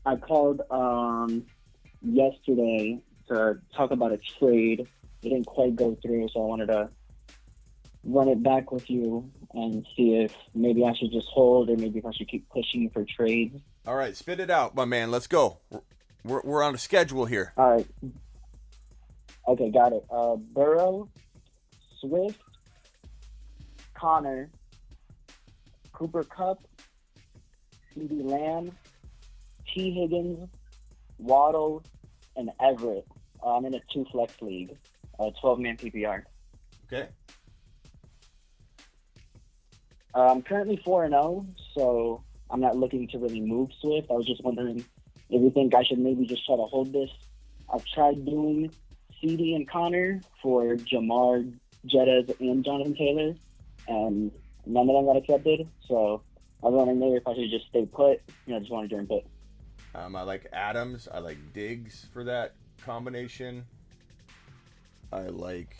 I called yesterday to talk about a trade. It didn't quite go through, so I wanted to run it back with you and see if maybe I should just hold or maybe if I should keep pushing for trades. All right, spit it out, my man. Let's go. We're on a schedule here. All right. Okay, got it. Burrow, Swift, Connor, Cooper Kupp, CeeDee Lamb, T. Higgins, Waddle, and Everett. I'm in a 2-flex league, 12-man PPR. Okay. I'm currently 4-0, so I'm not looking to really move Swift. I was just wondering if you think I should maybe just try to hold this. I've tried doing CD and Connor for Jamar, Jettas, and Jonathan Taylor, and none of them got accepted. So I was wondering maybe if I should just stay put. Just want to join put. I like Adams. I like Diggs for that combination. I like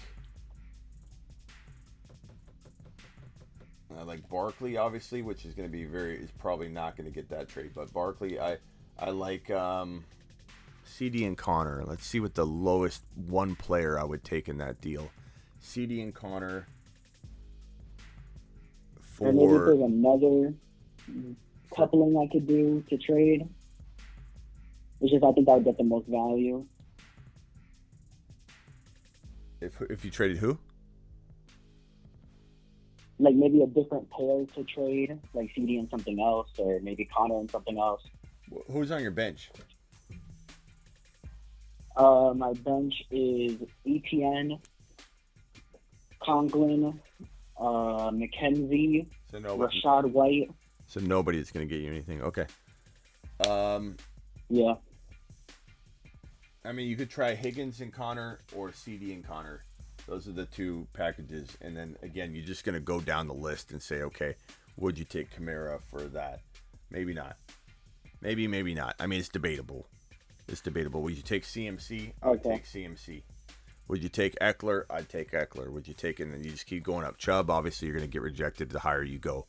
Barkley, obviously, which is going to be is probably not going to get that trade. But Barkley, I like CD and Connor. Let's see what the lowest one player I would take in that deal. CD and Connor for. Or maybe if there's another coupling I could do to trade. It's just I think I would get the most value. If you traded who? Like maybe a different pair to trade, like CD and something else, or maybe Connor and something else. Who's on your bench? My bench is ETN, Conklin, McKenzie, Rashad White. So nobody is going to get you anything. Okay. Yeah. I mean, you could try Higgins and Connor or CD and Connor. Those are the two packages. And then, again, you're just going to go down the list and say, okay, would you take Kamara for that? Maybe not. Maybe not. I mean, it's debatable. Would you take CMC? I would take CMC. Would you take Eckler? I'd take Eckler. Would you take, and then you just keep going up. Chubb, obviously, you're going to get rejected the higher you go.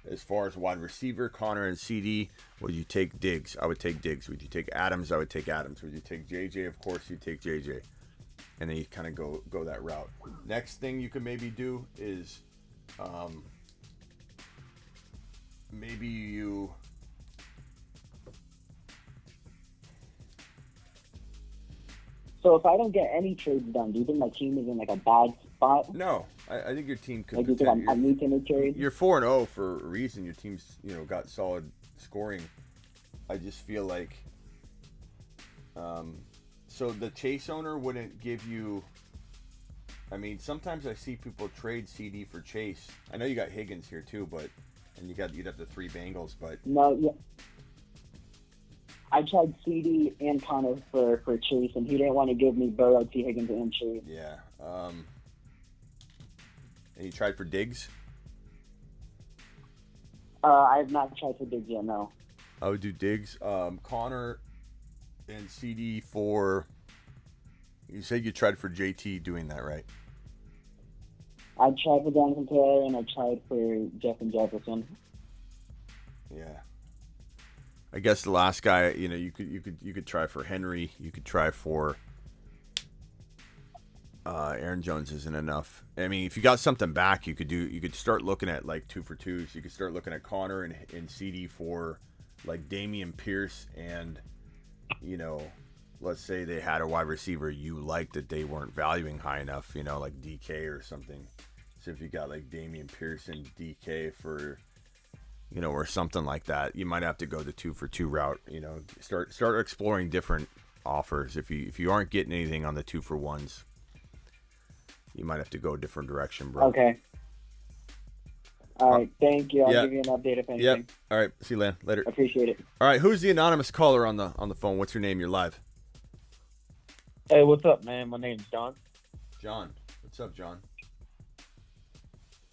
As far as wide receiver, Connor and CD, would you take Diggs? I would take Diggs. Would you take Adams? I would take Adams. Would you take JJ? Of course, you take JJ. And then you kind of go that route. Next thing you could maybe do is maybe you... So if I don't get any trades done, do you think my team is in like a bad spot? No, I think your team could. Like, do you think I need to make trades? You're 4-0 for a reason. Your team's got solid scoring. I just feel like, so the Chase owner wouldn't give you. I mean, sometimes I see people trade CD for Chase. I know you got Higgins here too, and you'd have the 3 Bengals, but no, yeah. I tried CD and Connor for Chase, and he didn't want to give me Burrow, T. Higgins, and Chase. Yeah. And you tried for Diggs? I have not tried for Diggs yet, no. I would do Diggs. Connor and CD for... You said you tried for JT doing that, right? I tried for Jonathan Taylor, and I tried for Justin Jefferson. Yeah. I guess the last guy, you could try for Henry. You could try for Aaron Jones. Isn't enough. I mean, if you got something back, you could start looking at like 2-for-2s. You could start looking at Connor and CD for like Dameon Pierce, and let's say they had a wide receiver you liked that they weren't valuing high enough. Like DK or something. So if you got like Dameon Pierce and DK for or something like that, you might have to go the 2-for-2 route. Start exploring different offers. If you aren't getting anything on the 2-for-1s, you might have to go a different direction, bro. Okay. All right. Thank you. I'll give you an update if anything. Yep. All right. See you later. Appreciate it. All right. Who's the anonymous caller on the phone? What's your name? You're live. Hey, what's up, man? My name's John. John. What's up, John?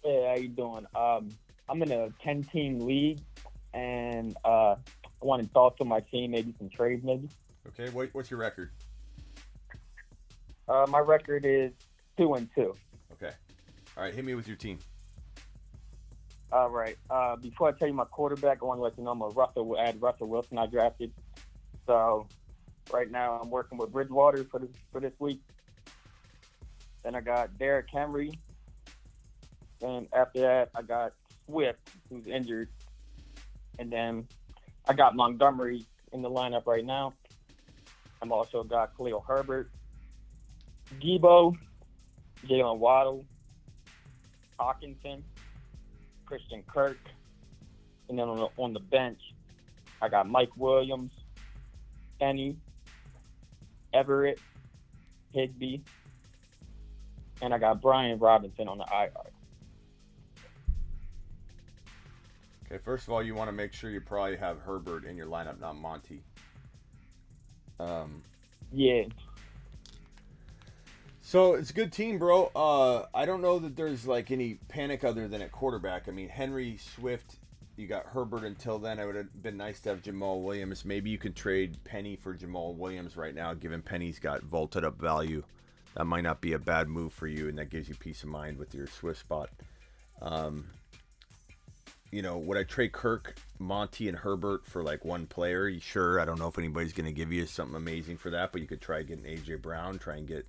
Hey, how you doing? I'm in a 10-team league, and I wanted thoughts on my team, maybe some trades, maybe. Okay, what's your record? My record is 2-2. Okay. All right, hit me with your team. All right. Before I tell you my quarterback, I want to let you know I'm a Russell Wilson I drafted. So right now I'm working with Bridgewater for this week. Then I got Derrick Henry. And after that, I got Swift, who's injured. And then I got Montgomery in the lineup right now. I've also got Khalil Herbert, Debo, Jalen Waddle, Hawkinson, Christian Kirk. And then on the bench, I got Mike Williams, Kenny, Everett, Higbee, and I got Brian Robinson on the IR. Okay, first of all, you want to make sure you probably have Herbert in your lineup, not Monty. Yeah. So it's a good team, bro. I don't know that there's like any panic other than at quarterback. I mean, Henry, Swift, you got Herbert until then. It would have been nice to have Jamal Williams. Maybe you could trade Penny for Jamal Williams right now, given Penny's got vaulted up value. That might not be a bad move for you, and that gives you peace of mind with your Swift spot. Would I trade Kirk, Monty, and Herbert for like one player? Sure. I don't know if anybody's going to give you something amazing for that, but you could try getting A.J. Brown, try and get,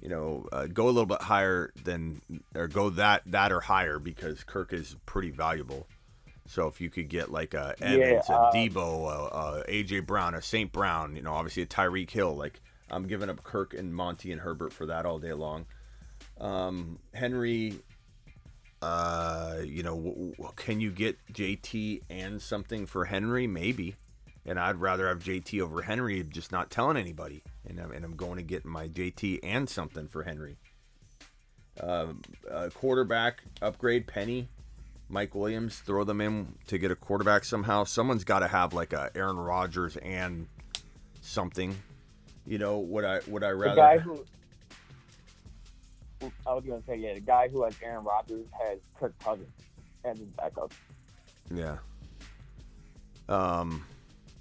go a little bit higher or go that or higher, because Kirk is pretty valuable. So if you could get like a Evans, a Debo, A.J. Brown, a St. Brown, obviously a Tyreek Hill, like I'm giving up Kirk and Monty and Herbert for that all day long. Henry, can you get JT and something for Henry? Maybe. And I'd rather have JT over Henry, just not telling anybody. And I'm going to get my JT and something for Henry. Quarterback upgrade, Penny, Mike Williams, throw them in to get a quarterback somehow. Someone's got to have like a Aaron Rodgers and something. Would I rather? The guy who I was gonna say, the guy who has Aaron Rodgers has Kirk Cousins as his backup. Yeah.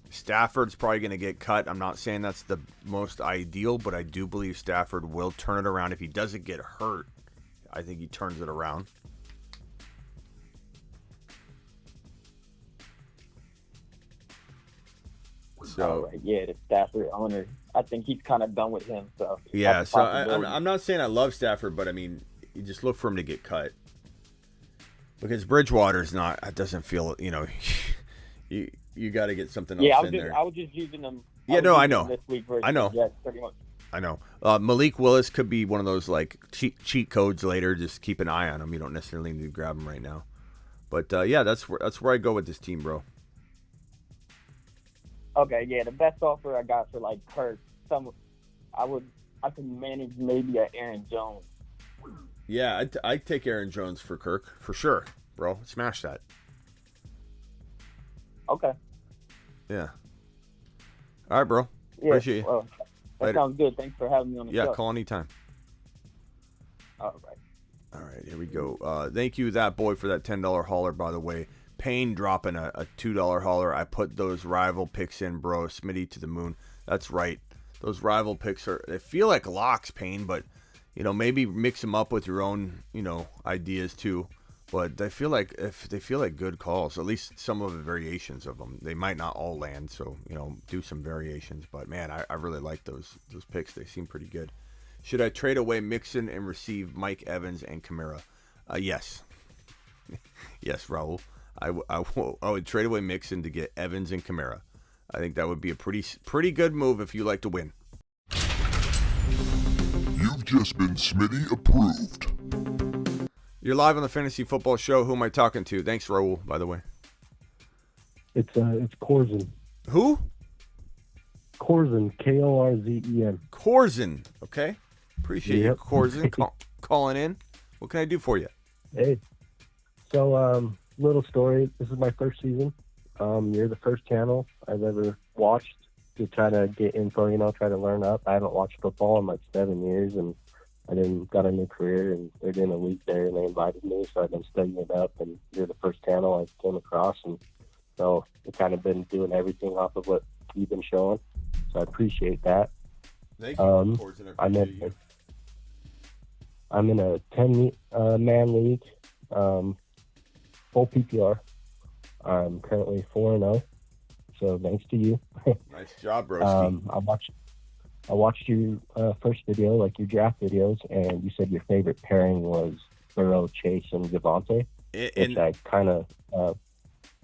Stafford's probably going to get cut. I'm not saying that's the most ideal, but I do believe Stafford will turn it around. If he doesn't get hurt, I think he turns it around. So the Stafford owner, I think he's kind of done with him. So yeah, so I'm not saying I love Stafford, but I mean, you just look for him to get cut, because Bridgewater's not. It doesn't feel, you got to get something else in there. I was just using them. Yeah, no, I know. This week versus I know. Jets, pretty much. I know. Malik Willis could be one of those like cheat codes later. Just keep an eye on him. You don't necessarily need to grab him right now. But that's where I go with this team, bro. Okay, the best offer I got for like Kirk, I could manage maybe a Aaron Jones. Yeah, I'd take Aaron Jones for Kirk for sure, bro. Smash that. Okay. Yeah. All right, bro. Yeah, appreciate you. Well, that sounds good. Thanks for having me on the show. Yeah, call anytime. All right, here we go. Thank you, that boy, for that $10 hauler, by the way. Payne dropping a $2 hauler. I put those rival picks in, bro. Smitty to the moon. That's right. Those rival picks they feel like locks, Payne, but, maybe mix them up with your own, ideas too. But they feel like good calls, at least some of the variations of them. They might not all land, so, do some variations. But, man, I really like those picks. They seem pretty good. Should I trade away Mixon and receive Mike Evans and Kamara? Yes. Yes, Raul. I would trade away Mixon to get Evans and Kamara. I think that would be a pretty good move if you like to win. You've just been Smitty approved. You're live on the Fantasy Football Show. Who am I talking to? Thanks, Raul, by the way. It's Corzin. Who? Corzin, Korzen. Corzin. Okay. Appreciate you, Corzin, calling in. What can I do for you? Hey. So, little story. This is my first season. You're the first channel I've ever watched to try to get info, try to learn up. I haven't watched football in like 7 years, and I got a new career, and they're doing a week there, and they invited me, so I've been studying it up, and you're the first channel I came across, and so I've kind of been doing everything off of what you've been showing, so I appreciate that. Thank you, Corzin. I appreciate you. I'm in a 10-man league, full PPR. I'm currently 4-0, so thanks to you. Nice job, broski. I watched your first video, like your draft videos, and you said your favorite pairing was Burrow, Chase, and Javonte, which I kind of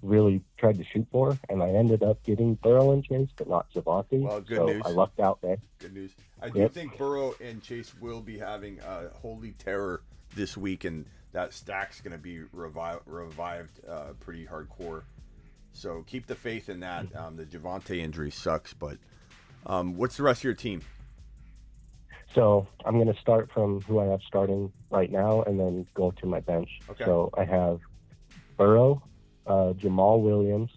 really tried to shoot for, and I ended up getting Burrow and Chase, but not Javonte. Well, good news. I lucked out there. Good news. I do think Burrow and Chase will be having a holy terror this week, and that stack's going to be revived pretty hardcore. So keep the faith in that. The Javonte injury sucks, but what's the rest of your team? So I'm going to start from who I have starting right now and then go to my bench. Okay. So I have Burrow, Jamal Williams,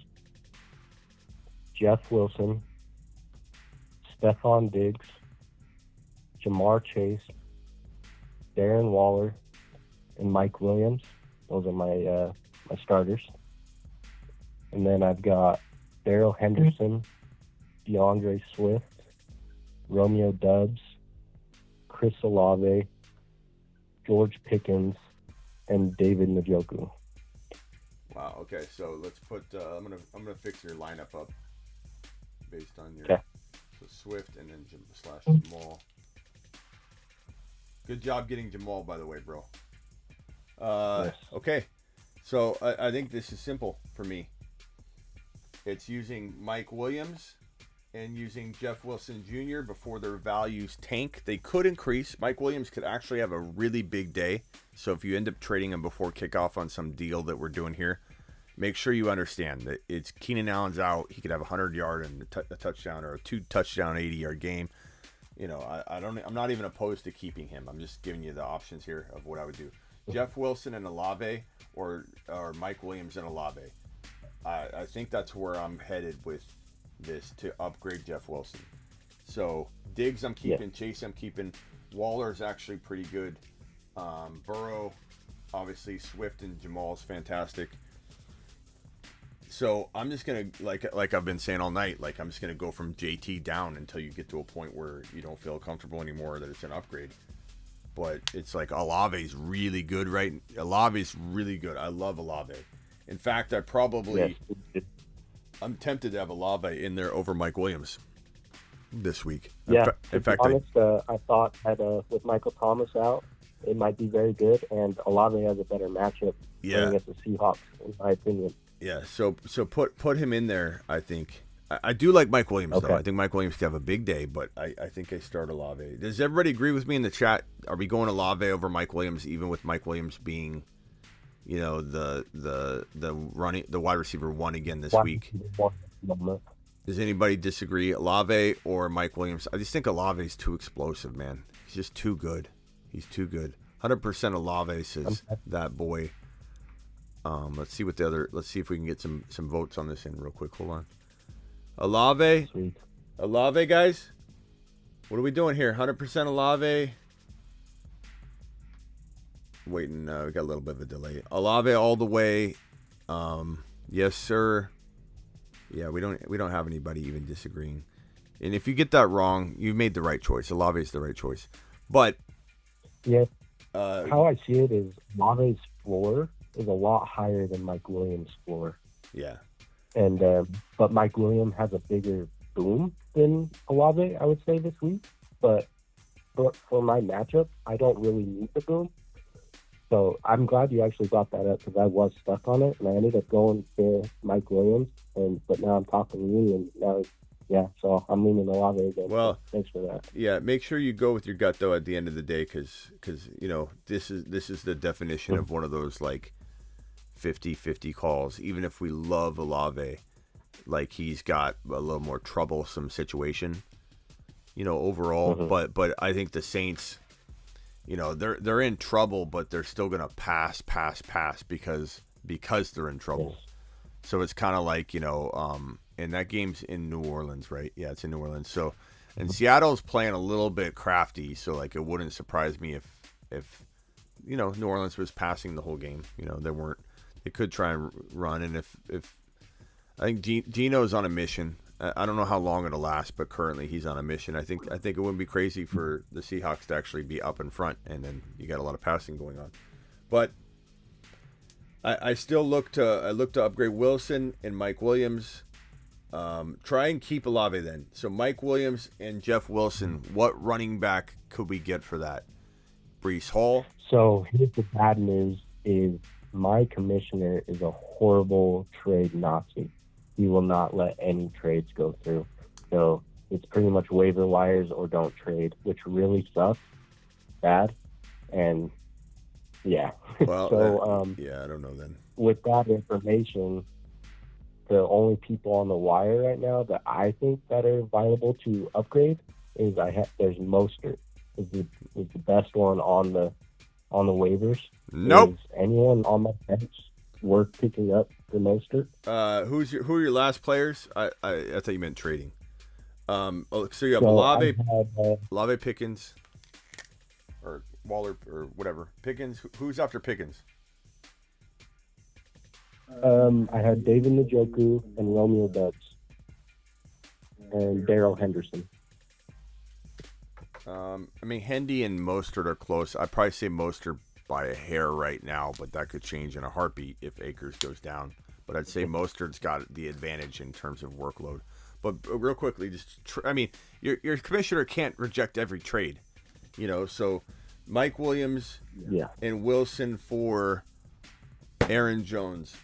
Jeff Wilson, Stephon Diggs, Jamar Chase, Darren Waller, and Mike Williams. Those are my my starters. And then I've got Darrell Henderson, DeAndre Swift, Romeo Doubs, Chris Olave, George Pickens, and David Njoku. Wow. Okay. So let's put. I'm gonna fix your lineup up based on your. Okay. So Swift and then / Jamal. Good job getting Jamal, by the way, bro. Yes. Okay. So I think this is simple for me. It's using Mike Williams and using Jeff Wilson Jr. before their values tank. They could increase. Mike Williams could actually have a really big day. So if you end up trading him before kickoff on some deal that we're doing here, make sure you understand that it's Keenan Allen's out. He could have a 100-yard and a touchdown or a 2-touchdown 80-yard game. You know, I'm not even opposed to keeping him. I'm just giving you the options here of what I would do. Jeff Wilson and Olave or Mike Williams and Olave. I think that's where I'm headed with this to upgrade Jeff Wilson. So Diggs I'm keeping, Chase I'm keeping. Waller's actually pretty good. Burrow, obviously Swift and Jamal's fantastic. So I'm just gonna like I've been saying all night, like I'm just gonna go from JT down until you get to a point where you don't feel comfortable anymore that it's an upgrade. But it's like Olave's really good, right? Olave's really good. I love Olave. In fact, I'm tempted to have Olave in there over Mike Williams this week. Yeah, to be honest, I thought that with Michael Thomas out, it might be very good, and Olave has a better matchup against the Seahawks, in my opinion. Yeah, so put him in there, I think. I do like Mike Williams, though. I think Mike Williams could have a big day, but I think I start Olave. Does everybody agree with me in the chat? Are we going Olave over Mike Williams, even with Mike Williams being, you know, the wide receiver one again this week? Does anybody disagree? Olave or Mike Williams? I just think Olave's too explosive, man. He's just too good. He's too good. 100% Olave says that boy. Let's see if we can get some votes on this in real quick. Hold on. Olave. Sweet. Olave, guys. What are we doing here? 100% Olave. Waiting. We got a little bit of a delay. Olave all the way. Yes, sir. Yeah, we don't have anybody even disagreeing. And if you get that wrong, you made the right choice. Olave is the right choice. But yeah, how I see it is Olave's floor is a lot higher than Mike Williams' floor. Yeah. And but Mike Williams has a bigger boom than Olave, I would say, this week. But for my matchup, I don't really need the boom. So I'm glad you actually brought that up because I was stuck on it, and I ended up going for Mike Williams. But now I'm talking to you, and now, yeah, so I'm leaning Olave again. Well, so thanks for that. Yeah, make sure you go with your gut though at the end of the day, because you know this is the definition of one of those like 50-50 calls. Even if we love Olave, like he's got a little more troublesome situation, you know, overall. But I think the Saints, you know, they're in trouble, but they're still gonna pass because they're in trouble. Yes. So it's kind of like, you know, and that game's in New Orleans, right? Yeah, it's in New Orleans. So, and Seattle's playing a little bit crafty, so like it wouldn't surprise me if you know New Orleans was passing the whole game. You know, they could try and run, and if I think Dino's on a mission. I don't know how long it'll last, but currently he's on a mission. I think it wouldn't be crazy for the Seahawks to actually be up in front, and then you got a lot of passing going on. But I still look to upgrade Wilson and Mike Williams. Try and keep Olave then. So Mike Williams and Jeff Wilson. What running back could we get for that? Breece Hall. So here's the bad news: is my commissioner is a horrible trade Nazi. He will not let any trades go through. So it's pretty much waiver wires or don't trade, which really sucks. Bad. And yeah. Well, so yeah, I don't know then. With that information, the only people on the wire right now that I think that are viable to upgrade is there's Mostert is the best one on the waivers. Nope. Is anyone on my bench worth picking up for Mostert. Who are your last players? I thought you meant trading. So you have So Olave, I have, Olave Pickens, or Waller, or whatever. Pickens. Who's after Pickens? I had David Njoku and Romeo Dubs and Darrell Henderson. I mean, Hendy and Mostert are close. I'd probably say Mostert by a hair right now, but that could change in a heartbeat if Akers goes down. But I'd say Mostert's got the advantage in terms of workload. But real quickly, I mean, your commissioner can't reject every trade, you know. So Mike Williams and Wilson for Aaron Jones.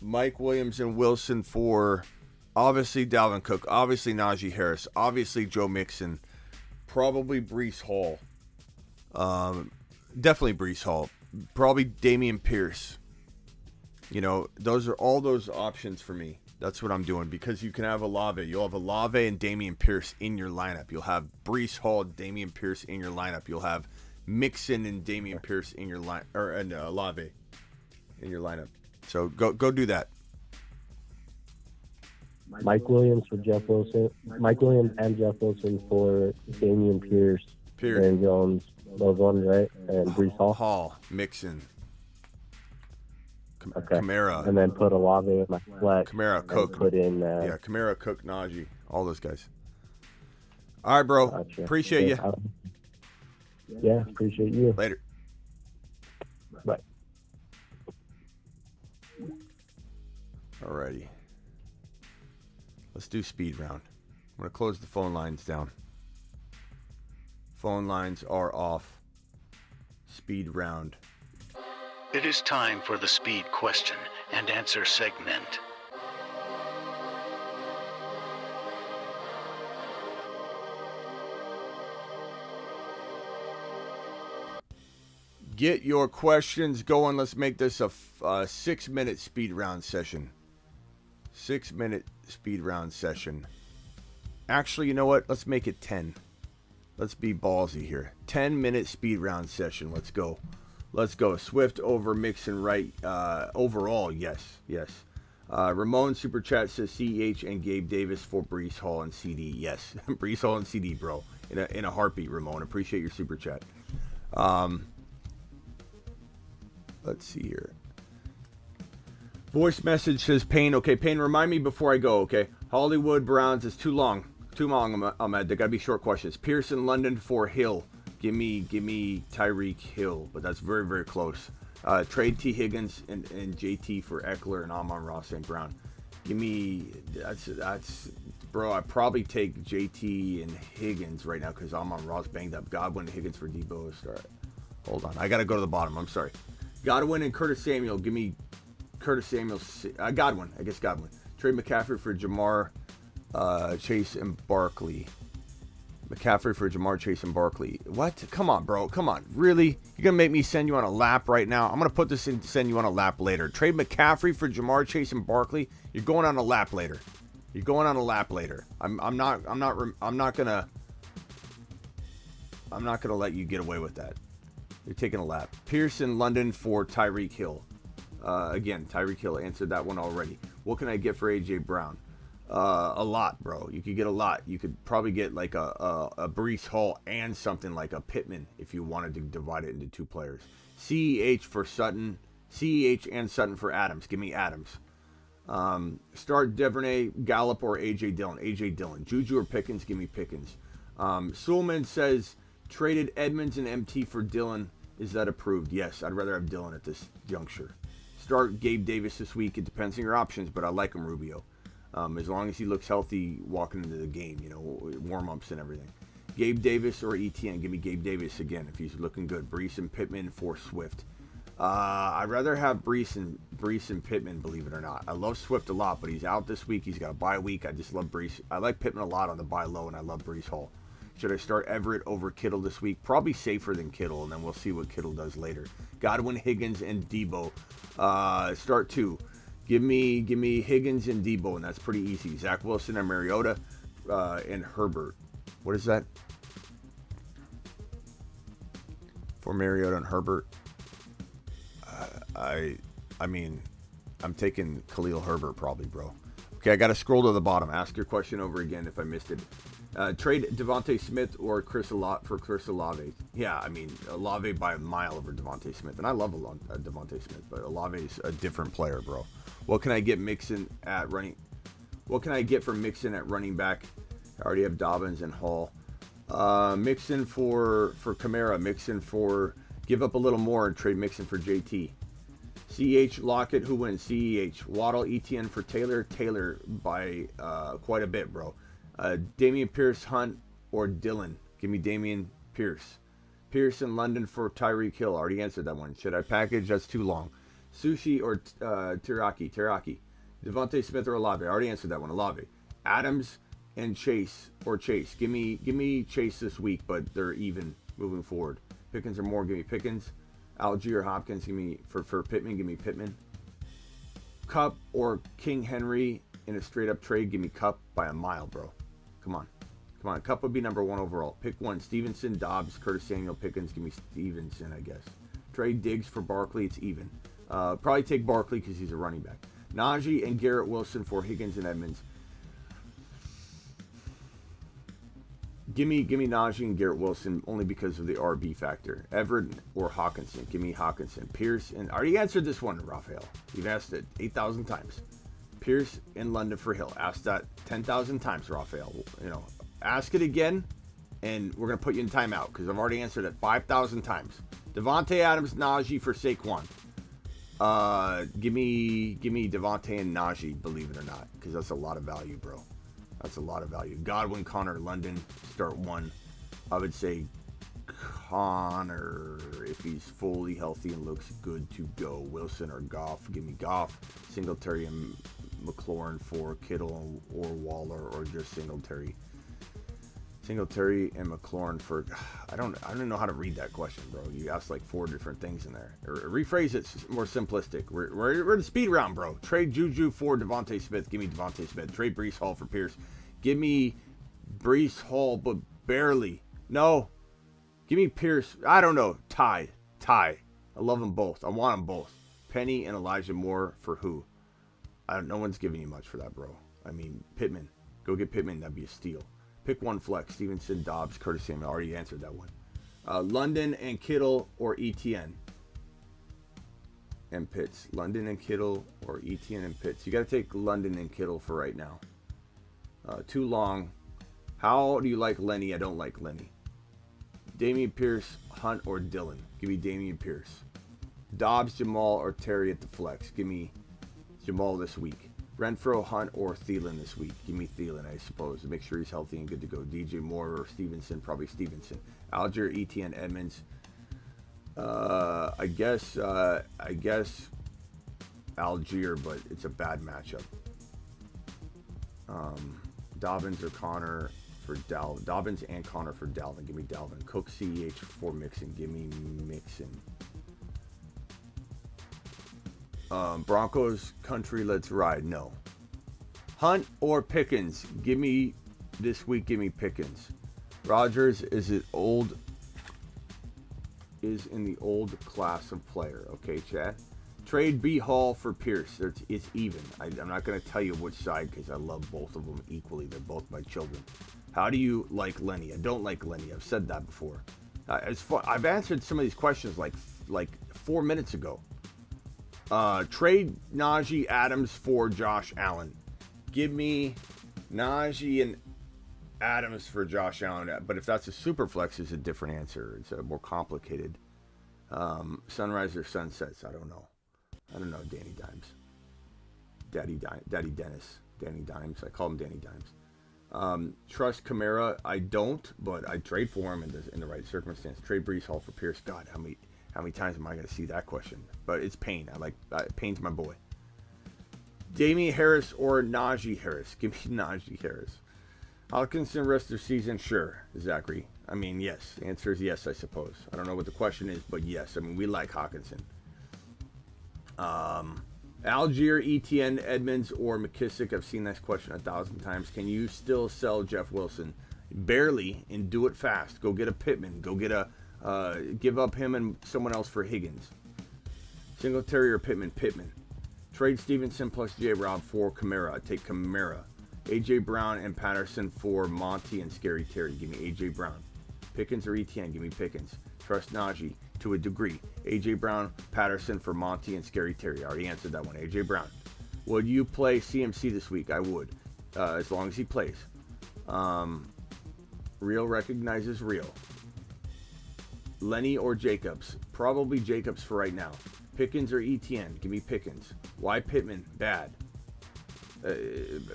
Mike Williams and Wilson for obviously Dalvin Cook, obviously Najee Harris, obviously Joe Mixon, probably Breece Hall. Definitely Breece Hall. Probably Dameon Pierce. You know, those are all those options for me. That's what I'm doing because you can have Olave. You'll have Olave and Dameon Pierce in your lineup. You'll have Breece Hall, Dameon Pierce in your lineup. You'll have Mixon and Dameon Pierce in your line, and Olave in your lineup. So go do that. Mike Williams for Jeff Wilson. Mike Williams and Jeff Wilson for Dameon Pierce. Aaron Jones. Those ones, right? And Breece Hall. Mixon. Okay. Kamara. And then put Olave in my flex. Kamara, Cook. Put in. Kamara, Cook, Najee. All those guys. All right, bro. Gotcha. Appreciate you. Yeah, appreciate you. Later. Bye. Alrighty. Let's do speed round. I'm going to close the phone lines down. Phone lines are off. Speed round. It is time for the speed question and answer segment. Get your questions going. Let's make this a 6-minute speed round session. 6-minute speed round session. Actually, you know what? Let's make it 10. Let's be ballsy here. 10-minute speed round session. Let's go. Let's go. Swift over Mixon right. Overall, yes. Ramon Super Chat says CEH and Gabe Davis for Breece Hall and CD. Yes. Breece Hall and CD, bro. In a heartbeat, Ramon. Appreciate your Super Chat. Let's see here. Voice message says Payne. Okay, Payne, remind me before I go, okay? Hollywood Browns is too long. Ahmed. They got to be short questions. Pearson London for Hill. Give me Tyreek Hill, but that's very, very close. Trade T. Higgins and JT for Eckler and Amon-Ra St. Brown. Give me that's bro. I probably take JT and Higgins right now because Amon-Ra's banged up. Godwin and Higgins for Debo. Start. Hold on, I got to go to the bottom. I'm sorry. Godwin and Curtis Samuel. Give me Curtis Samuel. Godwin. I guess Godwin. Trade McCaffrey for Jamar Chase and Barkley. McCaffrey for Jamar Chase and Barkley. What? Come on, bro. Come on. Really? You're going to make me send you on a lap right now? I'm going to put this in, send you on a lap later. Trade McCaffrey for Jamar Chase and Barkley. You're going on a lap later. You're going on a lap later. I'm not gonna let you get away with that. You're taking a lap. Pearson London for Tyreek Hill. Again, Tyreek Hill answered that one already. What can I get for AJ Brown? A lot, bro. You could get a lot. You could probably get like a Breece Hall and something like a Pittman if you wanted to divide it into two players. CEH for Sutton. CEH and Sutton for Adams. Give me Adams. Start Devernay, Gallup, or AJ Dillon. AJ Dillon. Juju or Pickens. Give me Pickens. Sulman says traded Edmonds and MT for Dillon. Is that approved? Yes, I'd rather have Dillon at this juncture. Start Gabe Davis this week. It depends on your options, but I like him, Rubio. As long as he looks healthy walking into the game, you know, warm-ups and everything. Gabe Davis or ETN. Give me Gabe Davis again if he's looking good. Breece and Pittman for Swift. I'd rather have Breece and Pittman, believe it or not. I love Swift a lot, but he's out this week. He's got a bye week. I just love Breece. I like Pittman a lot on the buy low, and I love Breece Hall. Should I start Everett over Kittle this week? Probably safer than Kittle, and then we'll see what Kittle does later. Godwin, Higgins, and Debo. Start two. Give me Higgins and Debo, and that's pretty easy. Zach Wilson and Mariota and Herbert. What is that? For Mariota and Herbert. I mean, I'm taking Khalil Herbert probably, bro. Okay, I got to scroll to the bottom. Ask your question over again if I missed it. Trade Devontae Smith or Chris Olave. Yeah, I mean, Olave by a mile over Devontae Smith. And I love Devontae Smith, but Olave's a different player, bro. What can I get Mixon at running? What can I get for Mixon at running back? I already have Dobbins and Hall. Mixon for Kamara. Mixon for... Give up a little more and trade Mixon for JT. CH Lockett, who wins? CEH. Waddle, ETN for Taylor. Taylor by quite a bit, bro. Damian Pierce, Hunt, or Dillon. Give me Damian Pierce. Pierce in London for Tyreek Hill. Already answered that one. Should I package? That's too long. Sushi or Teriyaki. Teriyaki. Devontae Smith or Olave. I already answered that one. Olave. Adams and Chase or Chase. Give me Chase this week, but they're even moving forward. Pickens or Moore. Give me Pickens. Algier Hopkins, give me for Pittman, give me Pittman. Cup or King Henry in a straight up trade, give me Cup by a mile, bro. Come on. Cup would be number 1 overall. Pick one. Stevenson, Dobbs, Curtis Samuel, Pickens, give me Stevenson, I guess. Trade Diggs for Barkley, it's even. Probably take Barkley because he's a running back. Najee and Garrett Wilson for Higgins and Edmonds. Give me Najee and Garrett Wilson only because of the RB factor. Everett or Hawkinson. Give me Hawkinson. Pierce, and I already answered this one, Raphael. You've asked it 8,000 times. Pierce in London for Hill. Asked that 10,000 times, Raphael. You know, ask it again, and we're going to put you in timeout because I've already answered it 5,000 times. Devontae Adams, Najee for Saquon. Give me Devontae and Najee, believe it or not, because that's a lot of value, bro. That's a lot of value. Godwin, Connor, London, start 1. I would say Connor, if he's fully healthy and looks good to go. Wilson or Goff. Give me Goff. Singletary and McLaurin for Kittle or Waller, or just Singletary. Singletary and McLaurin for... I don't know how to read that question, bro. You asked like 4 different things in there. Or rephrase it more simplistic. We're in the speed round, bro. Trade Juju for Devontae Smith. Give me Devontae Smith. Trade Breece Hall for Pierce. Give me Breece Hall, but barely. No. Give me Pierce. I don't know. Tie. I love them both. I want them both. Penny and Elijah Moore for who? No one's giving you much for that, bro. I mean, Pittman. Go get Pittman. That'd be a steal. Pick one flex. Stevenson, Dobbs, Curtis Samuel. I already answered that one. London and Kittle or ETN and Pitts. London and Kittle or ETN and Pitts. You got to take London and Kittle for right now. Too long. How do you like Lenny? I don't like Lenny. Damian Pierce, Hunt, or Dillon. Give me Damian Pierce. Dobbs, Jamal, or Terry at the flex. Give me Jamal this week. Renfro, Hunt, or Thielen this week. Give me Thielen, I suppose. Make sure he's healthy and good to go. DJ Moore or Stevenson. Probably Stevenson. Algier, ETN, Edmonds. I guess Algier, but it's a bad matchup. Dobbins or Connor for Dalvin. Dobbins and Connor for Dalvin. Give me Dalvin. Cook, CEH for Mixon. Give me Mixon. Broncos country, let's ride. No. Hunt or Pickens? Give me this week. Give me Pickens. Rodgers is in the old class of player. Okay, Chad. Trade B Hall for Pierce. It's even. I'm not going to tell you which side because I love both of them equally. They're both my children. How do you like Lenny? I don't like Lenny. I've said that before. I've answered some of these questions like 4 minutes ago. Trade Najee Adams for Josh Allen. Give me Najee and Adams for Josh Allen. But if that's a super flex, it's a different answer. It's a more complicated. Sunrise or sunsets. I don't know. Danny Dimes. Daddy Dennis. Danny Dimes. I call him Danny Dimes. Trust Kamara. I don't, but I'd trade for him in the right circumstance. Trade Breece Hall for Pierce. God, how many times am I going to see that question? But it's Payne. Payne's my boy. Damian Harris or Najee Harris? Give me Najee Harris. Hawkinson rest of season? Sure, Zachary. I mean, yes. The answer is yes, I suppose. I don't know what the question is, but yes. I mean, we like Hawkinson. Algier, ETN, Edmonds, or McKissick? I've seen this question 1,000 times. Can you still sell Jeff Wilson? Barely, and do it fast. Go get a Pittman. Go get give up him and someone else for Higgins. Singletary or Pittman? Pittman. Trade Stevenson plus J-Rob for Kamara. I take Kamara. A.J. Brown and Patterson for Monty and Scary Terry. Give me A.J. Brown. Pickens or Etienne. Give me Pickens. Trust Najee to a degree. A.J. Brown, Patterson for Monty and Scary Terry. I already answered that one. A.J. Brown. Would you play CMC this week? I would. As long as he plays. Real recognizes real. Lenny or Jacobs? Probably Jacobs for right now. Pickens or Etienne? Give me Pickens. Why Pittman? Bad.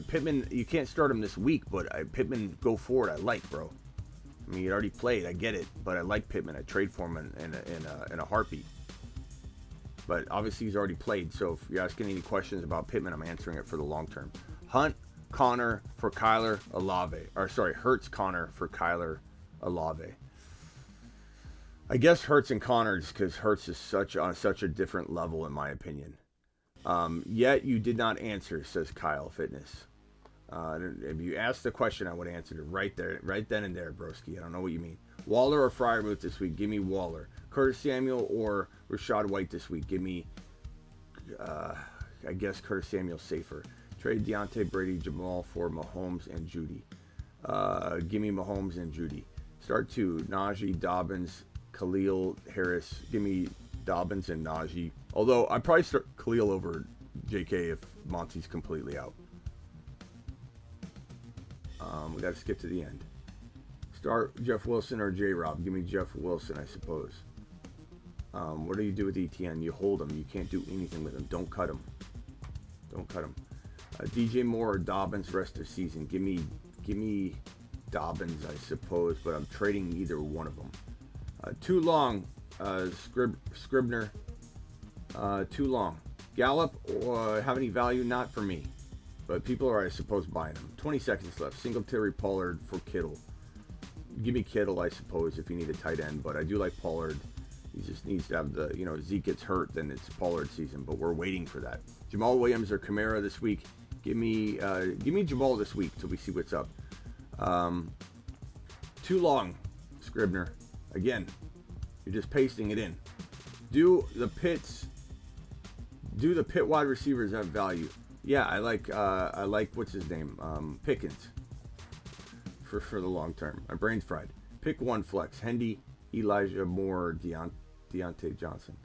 Pittman, you can't start him this week, but Pittman, go forward. I like, bro. I mean, he already played. I get it, but I like Pittman. I trade for him in a heartbeat. But obviously, he's already played. So if you're asking any questions about Pittman, I'm answering it for the long term. Hunt, Connor for Kyler Olave. Hurts, Connor for Kyler Olave. I guess Hurts and Connor, because Hurts is on such a different level, in my opinion. Yet you did not answer, says Kyle Fitness. If you asked the question, I would have answered it right there, right then and there, broski. I don't know what you mean. Waller or Freiermuth this week? Give me Waller. Curtis Samuel or Rashad White this week? Give me, I guess Curtis Samuel safer. Trade Deontay, Brady, Jamal for Mahomes and Judy. Give me Mahomes and Judy. Start 2, Najee, Dobbins, Khalil, Harris. Give me Dobbins and Najee. Although I'd probably start Khalil over JK if Monty's completely out. We got to skip to the end. Start Jeff Wilson or J-Rob. Give me Jeff Wilson, I suppose. What do you do with ETN? You hold him. You can't do anything with him. Don't cut him. Don't cut him. DJ Moore or Dobbins rest of season. Give me Dobbins, I suppose, but I'm trading either one of them. Too long, Scribner. Too long. Gallup, have any value? Not for me. But people are, I suppose, buying them. 20 seconds left. Singletary, Pollard for Kittle. Give me Kittle, I suppose, if you need a tight end. But I do like Pollard. He just needs to have the, Zeke gets hurt, then it's Pollard season. But we're waiting for that. Jamal Williams or Kamara this week. Give me Jamal this week till we see what's up. Too long, Scribner. Again, you're just pasting it in. Do the Pitt wide receivers have value? Yeah, I like what's his name? Pickens. For the long term. My brain's fried. Pick one flex. Hendy, Elijah Moore, Deontay Johnson.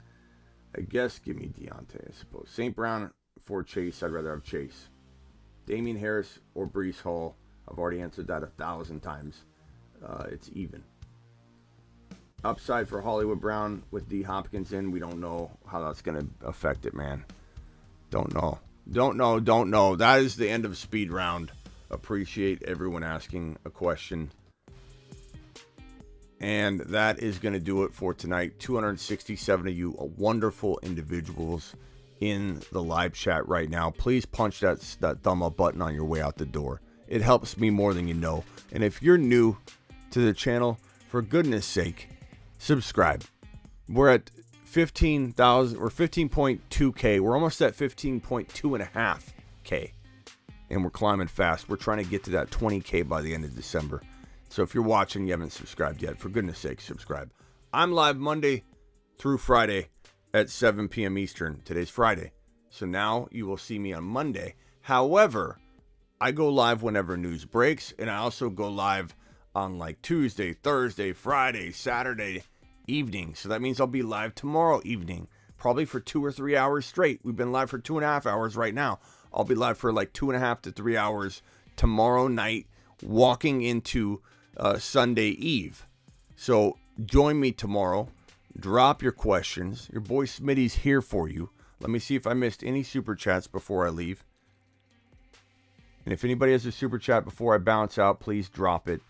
I guess give me Deontay, I suppose. St. Brown for Chase. I'd rather have Chase. Damian Harris or Breece Hall. I've already answered that 1,000 times. It's even. Upside for Hollywood Brown with D. Hopkins in. We don't know how that's going to affect it, man. Don't know. That is the end of speed round. Appreciate everyone asking a question. And that is going to do it for tonight. 267 of you are wonderful individuals in the live chat right now. Please punch that thumb up button on your way out the door. It helps me more than you know. And if you're new to the channel, for goodness sake, subscribe. We're at 15,000 or 15.2K. We're almost at 15.2.5K. And we're climbing fast. We're trying to get to that 20K by the end of December. So if you're watching and you haven't subscribed yet, for goodness sake, subscribe. I'm live Monday through Friday at 7 p.m. Eastern. Today's Friday. So now you will see me on Monday. However, I go live whenever news breaks. And I also go live on like Tuesday, Thursday, Friday, Saturday evening. So that means I'll be live tomorrow evening, probably for 2 or 3 hours straight. We've been live for 2.5 hours right now. I'll be live for like 2.5 to 3 hours tomorrow night, walking into Sunday Eve. So join me tomorrow. Drop your questions. Your boy Smitty's here for you. Let me see if I missed any super chats before I leave. And if anybody has a super chat before I bounce out, please drop it.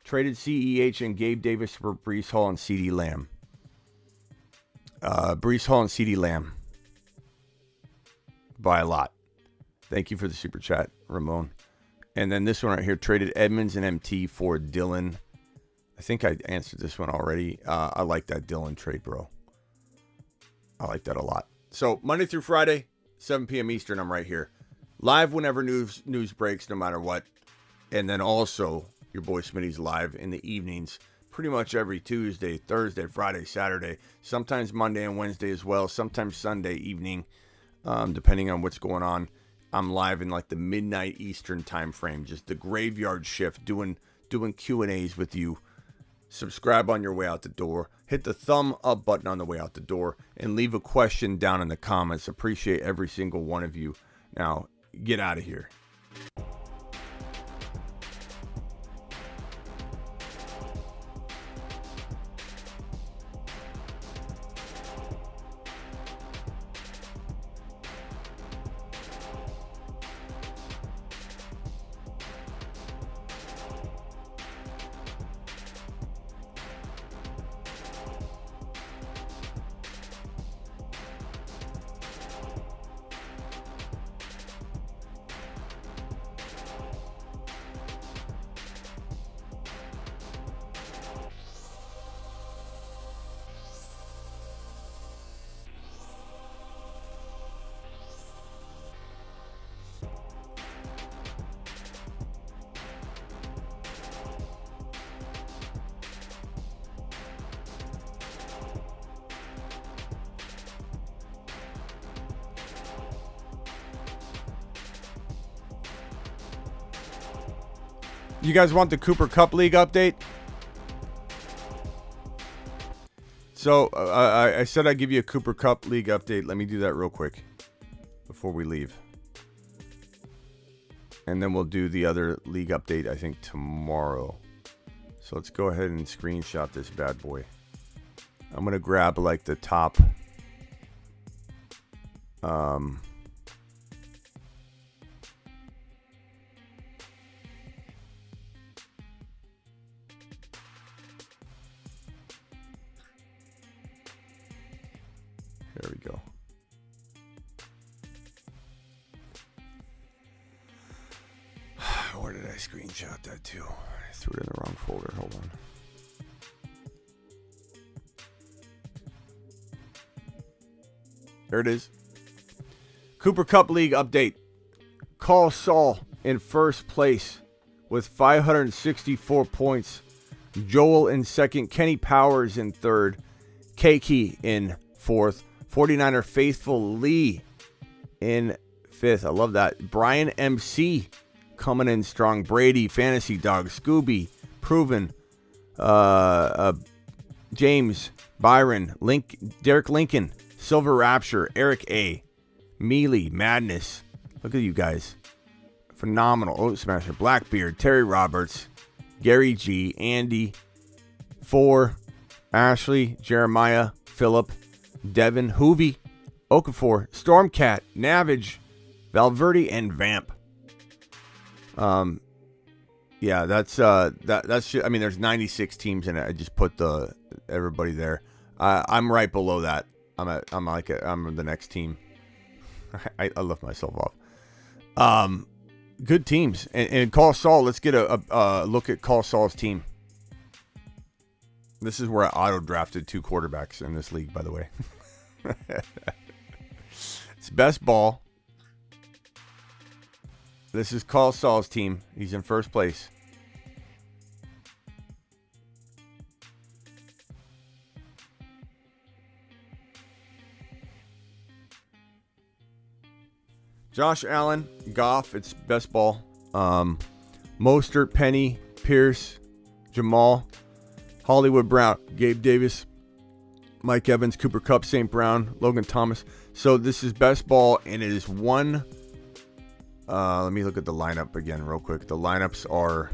Traded CEH and Gabe Davis for Breece Hall and CeeDee Lamb. Breece Hall and CeeDee Lamb. By a lot. Thank you for the super chat, Ramon. And then this one right here, traded Edmonds and MT for Dylan. I think I answered this one already. I like that Dylan trade, bro. I like that a lot. So Monday through Friday, 7 p.m. Eastern, I'm right here. Live whenever news breaks, no matter what. And then also, your boy Smitty's live in the evenings, pretty much every Tuesday, Thursday, Friday, Saturday. Sometimes Monday and Wednesday as well. Sometimes Sunday evening. depending on what's going on. I'm live in like the midnight Eastern time frame, just the graveyard shift, doing Q&As with you. Subscribe on your way out the door. Hit the thumb up button on the way out the door, and leave a question down in the comments. Appreciate every single one of you. Now, get out of here. You guys want the Cooper Cup League update? So, I said I'd give you a Cooper Cup League update. Let me do that real quick before we leave. And then we'll do the other league update, I think, tomorrow. So let's go ahead and screenshot this bad boy. I'm going to grab, like, the top... There we go. Where did I screenshot that to? I threw it in the wrong folder. Hold on. There it is. Cooper Cup League update. Call Saul in first place with 564 points. Joel in second. Kenny Powers in third. Keiki in fourth. 49er Faithful Lee in fifth. I love that. Brian MC coming in strong. Brady, Fantasy Dog, Scooby, Proven, James, Byron, Derek Lincoln, Silver Rapture, Eric A, Mealy, Madness. Look at you guys. Phenomenal. Oat Smasher, Blackbeard, Terry Roberts, Gary G, Andy, 4, Ashley, Jeremiah, Phillip, Devin, Hoovy, Okafor, Stormcat, Navage, Valverde, and Vamp. Yeah, that's I mean, there's 96 teams in it. I just put everybody there. I'm right below that. I'm the next team. I left myself off. Good teams. And Call Saul, let's get a look at Call Saul's team. This is where I auto-drafted 2 quarterbacks in this league, by the way. It's best ball. This is Call Saul's team. He's in first place. Josh Allen, Goff, it's best ball. Mostert, Penny, Pierce, Jamal, Hollywood Brown, Gabe Davis, Mike Evans, Cooper Kupp, St. Brown, Logan Thomas. So this is best ball, and it is one. Let me look at the lineup again real quick. The lineups are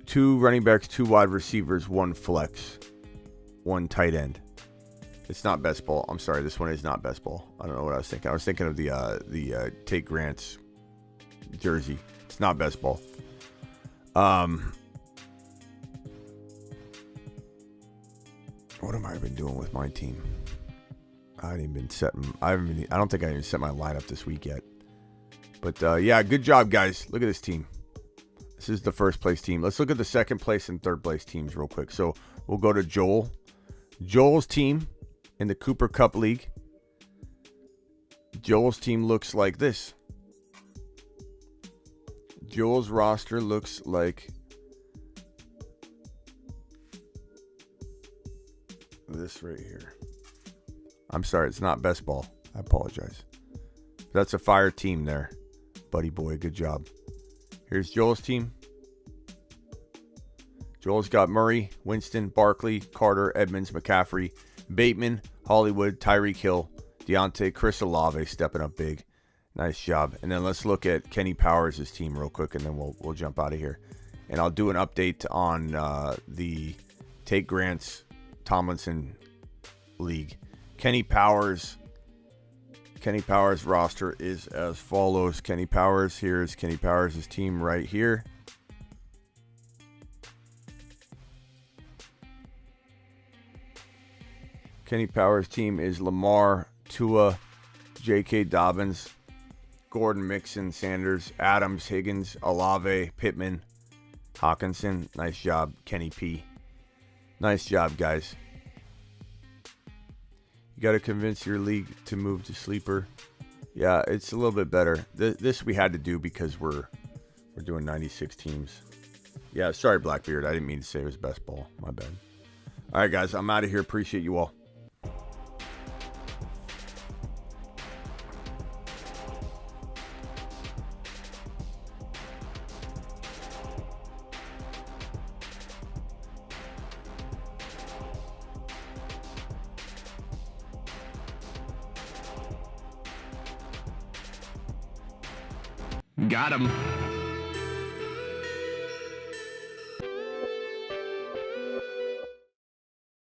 two running backs, 2 wide receivers, 1 flex, 1 tight end. It's not best ball. I'm sorry, this one is not best ball. I don't know what I was thinking. I was thinking of the Tate Grant's jersey. It's not best ball. What have I been doing with my team? I haven't even been setting. I don't think I even set my lineup this week yet. But yeah, good job, guys. Look at this team. This is the first place team. Let's look at the second place and third place teams real quick. So we'll go to Joel. Joel's team in the Cooper Cup League. Joel's team looks like this. Joel's roster looks like this right here. I'm sorry, it's not best ball. I apologize. That's a fire team there. Buddy boy, good job. Here's Joel's team. Joel's got Murray, Winston, Barkley, Carter, Edmonds, McCaffrey, Bateman, Hollywood, Tyreek Hill, Deontay, Chris Olave stepping up big. Nice job. And then let's look at Kenny Powers' team real quick, and then we'll jump out of here. And I'll do an update on the Take Grant's Tomlinson League. Kenny Powers' roster is as follows. Here's Kenny Powers' team right here. Kenny Powers' team is Lamar, Tua, J.K. Dobbins, Gordon, Mixon, Sanders, Adams, Higgins, Olave, Pittman, Hawkinson. Nice job, Kenny P. Nice job, guys. You got to convince your league to move to sleeper. Yeah, it's a little bit better. This we had to do because we're doing 96 teams. Yeah, sorry, Blackbeard. I didn't mean to say it was best ball. My bad. All right, guys, I'm out of here. Appreciate you all. Got him.